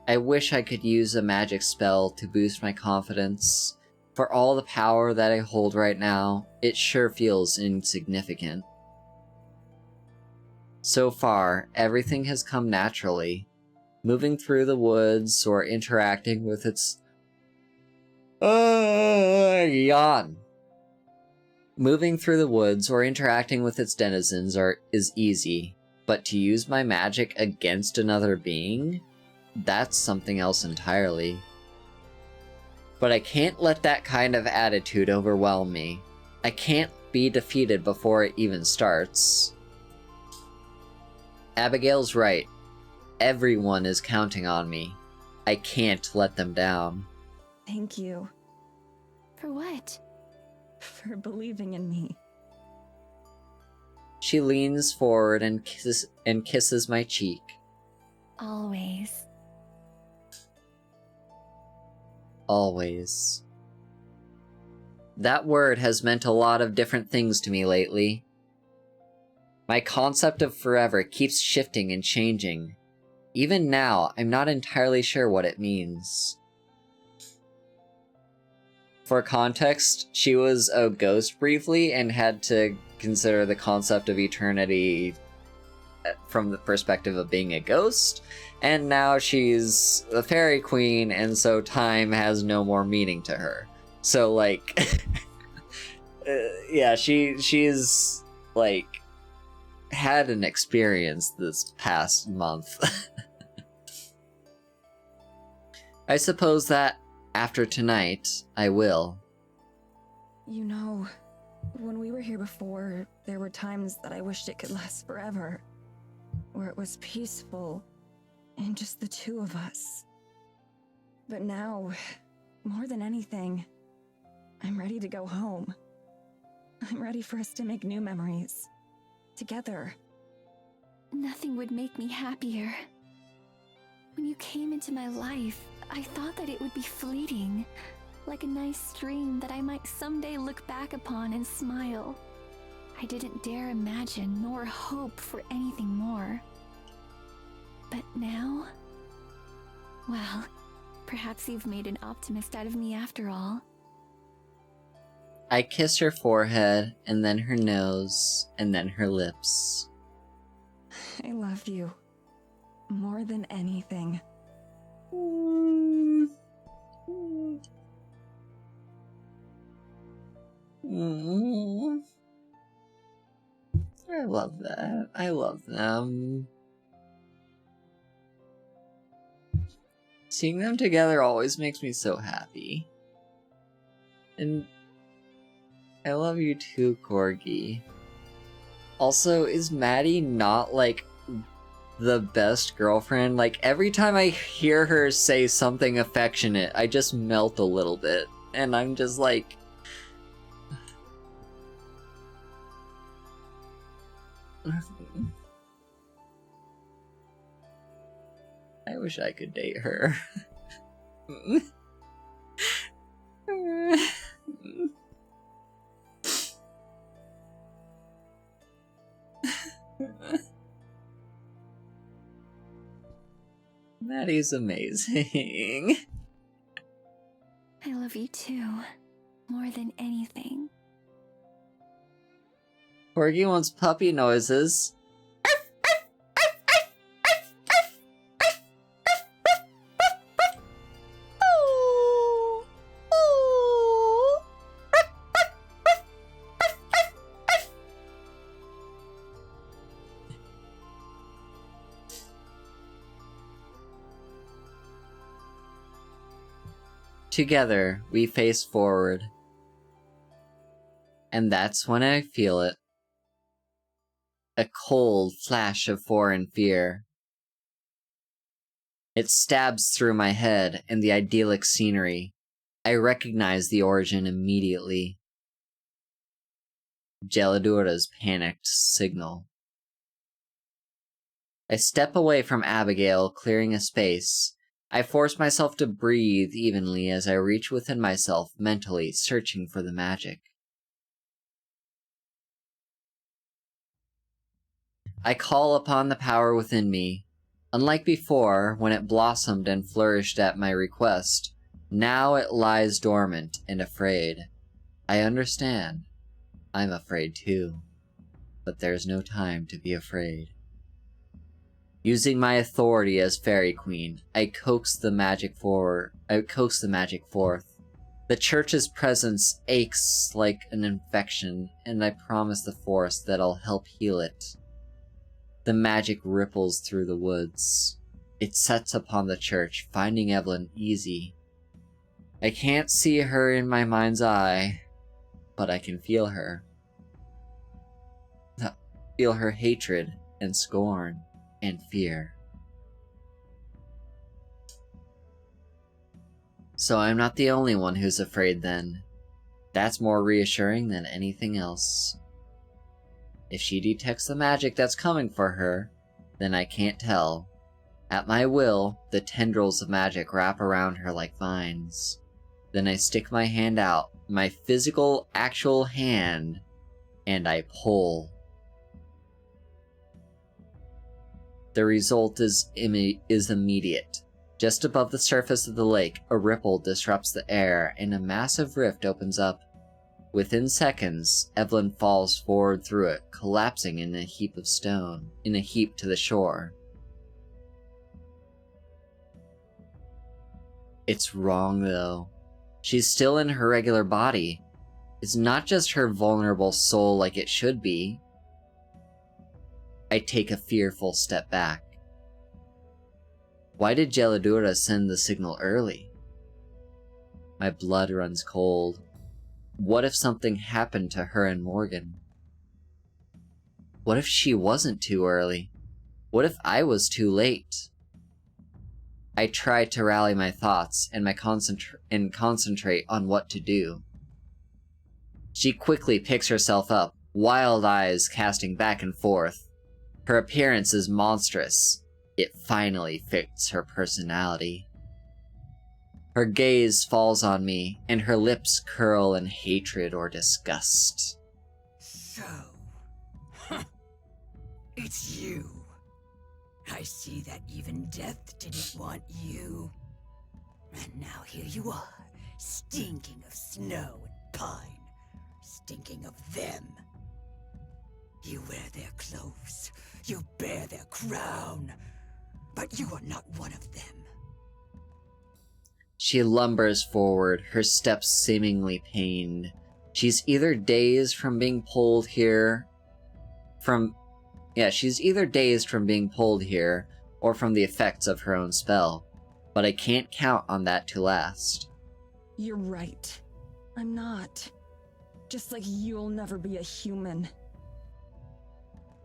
I wish I could use a magic spell to boost my confidence. For all the power that I hold right now, it sure feels insignificant. So far, everything has come naturally. Moving through the woods or interacting with its... yawn. Moving through the woods or interacting with its denizens is easy, but to use my magic against another being? That's something else entirely. But I can't let that kind of attitude overwhelm me. I can't be defeated before it even starts. Abigail's right. Everyone is counting on me. I can't let them down. Thank you For what? for believing in me. She leans forward and kisses my cheek. Always. Always. That word has meant a lot of different things to me lately. My concept of forever keeps shifting and changing. Even now, I'm not entirely sure what it means. For context, she was a ghost briefly and had to consider the concept of eternity from the perspective of being a ghost, and now she's a fairy queen, and so time has no more meaning to her. So, like, yeah, she's, like, had an experience this past month. I suppose that after tonight, I will. You know, when we were here before, there were times that I wished it could last forever. Where it was peaceful, and just the two of us. But now, more than anything, I'm ready to go home. I'm ready for us to make new memories. Together. Nothing would make me happier. When you came into my life, I thought that it would be fleeting, like a nice dream that I might someday look back upon and smile. I didn't dare imagine nor hope for anything more. But now? Well, perhaps you've made an optimist out of me after all. I kiss her forehead, and then her nose, and then her lips. I love you. More than anything. I love that. I love them. Seeing them together always makes me so happy. And I love you too, Corgi. Also, is Maddie not, like, the best girlfriend? Like, every time I hear her say something affectionate, I just melt a little bit. And I'm just like... I wish I could date her. Maddie's amazing. I love you too, more than anything. Corgi wants puppy noises. Together, we face forward. And that's when I feel it. A cold flash of foreign fear. It stabs through my head and the idyllic scenery. I recognize the origin immediately. Geladura's panicked signal. I step away from Abigail, clearing a space. I force myself to breathe evenly as I reach within myself, mentally searching for the magic. I call upon the power within me. Unlike before, when it blossomed and flourished at my request, now it lies dormant and afraid. I understand. I'm afraid too. But there's no time to be afraid. Using my authority as Fairy Queen, I coax the magic forth. The church's presence aches like an infection, and I promise the forest that I'll help heal it. The magic ripples through the woods. It sets upon the church, finding Evelyn easy. I can't see her in my mind's eye, but I can feel her. Feel her hatred and scorn and fear. So I'm not the only one who's afraid then. That's more reassuring than anything else. If she detects the magic that's coming for her, then I can't tell. At my will, the tendrils of magic wrap around her like vines. Then I stick my hand out, my physical, actual hand, and I pull. The result is immediate. Just above the surface of the lake, a ripple disrupts the air and a massive rift opens up. Within seconds, Evelyn falls forward through it, collapsing in a heap to the shore. It's wrong, though. She's still in her regular body. It's not just her vulnerable soul like it should be. I take a fearful step back. Why did Geladura send the signal early? My blood runs cold. What if something happened to her and Morgan? What if she wasn't too early? What if I was too late? I try to rally my thoughts and concentrate on what to do. She quickly picks herself up, wild eyes casting back and forth. Her appearance is monstrous. It finally fits her personality. Her gaze falls on me, and her lips curl in hatred or disgust. So, it's you. I see that even death didn't want you. And now here you are, stinking of snow and pine, stinking of them. You wear their clothes, you bear their crown, but you are not one of them. She lumbers forward, her steps seemingly pained. She's either dazed from being pulled here, or from the effects of her own spell. But I can't count on that to last. You're right. I'm not. Just like you'll never be a human.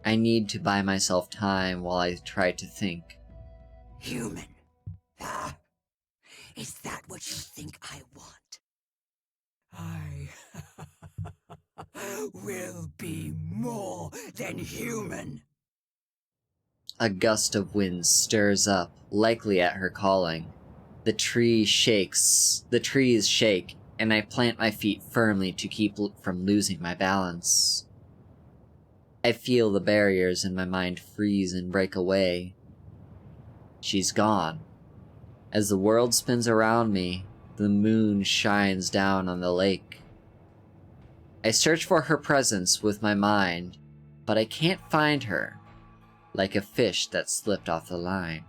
I need to buy myself time while I try to think. Human? Ah, is that what you think I want? I will be more than human. A gust of wind stirs up, likely at her calling. The trees shake, and I plant my feet firmly to keep from losing my balance. I feel the barriers in my mind freeze and break away. She's gone. As the world spins around me, the moon shines down on the lake. I search for her presence with my mind, but I can't find her, like a fish that slipped off the line.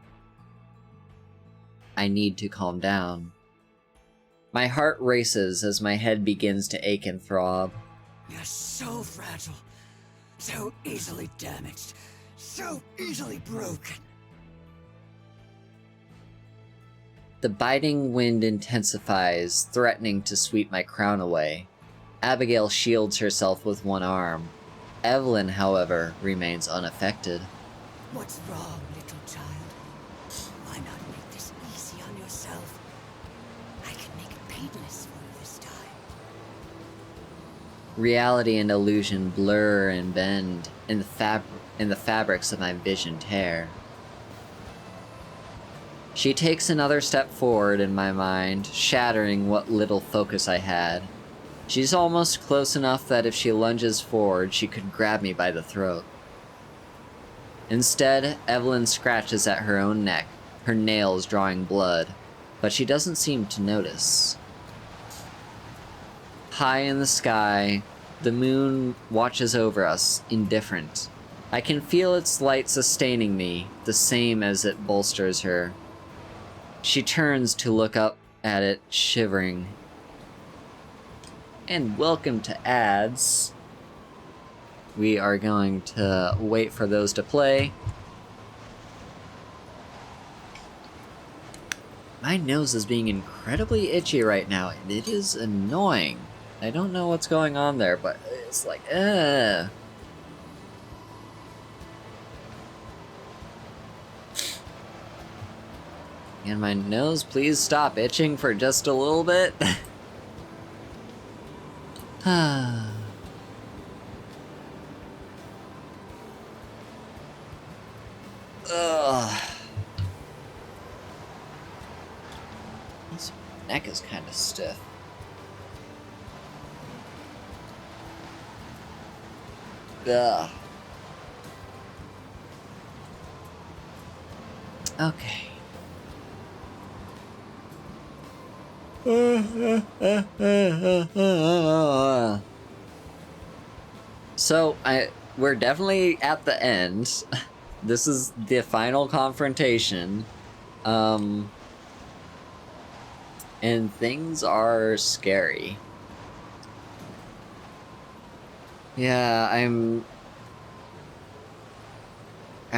I need to calm down. My heart races as my head begins to ache and throb. You're so fragile, so easily damaged, so easily broken. The biting wind intensifies, threatening to sweep my crown away. Abigail shields herself with one arm. Evelyn, however, remains unaffected. What's wrong, little child? Why not make this easy on yourself? I can make it painless for you this time. Reality and illusion blur and bend in the fabrics of my vision tear. She takes another step forward in my mind, shattering what little focus I had. She's almost close enough that if she lunges forward, she could grab me by the throat. Instead, Evelyn scratches at her own neck, her nails drawing blood, but she doesn't seem to notice. High in the sky, the moon watches over us, indifferent. I can feel its light sustaining me, the same as it bolsters her. She turns to look up at it, shivering. And welcome to ads. We are going to wait for those to play. My nose is being incredibly itchy right now, and it is annoying. I don't know what's going on there, but it's like, ugh. And my nose, please stop itching for just a little bit. Ugh. This neck is kind of stiff. Ugh. Okay. So, we're definitely at the end. This is the final confrontation. And things are scary. Yeah, I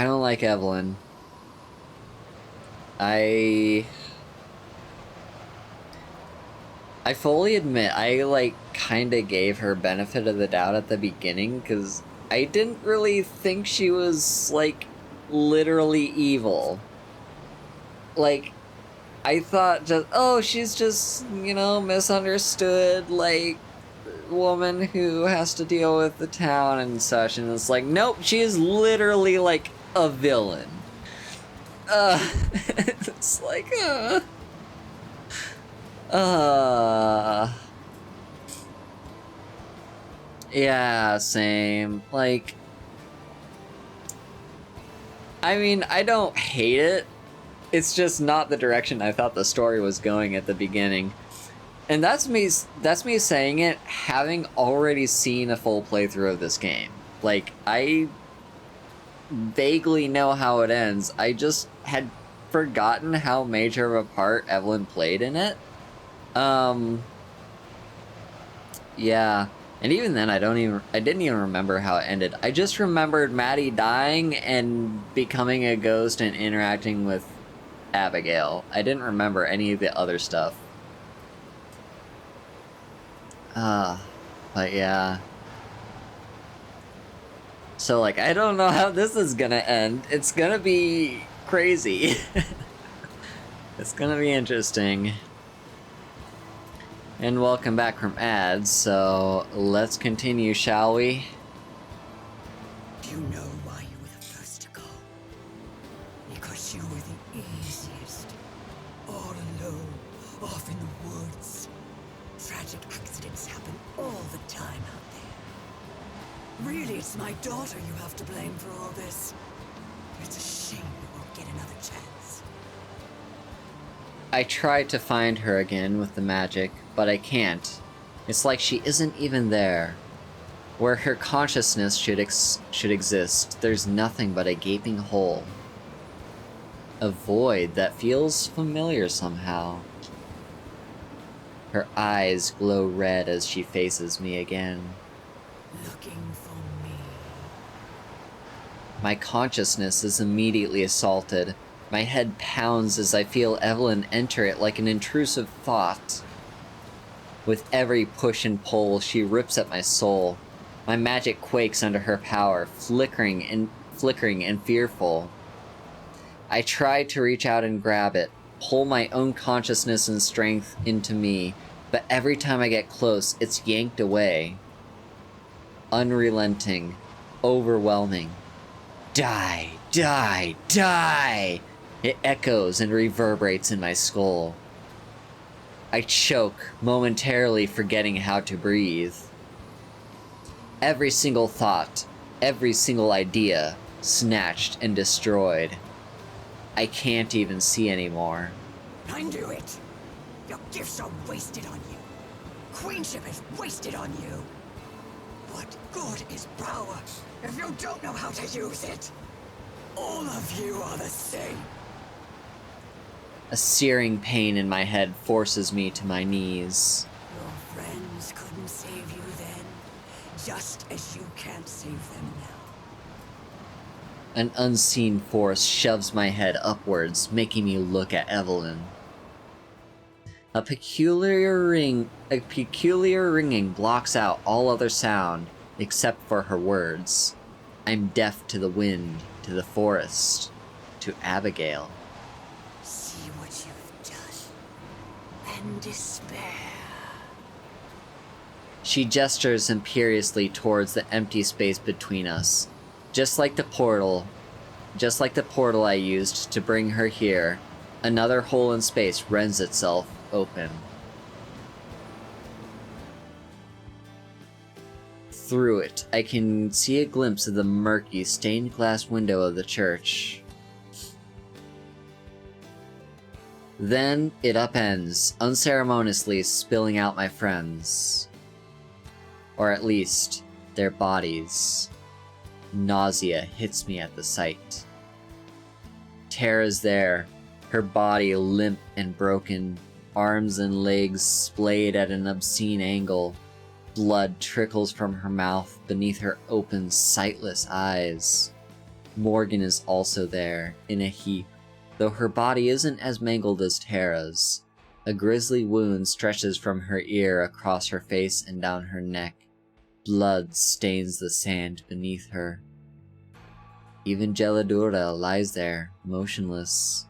don't like Evelyn. I fully admit, I, like, kinda gave her benefit of the doubt at the beginning, because I didn't really think she was, like, literally evil. Like, I thought just, oh, she's just, you know, misunderstood, like, woman who has to deal with the town and such, and it's like, nope, she is literally, like, a villain. It's like, yeah, same. Like, I mean, I don't hate it. It's just not the direction I thought the story was going at the beginning. And that's me saying it having already seen a full playthrough of this game. Like, I vaguely know how it ends. I just had forgotten how major of a part Evelyn played in it. Yeah. And even then, I didn't even remember how it ended. I just remembered Maddie dying and becoming a ghost and interacting with Abigail. I didn't remember any of the other stuff. But yeah. So, like, I don't know how this is gonna end. It's gonna be crazy. It's gonna be interesting. And welcome back from ads, so let's continue, shall we? Do you know why you were the first to go? Because you were the easiest. All alone, off in the woods. Tragic accidents happen all the time out there. Really, it's my daughter you have to blame for all this. It's a shame you won't get another chance. I tried to find her again with the magic, but I can't. It's like she isn't even there. Where her consciousness should exist, there's nothing but a gaping hole. A void that feels familiar somehow. Her eyes glow red as she faces me again. Looking for me. My consciousness is immediately assaulted. My head pounds as I feel Evelyn enter it like an intrusive thought. With every push and pull, she rips at my soul. My magic quakes under her power, flickering and fearful. I try to reach out and grab it, pull my own consciousness and strength into me, but every time I get close, it's yanked away. Unrelenting, overwhelming. Die, die, die! It echoes and reverberates in my skull. I choke, momentarily forgetting how to breathe. Every single thought, every single idea, snatched and destroyed. I can't even see anymore. I knew it! Your gifts are wasted on you. Queenship is wasted on you. What good is power if you don't know how to use it? All of you are the same. A searing pain in my head forces me to my knees. Your friends couldn't save you then, just as you can't save them now. An unseen force shoves my head upwards, making me look at Evelyn. A peculiar ringing blocks out all other sound, except for her words. I'm deaf to the wind, to the forest, to Abigail. See what you've done, and despair. She gestures imperiously towards the empty space between us. Just like the portal I used to bring her here, another hole in space rends itself open. Through it, I can see a glimpse of the murky, stained glass window of the church. Then it upends, unceremoniously spilling out my friends. Or at least, their bodies. Nausea hits me at the sight. Tara's there, her body limp and broken, arms and legs splayed at an obscene angle. Blood trickles from her mouth beneath her open, sightless eyes. Morgan is also there, in a heap, though her body isn't as mangled as Tara's. A grisly wound stretches from her ear across her face and down her neck. Blood stains the sand beneath her. Even Geladura lies there, motionless.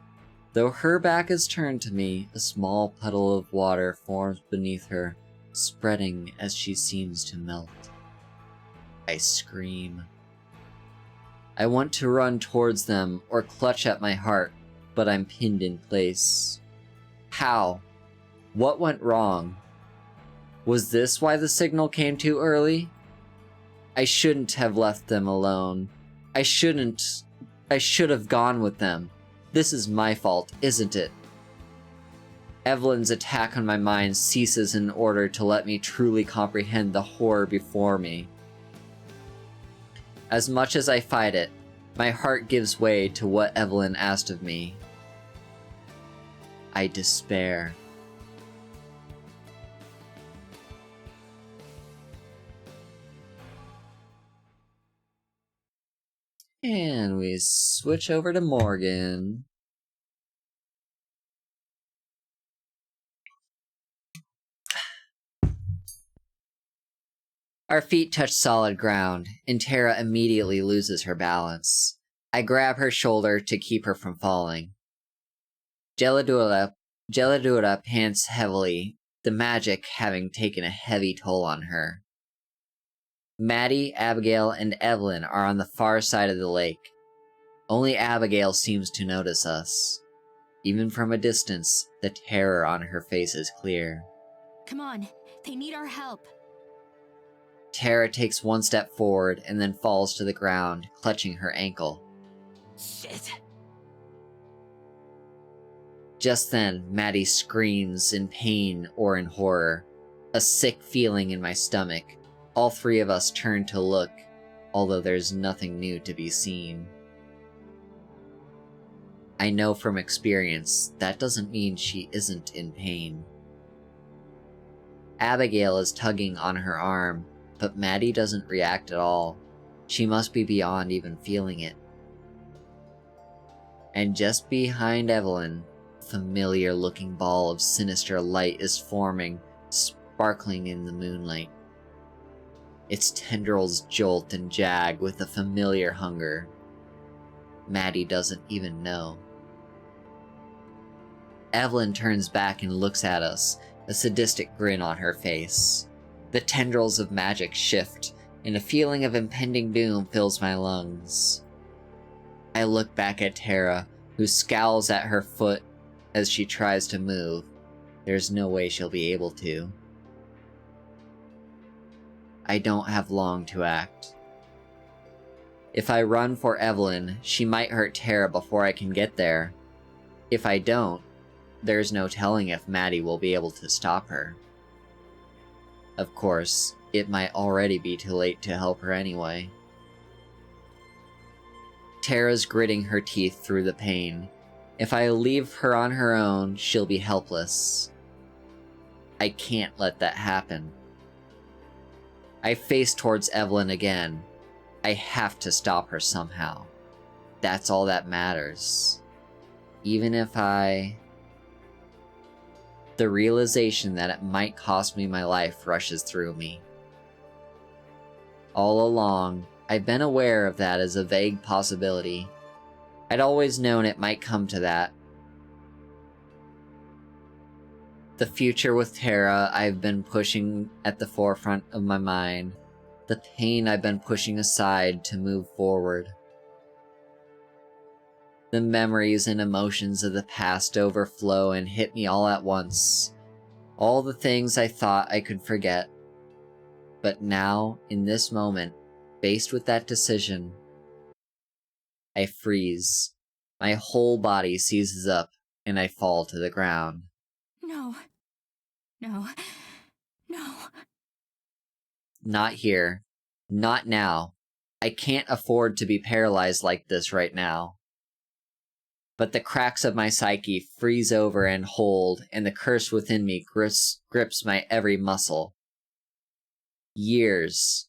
Though her back is turned to me, a small puddle of water forms beneath her, spreading as she seems to melt. I scream. I want to run towards them or clutch at my heart, but I'm pinned in place. How? What went wrong? Was this why the signal came too early? I shouldn't have left them alone. I should have gone with them. This is my fault, isn't it? Evelyn's attack on my mind ceases in order to let me truly comprehend the horror before me. As much as I fight it, my heart gives way to what Evelyn asked of me. I despair. And we switch over to Morgan. Our feet touch solid ground, and Tara immediately loses her balance. I grab her shoulder to keep her from falling. Geladura pants heavily, the magic having taken a heavy toll on her. Maddie, Abigail, and Evelyn are on the far side of the lake. Only Abigail seems to notice us. Even from a distance, the terror on her face is clear. Come on, they need our help. Tara takes one step forward and then falls to the ground, clutching her ankle. Shit. Just then, Maddie screams in pain or in horror. A sick feeling in my stomach. All three of us turn to look, although there's nothing new to be seen. I know from experience that doesn't mean she isn't in pain. Abigail is tugging on her arm, but Maddie doesn't react at all. She must be beyond even feeling it. And just behind Evelyn, a familiar-looking ball of sinister light is forming, sparkling in the moonlight. Its tendrils jolt and jag with a familiar hunger. Maddie doesn't even know. Evelyn turns back and looks at us, a sadistic grin on her face. The tendrils of magic shift, and a feeling of impending doom fills my lungs. I look back at Tara, who scowls at her foot as she tries to move. There's no way she'll be able to. I don't have long to act. If I run for Evelyn, she might hurt Tara before I can get there. If I don't, there's no telling if Maddie will be able to stop her. Of course, it might already be too late to help her anyway. Tara's gritting her teeth through the pain. If I leave her on her own, she'll be helpless. I can't let that happen. I face towards Evelyn again. I have to stop her somehow. That's all that matters. Even if The realization that it might cost me my life rushes through me. All along, I've been aware of that as a vague possibility. I'd always known it might come to that. The future with Tara I've been pushing at the forefront of my mind. The pain I've been pushing aside to move forward. The memories and emotions of the past overflow and hit me all at once. All the things I thought I could forget. But now, in this moment, faced with that decision, I freeze. My whole body seizes up, and I fall to the ground. No. No. No. Not here. Not now. I can't afford to be paralyzed like this right now. But the cracks of my psyche freeze over and hold, and the curse within me grips my every muscle. Years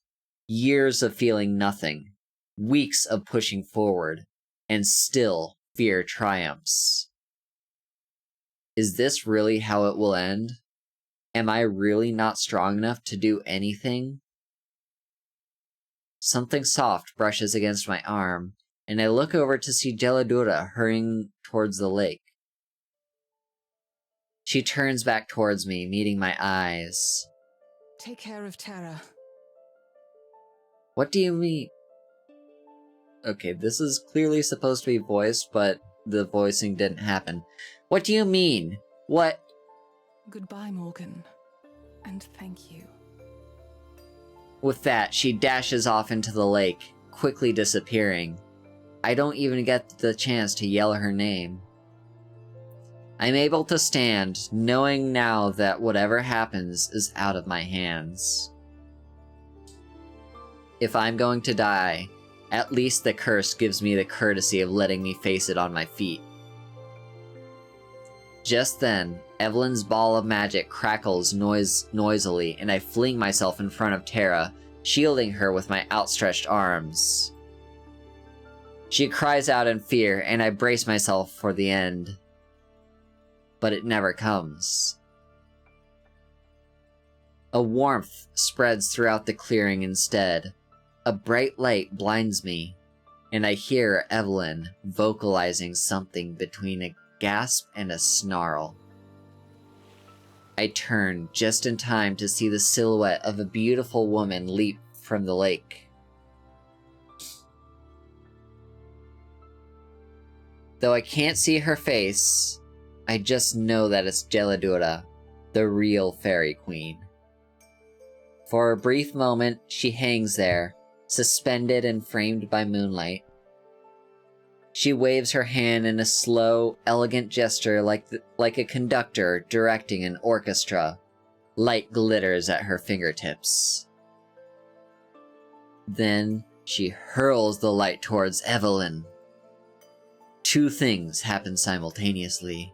of feeling nothing, weeks of pushing forward, and still fear triumphs. Is this really how it will end? Am I really not strong enough to do anything? Something soft brushes against my arm, and I look over to see Geladura hurrying towards the lake. She turns back towards me, meeting my eyes. Take care of Tara. What do you mean? Okay, this is clearly supposed to be voiced, but the voicing didn't happen. What do you mean? What? Goodbye, Morgan. And thank you. With that, she dashes off into the lake, quickly disappearing. I don't even get the chance to yell her name. I'm able to stand, knowing now that whatever happens is out of my hands. If I'm going to die, at least the curse gives me the courtesy of letting me face it on my feet. Just then, Evelyn's ball of magic crackles noisily, and I fling myself in front of Tara, shielding her with my outstretched arms. She cries out in fear, and I brace myself for the end. But it never comes. A warmth spreads throughout the clearing instead. A bright light blinds me, and I hear Evelyn vocalizing something between a gasp and a snarl. I turn just in time to see the silhouette of a beautiful woman leap from the lake. Though I can't see her face, I just know that it's Geladura, the real fairy queen. For a brief moment, she hangs there, suspended and framed by moonlight. She waves her hand in a slow, elegant gesture like a conductor directing an orchestra. Light glitters at her fingertips. Then she hurls the light towards Evelyn. Two things happen simultaneously.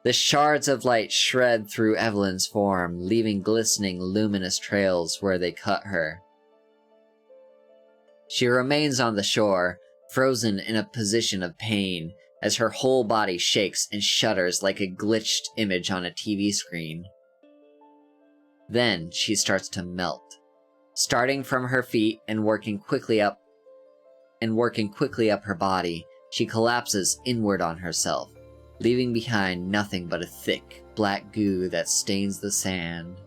The shards of light shred through Evelyn's form, leaving glistening, luminous trails where they cut her. She remains on the shore, frozen in a position of pain, as her whole body shakes and shudders like a glitched image on a TV screen. Then she starts to melt, starting from her feet and working quickly up her body. She collapses inward on herself, leaving behind nothing but a thick, black goo that stains the sand.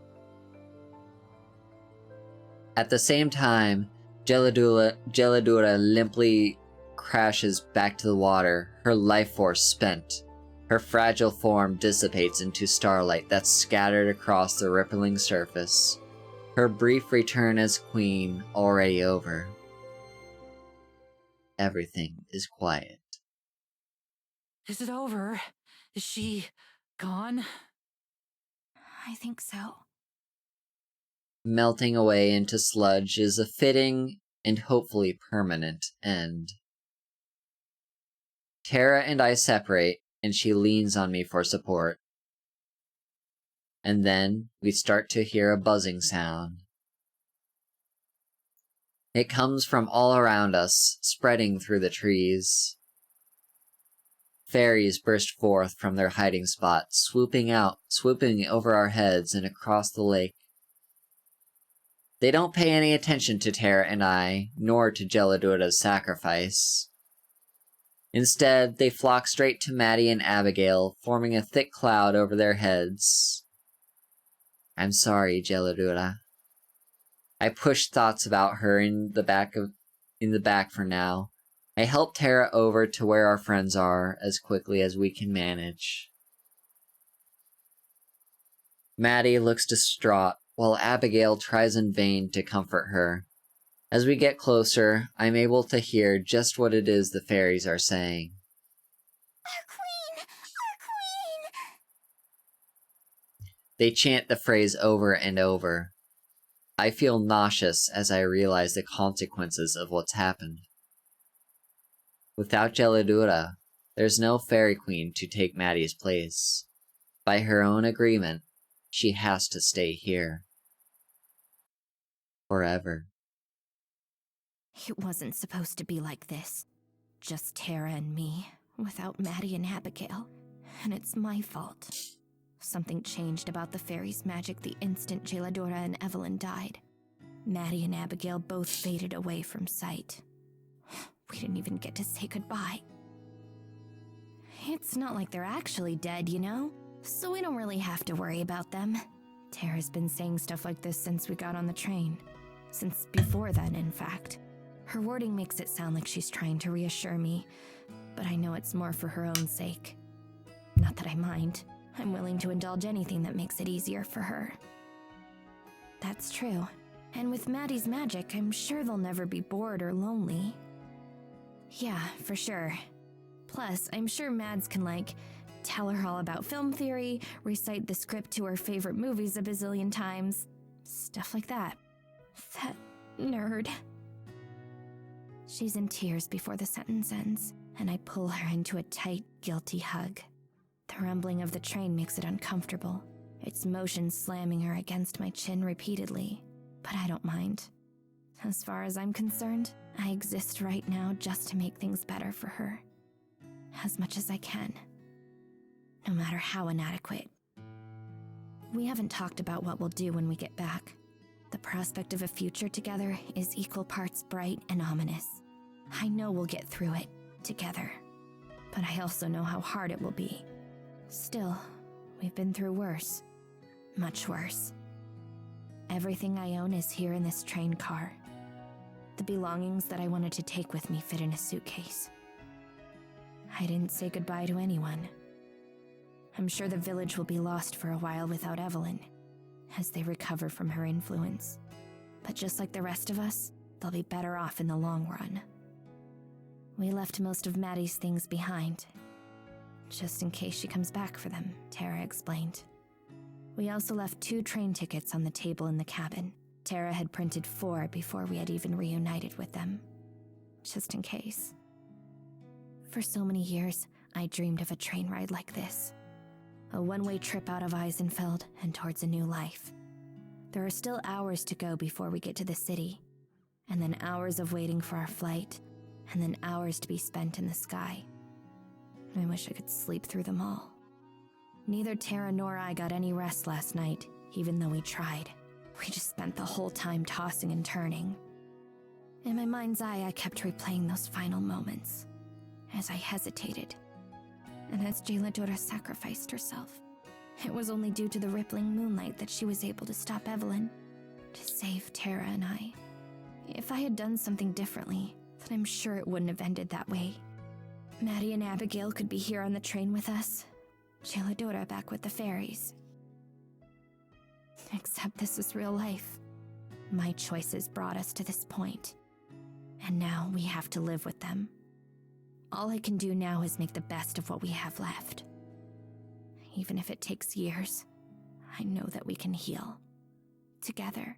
At the same time, Geladura limply crashes back to the water, her life force spent. Her fragile form dissipates into starlight that's scattered across the rippling surface. Her brief return as queen already over. Everything is quiet. Is it over? Is she gone? I think so. Melting away into sludge is a fitting and hopefully permanent end. Tara and I separate, and she leans on me for support. And then we start to hear a buzzing sound. It comes from all around us, spreading through the trees. Fairies burst forth from their hiding spot, swooping over our heads and across the lake. They don't pay any attention to Tara and I, nor to Geladura's sacrifice. Instead, they flock straight to Maddie and Abigail, forming a thick cloud over their heads. I'm sorry, Geladura. I push thoughts about her in the back for now. I help Tara over to where our friends are as quickly as we can manage. Maddie looks distraught, while Abigail tries in vain to comfort her. As we get closer, I'm able to hear just what it is the fairies are saying. Our queen! Our queen! They chant the phrase over and over. I feel nauseous as I realize the consequences of what's happened. Without Geladura, there's no fairy queen to take Maddie's place. By her own agreement, she has to stay here. Forever. It wasn't supposed to be like this. Just Tara and me, without Maddie and Abigail. And it's my fault. Something changed about the fairies' magic the instant Geladura and Evelyn died. Maddie and Abigail both faded away from sight. We didn't even get to say goodbye. It's not like they're actually dead, you know? So we don't really have to worry about them. Tara's been saying stuff like this since we got on the train. Since before then, in fact. Her wording makes it sound like she's trying to reassure me, but I know it's more for her own sake. Not that I mind. I'm willing to indulge anything that makes it easier for her. That's true. And with Maddie's magic, I'm sure they'll never be bored or lonely. Yeah, for sure. Plus, I'm sure Mads can, tell her all about film theory, recite the script to her favorite movies a bazillion times. Stuff like that. That nerd. She's in tears before the sentence ends, and I pull her into a tight, guilty hug. The rumbling of the train makes it uncomfortable, its motion slamming her against my chin repeatedly, but I don't mind. As far as I'm concerned, I exist right now just to make things better for her. As much as I can. No matter how inadequate. We haven't talked about what we'll do when we get back. The prospect of a future together is equal parts bright and ominous. I know we'll get through it, together. But I also know how hard it will be. Still, we've been through worse. Much worse. Everything I own is here in this train car. The belongings that I wanted to take with me fit in a suitcase. I didn't say goodbye to anyone. I'm sure the village will be lost for a while without Evelyn, as they recover from her influence. But just like the rest of us, they'll be better off in the long run. We left most of Maddie's things behind, just in case she comes back for them, Tara explained. We also left 2 train tickets on the table in the cabin. Tara had printed 4 before we had even reunited with them, just in case. For so many years, I dreamed of a train ride like this. A one-way trip out of Eisenfeld and towards a new life. There are still hours to go before we get to the city, and then hours of waiting for our flight, and then hours to be spent in the sky. I wish I could sleep through them all. Neither Tara nor I got any rest last night, even though we tried. We just spent the whole time tossing and turning. In my mind's eye, I kept replaying those final moments, as I hesitated, and as Jailadora sacrificed herself. It was only due to the rippling moonlight that she was able to stop Evelyn, to save Tara and I. If I had done something differently, then I'm sure it wouldn't have ended that way. Maddie and Abigail could be here on the train with us, Jailadora back with the fairies. Except this is real life. My choices brought us to this point, and now we have to live with them. All I can do now is make the best of what we have left. Even if it takes years, I know that we can heal. Together.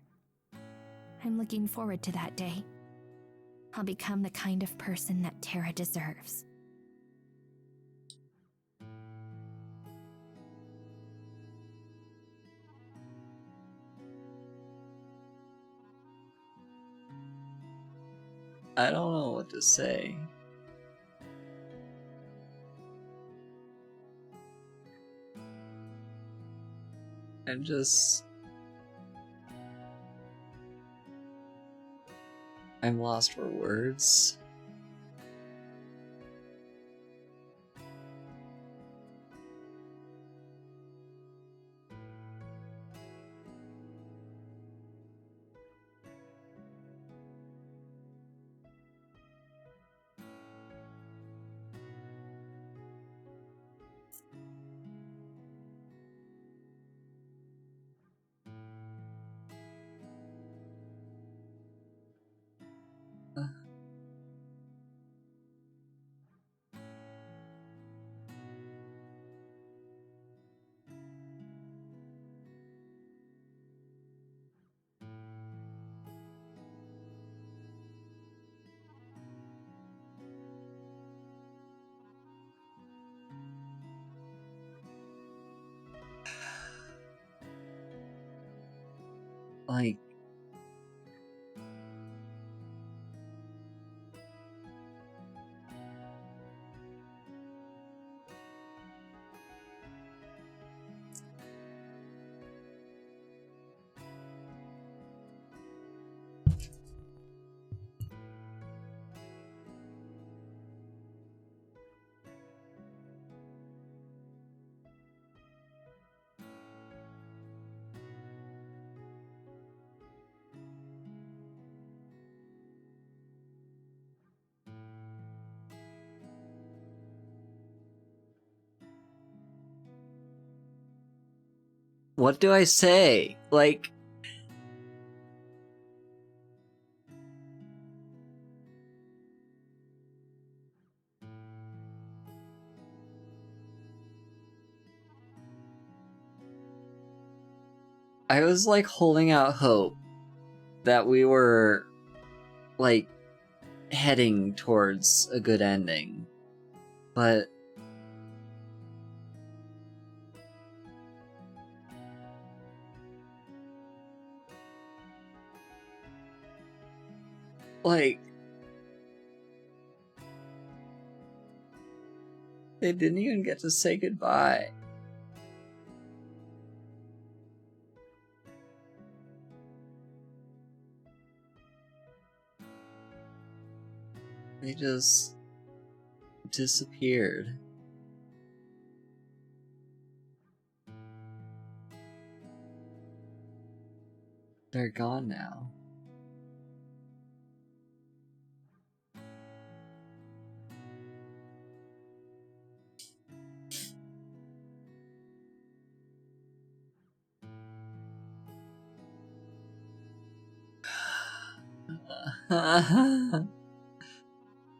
I'm looking forward to that day. I'll become the kind of person that Tara deserves. I don't know what to say. I'm lost for words. Like, what do I say? Like, I was like holding out hope that we were like heading towards a good ending, but like they didn't even get to say goodbye. They just disappeared. They're gone now.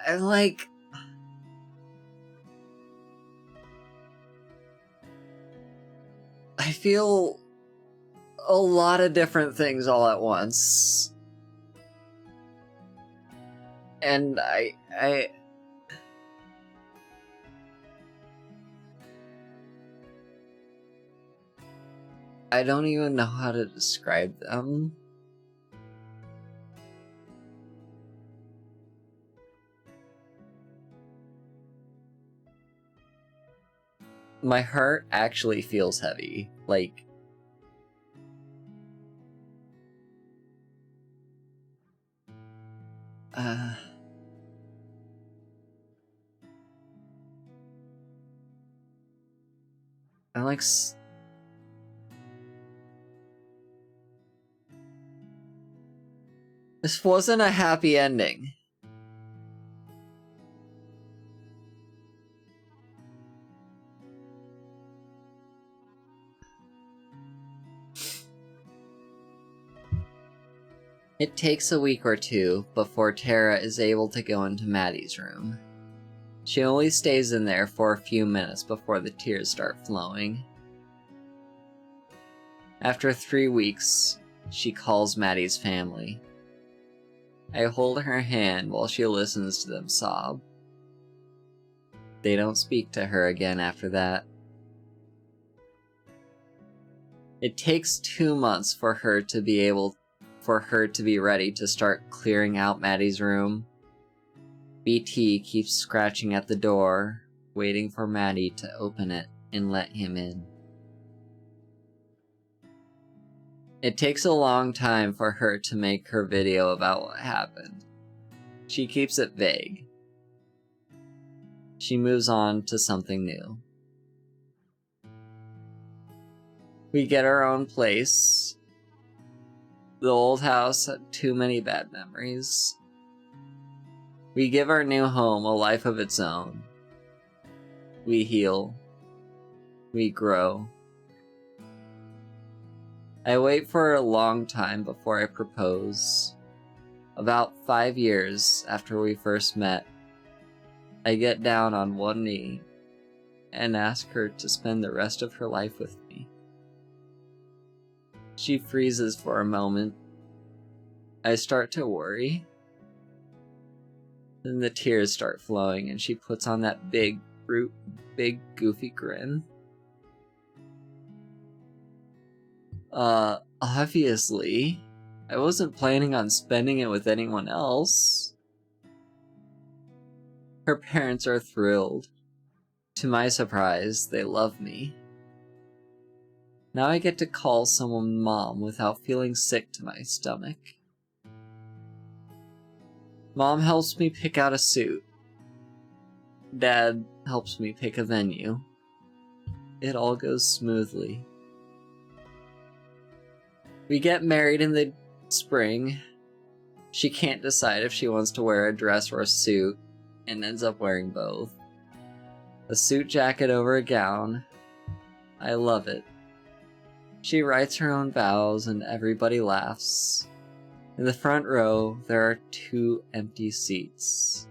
I'm like, I feel a lot of different things all at once. And I don't even know how to describe them. My heart actually feels heavy. Like, I'm like, this wasn't a happy ending. It takes a week or two before Tara is able to go into Maddie's room. She only stays in there for a few minutes before the tears start flowing. After 3 weeks, she calls Maddie's family. I hold her hand while she listens to them sob. They don't speak to her again after that. It takes 2 months for her to be ready to start clearing out Maddie's room. BT keeps scratching at the door, waiting for Maddie to open it and let him in. It takes a long time for her to make her video about what happened. She keeps it vague. She moves on to something new. We get our own place. The old house had too many bad memories. We give our new home a life of its own. We heal. We grow. I wait for a long time before I propose. About 5 years after we first met, I get down on one knee and ask her to spend the rest of her life with me. She freezes for a moment. I start to worry. Then the tears start flowing and she puts on that big goofy grin. Obviously, I wasn't planning on spending it with anyone else. Her parents are thrilled. To my surprise, they love me. Now I get to call someone mom without feeling sick to my stomach. Mom helps me pick out a suit. Dad helps me pick a venue. It all goes smoothly. We get married in the spring. She can't decide if she wants to wear a dress or a suit, and ends up wearing both. A suit jacket over a gown. I love it. She writes her own vows and everybody laughs. In the front row, there are 2 empty seats.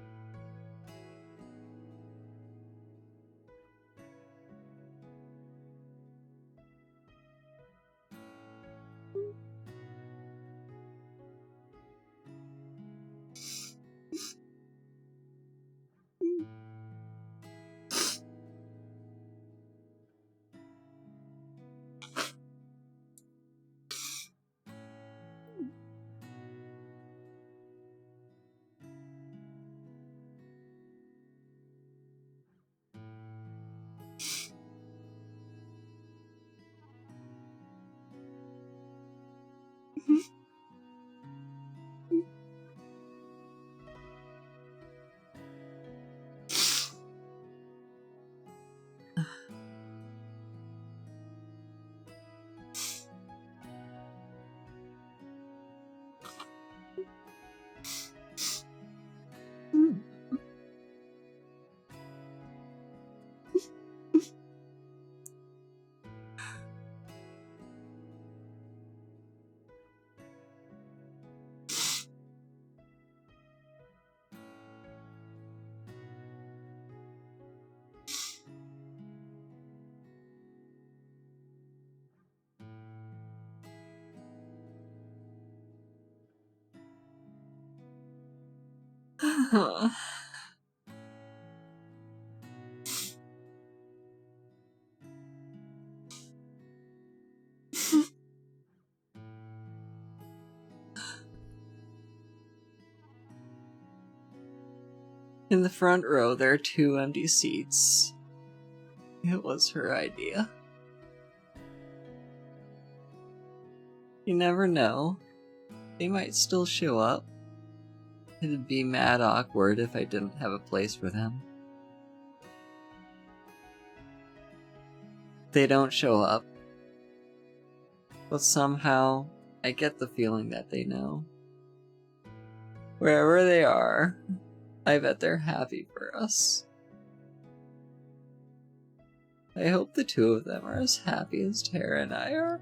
In the front row, there are 2 empty seats. It was her idea. You never know. They might still show up. It'd be mad awkward if I didn't have a place for them. They don't show up. But somehow, I get the feeling that they know. Wherever they are, I bet they're happy for us. I hope the two of them are as happy as Tara and I are.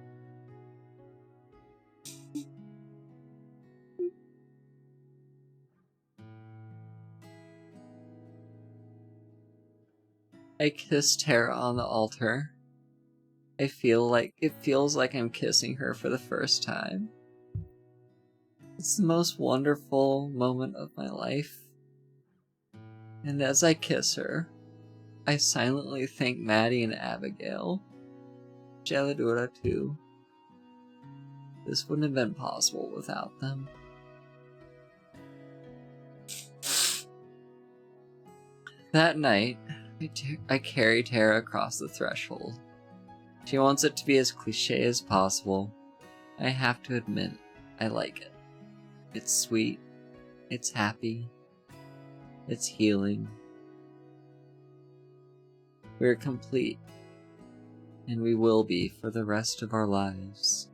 I kiss Tara on the altar. It feels like I'm kissing her for the first time. It's the most wonderful moment of my life. And as I kiss her, I silently thank Maddie and Abigail. Geladura too. This wouldn't have been possible without them. That night, I carry Tara across the threshold. She wants it to be as cliche as possible. I have to admit, I like it. It's sweet. It's happy. It's healing. We're complete. And we will be for the rest of our lives.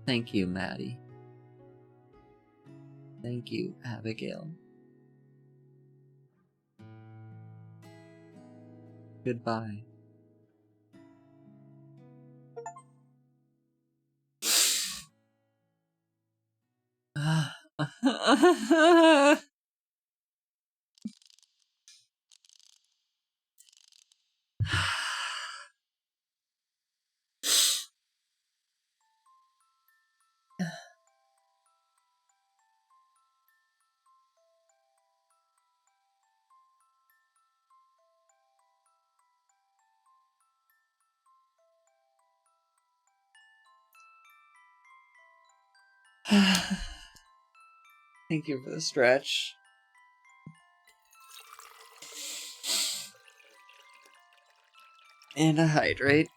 Thank you, Maddie. Thank you, Abigail. Goodbye. Thank you for the stretch. And a hydrate.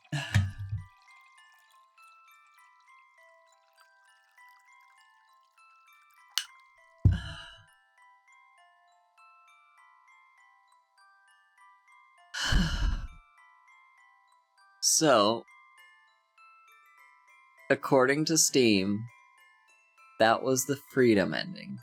So, according to Steam, that was the freedom ending.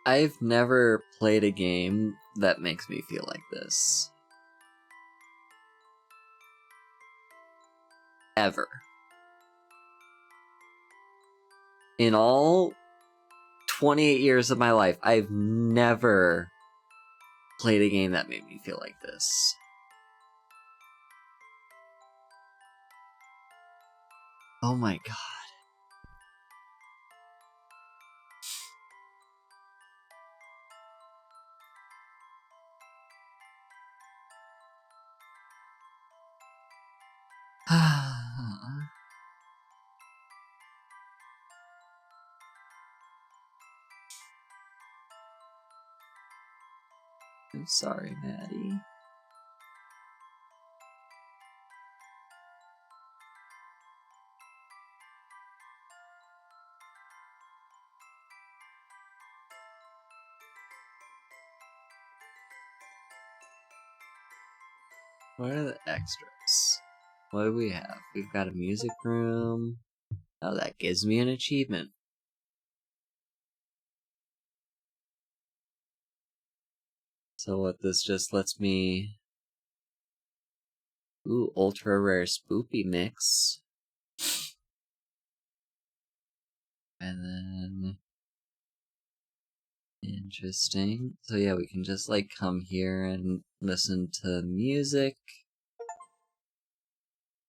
I've never played a game that makes me feel like this. Ever. In all 28 years of my life, I've never played a game that made me feel like this. Oh my god. I'm sorry, Maddie. What are the extras? What do we have? We've got a music room. Oh, that gives me an achievement. So what this just lets me... Ooh, ultra rare spoopy mix. And then... Interesting. So yeah, we can just like come here and listen to music.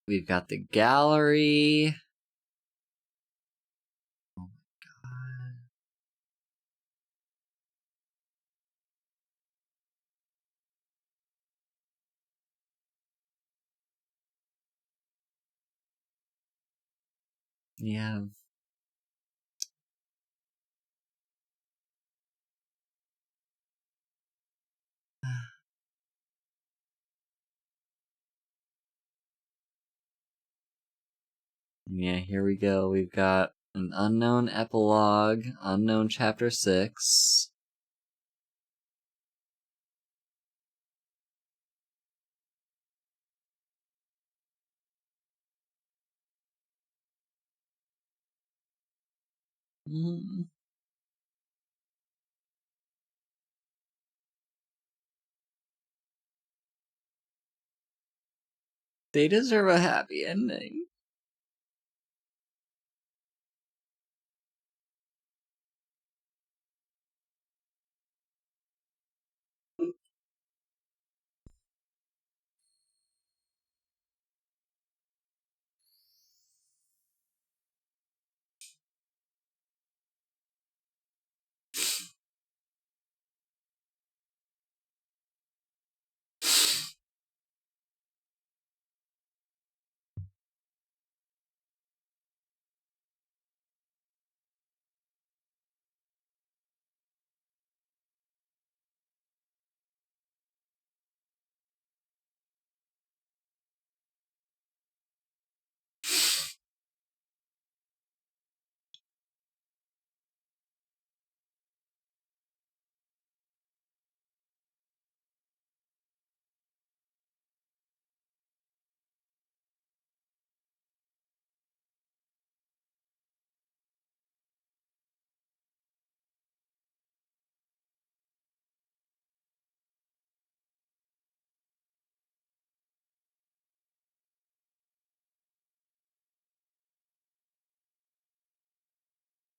We've got the gallery. Oh my god. Yeah. Yeah, here we go. We've got an unknown epilogue, unknown chapter 6. Mm. They deserve a happy ending.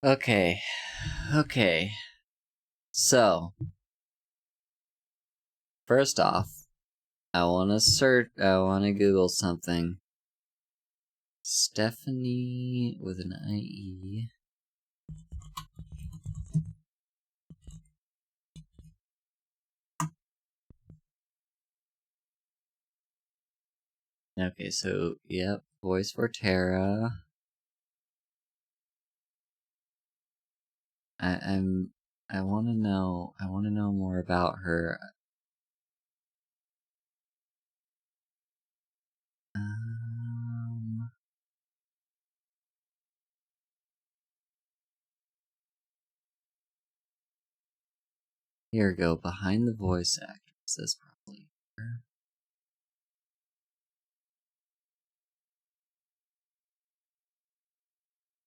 Okay. Okay. So, first off, I want to Google something. Stephanie with an IE. Okay, so, yep, voice for Tara. I want to know more about her. Here we go, behind the voice actress. That's probably her.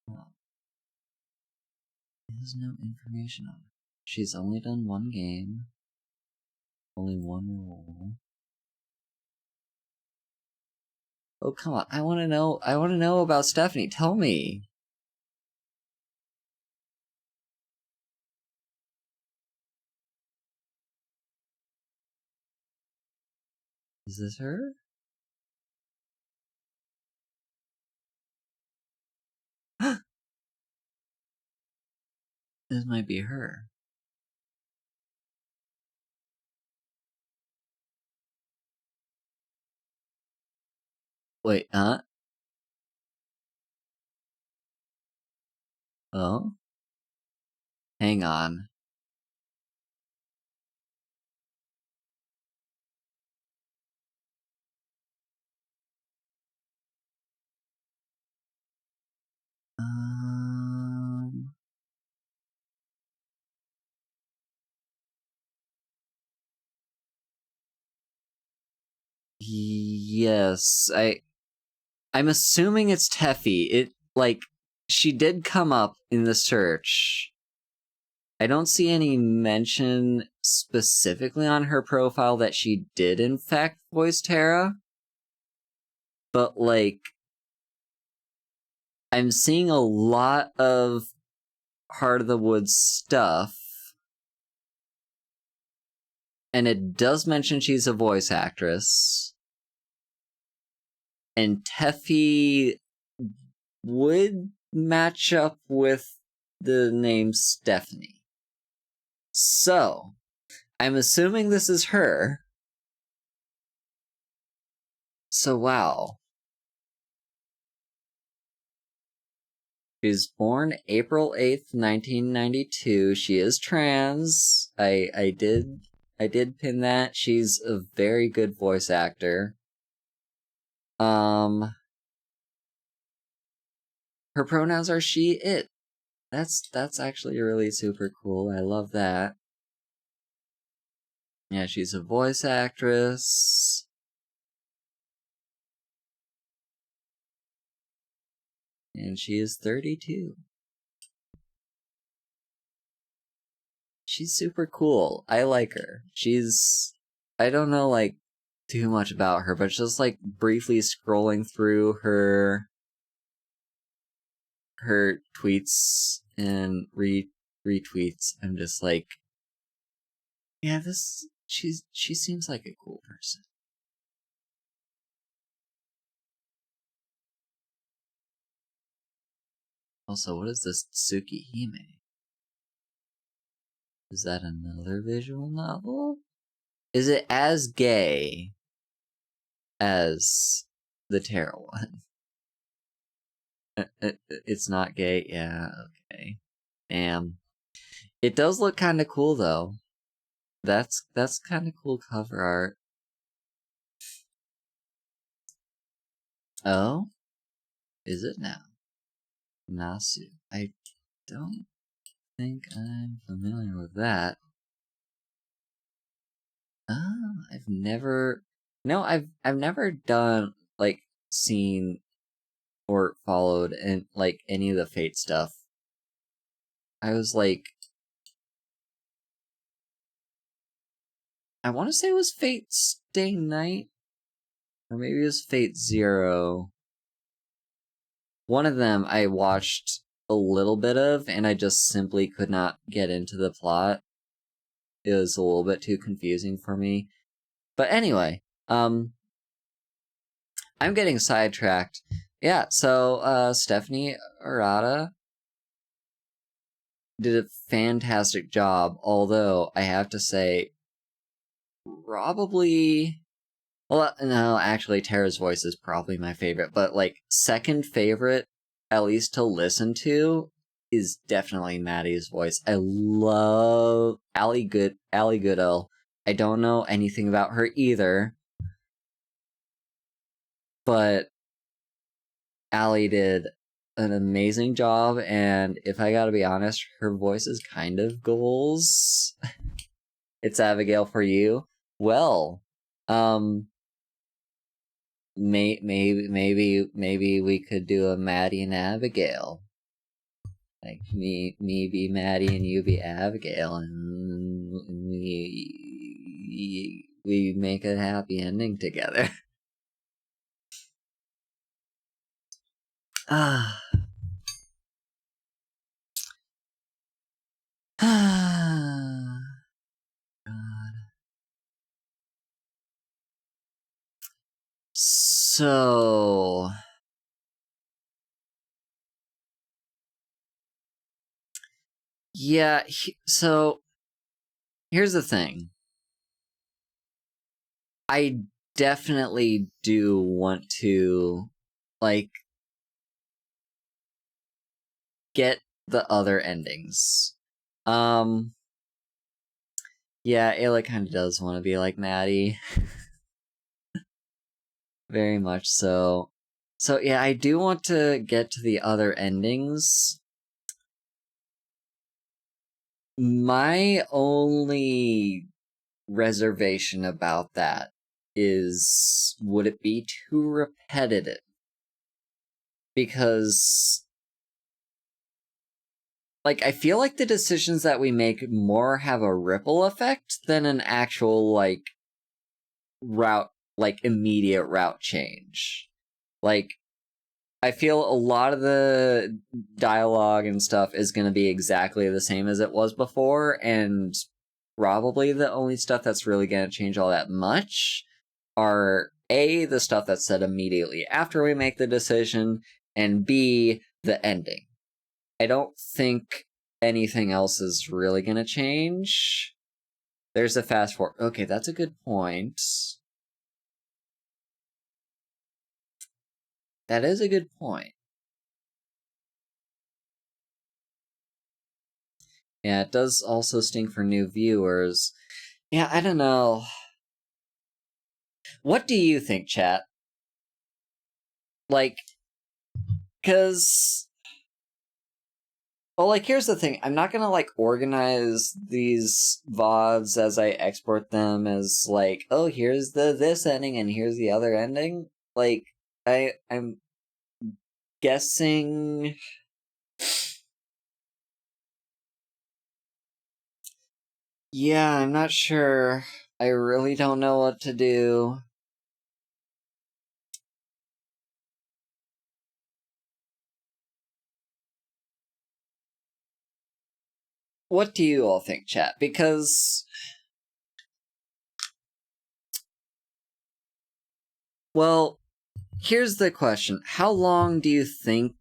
Well, there's no information on her. She's only done one game. Only one role. Oh, come on. I want to know about Stephanie. Tell me. Is this her? This might be her. Wait, huh? Oh? Hang on. Yes, I'm assuming it's Teffy. It, like, she did come up in the search. I don't see any mention specifically on her profile that she did in fact voice Terra. But, like, I'm seeing a lot of Heart of the Woods stuff. And it does mention she's a voice actress. And Teffy would match up with the name Stephanie. So, I'm assuming this is her. So, wow. She's born April 8th, 1992. She is trans. I did pin that. She's a very good voice actor. Her pronouns are she, it. That's actually really super cool. I love that. Yeah, she's a voice actress. And she is 32. She's super cool. I like her. I don't know, like, too much about her, but just, like, briefly scrolling through her tweets and retweets, I'm just like, yeah, she seems like a cool person. Also, what is this Tsukihime? Is that another visual novel? Is it as gay as the Terra one? It's not gay? Yeah, okay. Damn. It does look kind of cool, though. That's kind of cool cover art. Oh? Is it now? Nasu. I don't think I'm familiar with that. I've never... No, I've never done, like, seen or followed in, like, any of the Fate stuff. I was like... I want to say it was Fate Stay Night? Or maybe it was Fate Zero. One of them I watched a little bit of, and I just simply could not get into the plot. It was a little bit too confusing for me. But anyway, I'm getting sidetracked. Yeah, so Stephanie Arata did a fantastic job, although I have to say, probably... Well, no, actually, Tara's voice is probably my favorite, but, like, second favorite, at least to listen to, is definitely Maddie's voice. I love Allie Goodell. I don't know anything about her either, but Allie did an amazing job, and if I gotta be honest, her voice is kind of goals. It's Abigail for you. Well, maybe we could do a Maddie and Abigail. Like me be Maddie and you be Abigail, and we make a happy ending together. Ah. God. So yeah, so here's the thing. I definitely do want to, like, get the other endings. Yeah, Ayla kind of does want to be like Maddie. Very much so. So yeah, I do want to get to the other endings. My only reservation about that is, would it be too repetitive? Because, like, I feel like the decisions that we make more have a ripple effect than an actual, like, immediate route change. Like, I feel a lot of the dialogue and stuff is going to be exactly the same as it was before, and probably the only stuff that's really going to change all that much are A, the stuff that's said immediately after we make the decision, and B, the ending. I don't think anything else is really going to change. There's a fast forward. Okay, that's a good point. That is a good point. Yeah, it does also sting for new viewers. Yeah, I don't know. What do you think, chat? Like, cause... Well, like, here's the thing. I'm not gonna, like, organize these VODs as I export them as, like, oh, here's this ending and here's the other ending. Like, I'm guessing... Yeah, I'm not sure. I really don't know what to do. What do you all think, chat? Because... Well, here's the question. How long do you think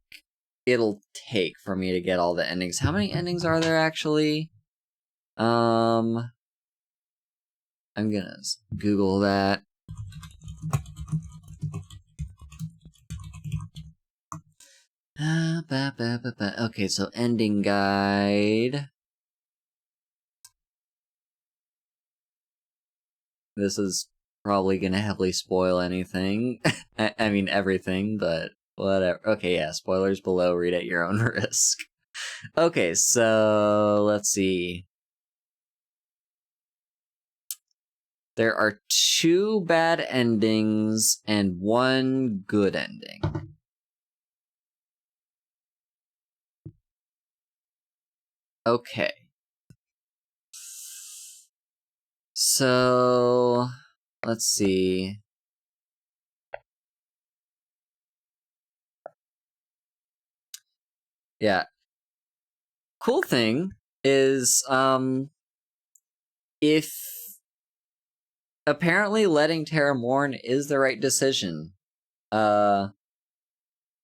it'll take for me to get all the endings? How many endings are there, actually? I'm gonna Google that. Okay, so ending guide. This is probably gonna heavily spoil anything. I mean, everything, but whatever. Okay, yeah, spoilers below, read at your own risk. Okay, so let's see. There are 2 bad endings and 1 good ending. Okay. So, let's see. Yeah. Cool thing is, if apparently letting Terra mourn is the right decision.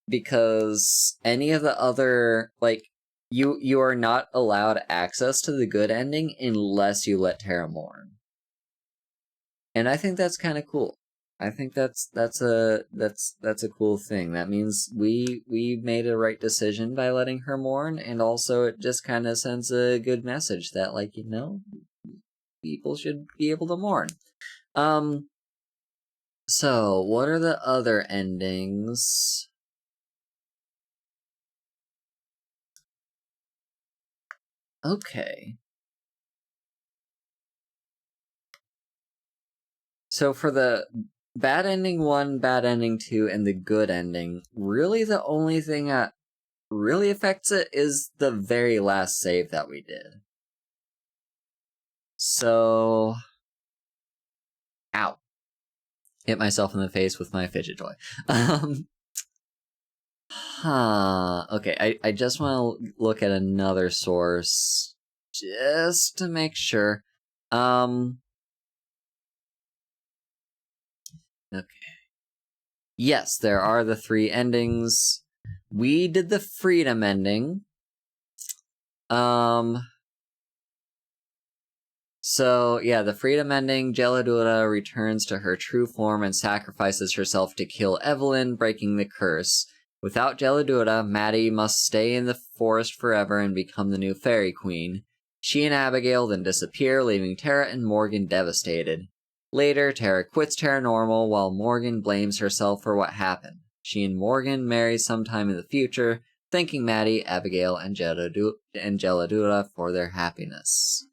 Because any of the other, like, you are not allowed access to the good ending unless you let Terra mourn. And I think that's kind of cool. I think that's a cool thing. That means we made a right decision by letting her mourn, and also it just kind of sends a good message that, like, you know, people should be able to mourn. So what are the other endings? Okay. So for the bad ending 1, bad ending 2, and the good ending, really the only thing that really affects it is the very last save that we did. So... Ow. Hit myself in the face with my fidget toy. Okay, I just want to look at another source, just to make sure. Okay. Yes, there are the 3 endings. We did the freedom ending. So, yeah, the freedom ending, Geladura returns to her true form and sacrifices herself to kill Evelyn, breaking the curse. Without Geladura, Maddie must stay in the forest forever and become the new fairy queen. She and Abigail then disappear, leaving Tara and Morgan devastated. Later, Tara quits Terra Normal while Morgan blames herself for what happened. She and Morgan marry sometime in the future, thanking Maddie, Abigail, and Geladura for their happiness.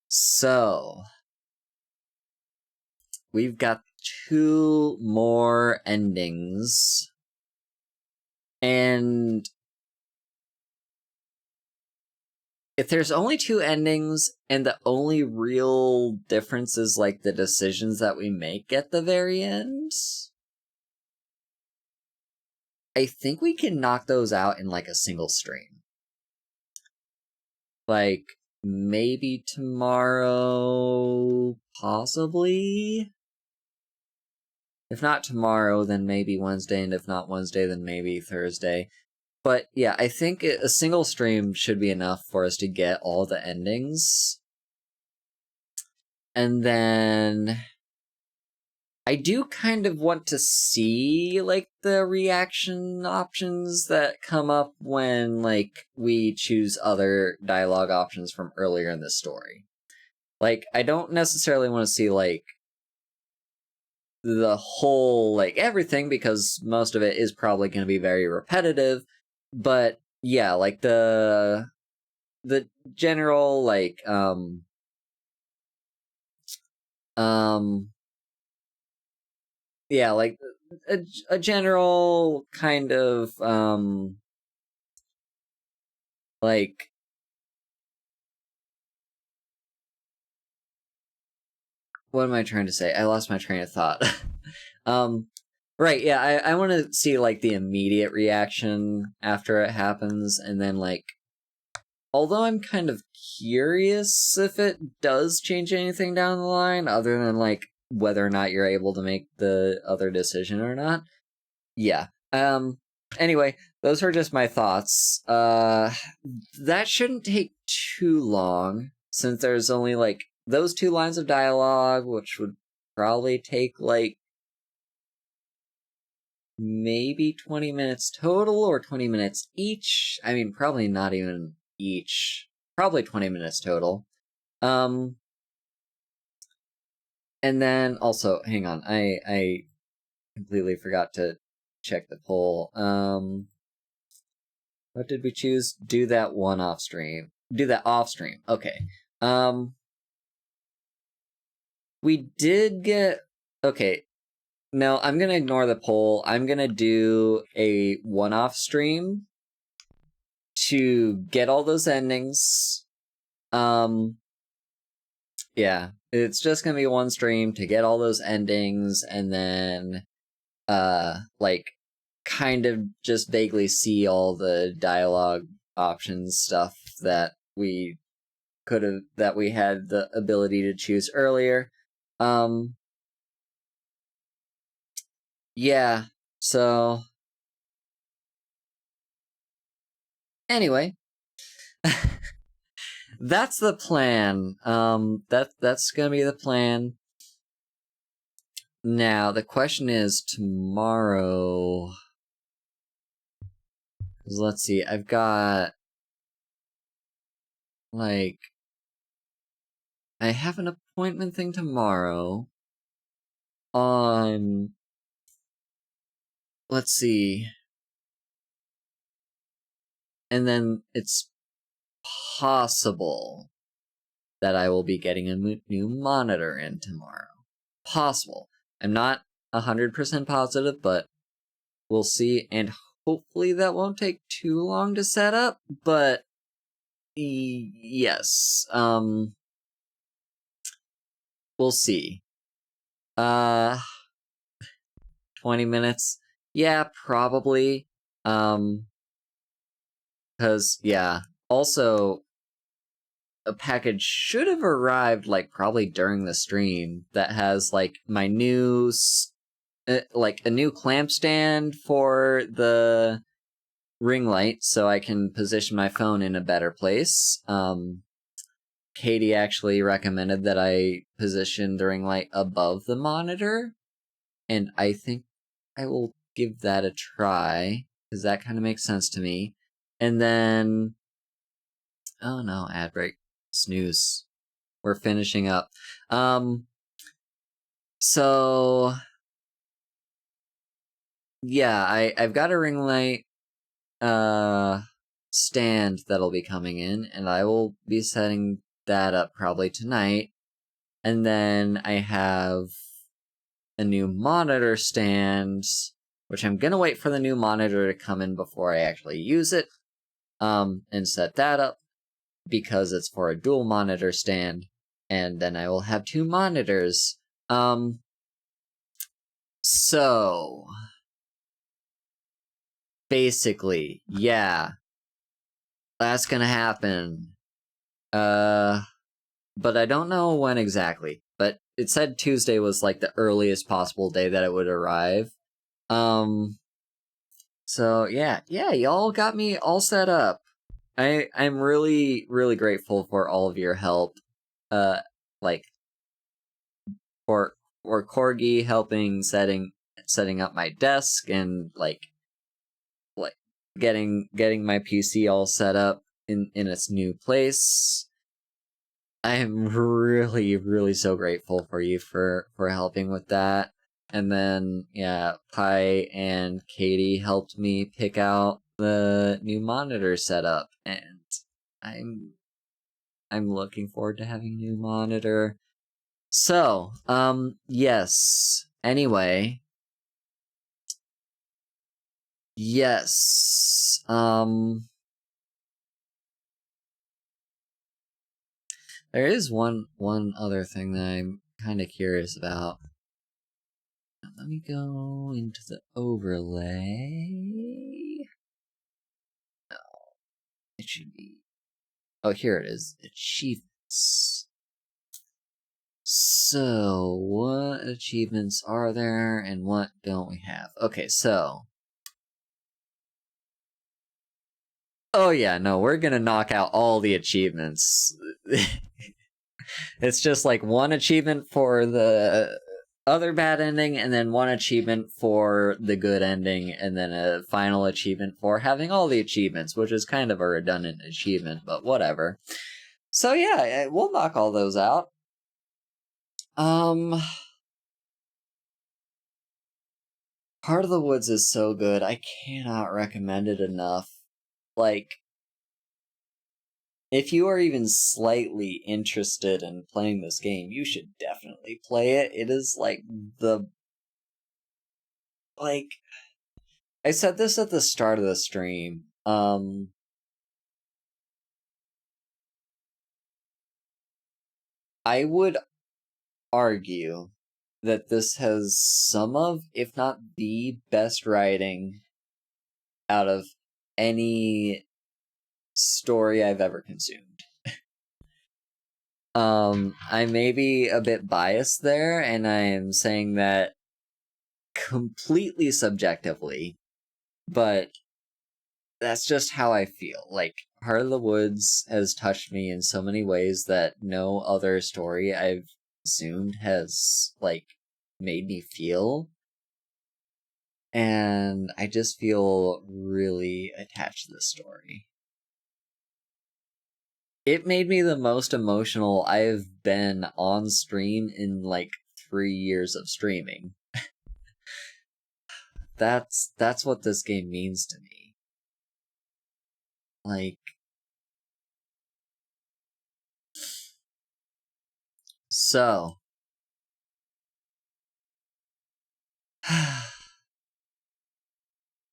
So, we've got 2 more endings. And if there's only 2 endings and the only real difference is like the decisions that we make at the very end, I think we can knock those out in like a single stream. Like maybe tomorrow, possibly. If not tomorrow, then maybe Wednesday, and if not Wednesday, then maybe Thursday. But yeah, I think a single stream should be enough for us to get all the endings. And then I do kind of want to see, like, the reaction options that come up when, like, we choose other dialogue options from earlier in the story. Like, I don't necessarily want to see, like, the whole, like, everything, because most of it is probably going to be very repetitive. But, yeah, like, the general, like, yeah, like a general kind of like what am I trying to say? I lost my train of thought. Right, yeah, I want to see like the immediate reaction after it happens, and then like although I'm kind of curious if it does change anything down the line other than like whether or not you're able to make the other decision or not. Yeah. Anyway, those are just my thoughts. That shouldn't take too long since there's only like those 2 lines of dialogue, which would probably take like maybe 20 minutes total or 20 minutes each. I mean, probably not even each. Probably 20 minutes total. And then also, hang on, I completely forgot to check the poll. What did we choose? Do that one off stream. Do that off stream. Okay. We did get... Okay. No, I'm gonna ignore the poll. I'm gonna do a one-off stream to get all those endings. Yeah. It's just gonna be one stream to get all those endings, and then, like, kind of just vaguely see all the dialogue options stuff that we that we had the ability to choose earlier. Yeah, so anyway, that's the plan. That's gonna be the plan. Now, the question is tomorrow. Let's see, I've got like I have an appointment thing tomorrow on, let's see, and then it's possible that I will be getting a new monitor in tomorrow. Possible. I'm not 100% positive, but we'll see, and hopefully that won't take too long to set up, but yes, we'll see. 20 minutes? Yeah, probably. Because, yeah. Also, a package should have arrived, like, probably during the stream that has, like, my new, like, a new clamp stand for the ring light so I can position my phone in a better place. Katie actually recommended that I position the ring light above the monitor, and I think I will give that a try, because that kind of makes sense to me. And then... Oh no, ad break. Snooze. We're finishing up. So... Yeah, I've got a ring light stand that'll be coming in, and I will be setting that up probably tonight. And then I have a new monitor stand, which I'm gonna wait for the new monitor to come in before I actually use it, and set that up, because it's for a dual monitor stand, and then I will have 2 monitors. So basically, yeah, that's gonna happen. But I don't know when exactly. But it said Tuesday was like the earliest possible day that it would arrive. So yeah, y'all got me all set up. I'm really, really grateful for all of your help. Like for Corgi helping setting up my desk, and like getting my PC all set up in its new place. I am really, really so grateful for you for helping with that. And then, yeah, Pi and Katie helped me pick out the new monitor setup, and I'm looking forward to having a new monitor. So, yes. Anyway, yes. There is one other thing that I'm kind of curious about. Let me go into the overlay. No, it should be. Oh, here it is. Achievements. So, what achievements are there and what don't we have? Okay, so. Oh, yeah, no, we're gonna knock out all the achievements. It's just like one achievement for the other bad ending, and then one achievement for the good ending, and then a final achievement for having all the achievements, which is kind of a redundant achievement, but whatever. So yeah, we'll knock all those out. Heart of the Woods is so good. I cannot recommend it enough. Like, if you are even slightly interested in playing this game, you should definitely play it. It is like I said this at the start of the stream. I would argue that this has some of, if not the best writing out of any story I've ever consumed. I may be a bit biased there, and I am saying that completely subjectively, but that's just how I feel. Like, Heart of the Woods has touched me in so many ways that no other story I've consumed has, like, made me feel. And I just feel really attached to this story. It made me the most emotional I've been on stream in, like, 3 years of streaming. That's what this game means to me. Like, so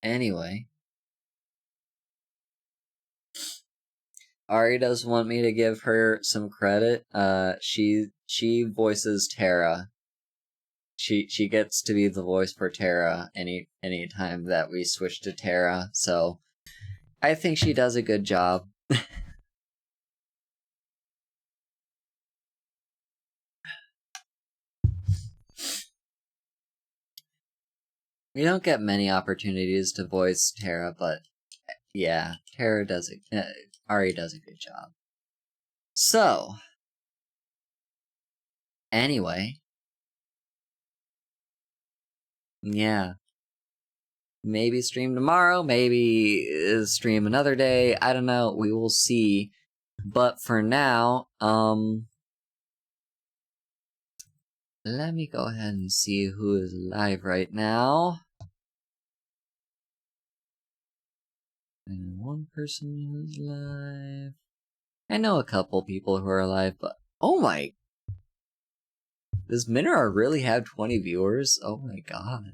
anyway, Ari does want me to give her some credit. She voices Terra. She gets to be the voice for Terra any time that we switch to Terra. So I think she does a good job. We don't get many opportunities to voice Terra, but yeah, Ari does a good job. So, anyway, yeah, maybe stream tomorrow, maybe stream another day. I don't know. We will see. But for now, let me go ahead and see who is live right now. And one person who's live. I know a couple people who are live, but oh my! Does Minora really have 20 viewers? Oh my god.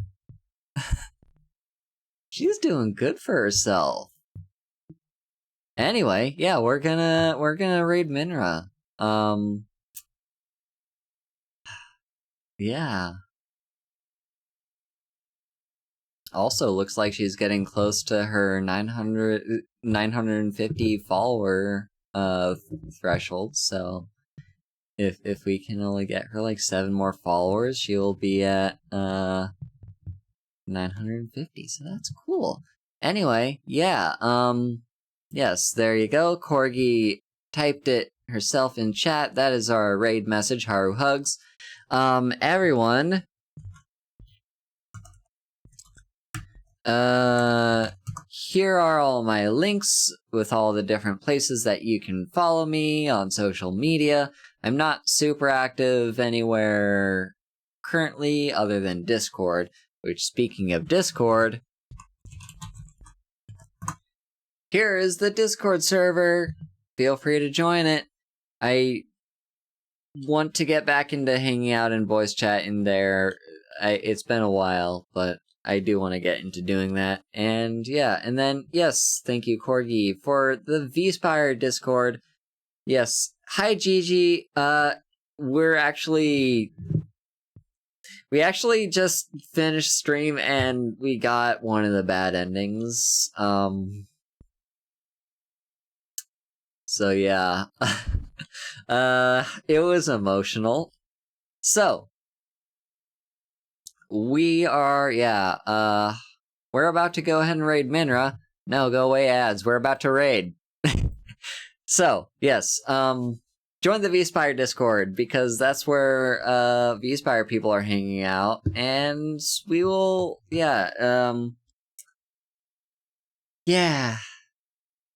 She's doing good for herself. Anyway, yeah, we're gonna raid Minra. Yeah. Also, looks like she's getting close to her 950 follower threshold, so if we can only get her like 7 more followers, she will be at 950, so that's cool. Anyway, yeah, yes, there you go. Corgi typed it herself in chat. That is our raid message, Haru Hugs. Everyone, here are all my links with all the different places that you can follow me on social media. I'm not super active anywhere currently other than Discord, which, speaking of Discord, here is the Discord server. Feel free to join it. I want to get back into hanging out and voice chat in there. It's been a while, but I do want to get into doing that. And yeah, and then, yes, thank you, Corgi, for the V-Spire Discord. Yes, hi, Gigi. We actually just finished stream and we got one of the bad endings. So yeah. It was emotional. So, we are, we're about to go ahead and raid Minra. No, go away ads. We're about to raid. So, yes, join the V-Spire Discord, because that's where, V-Spire people are hanging out, and we will,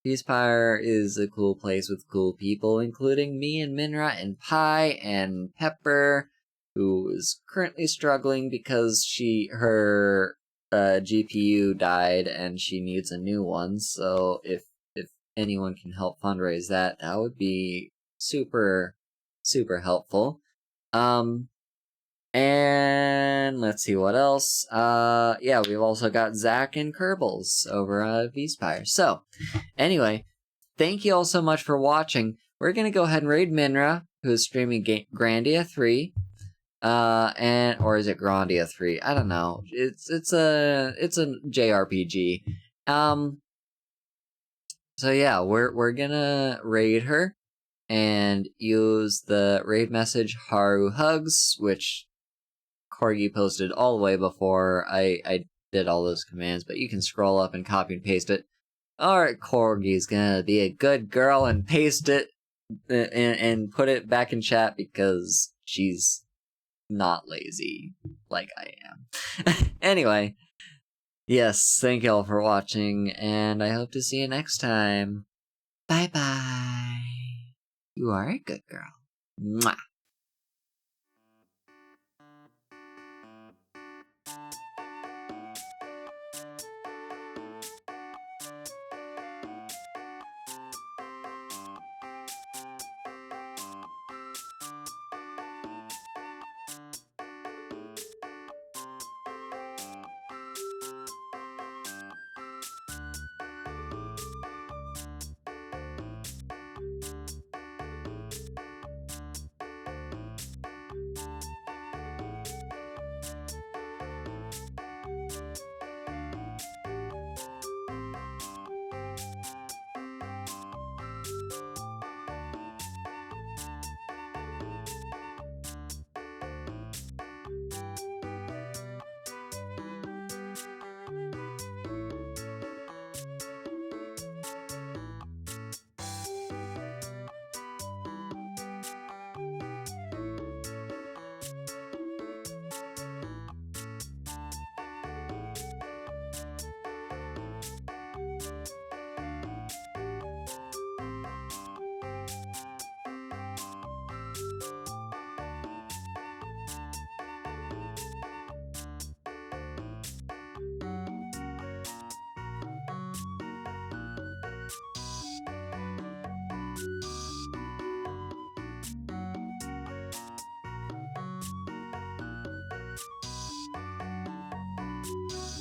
V-Spire is a cool place with cool people, including me and Minra and Pi and Pepper, who is currently struggling because her GPU died and she needs a new one. So if anyone can help fundraise that, that would be super helpful. And let's see what else. We've also got Zach and Kerbals over at V-Spire. So, anyway, thank you all so much for watching. We're gonna go ahead and raid Minra, who is streaming Grandia 3. Or is it Grandia 3? I don't know. It's a JRPG. So yeah, we're gonna raid her and use the raid message Haru Hugs, which Corgi posted all the way before I did all those commands, but you can scroll up and copy and paste it. Alright, Corgi's gonna be a good girl and paste it and put it back in chat because she's not lazy like I am. Anyway, yes, thank you all for watching, and I hope to see you next time. Bye bye. You are a good girl. Mwah. Bye.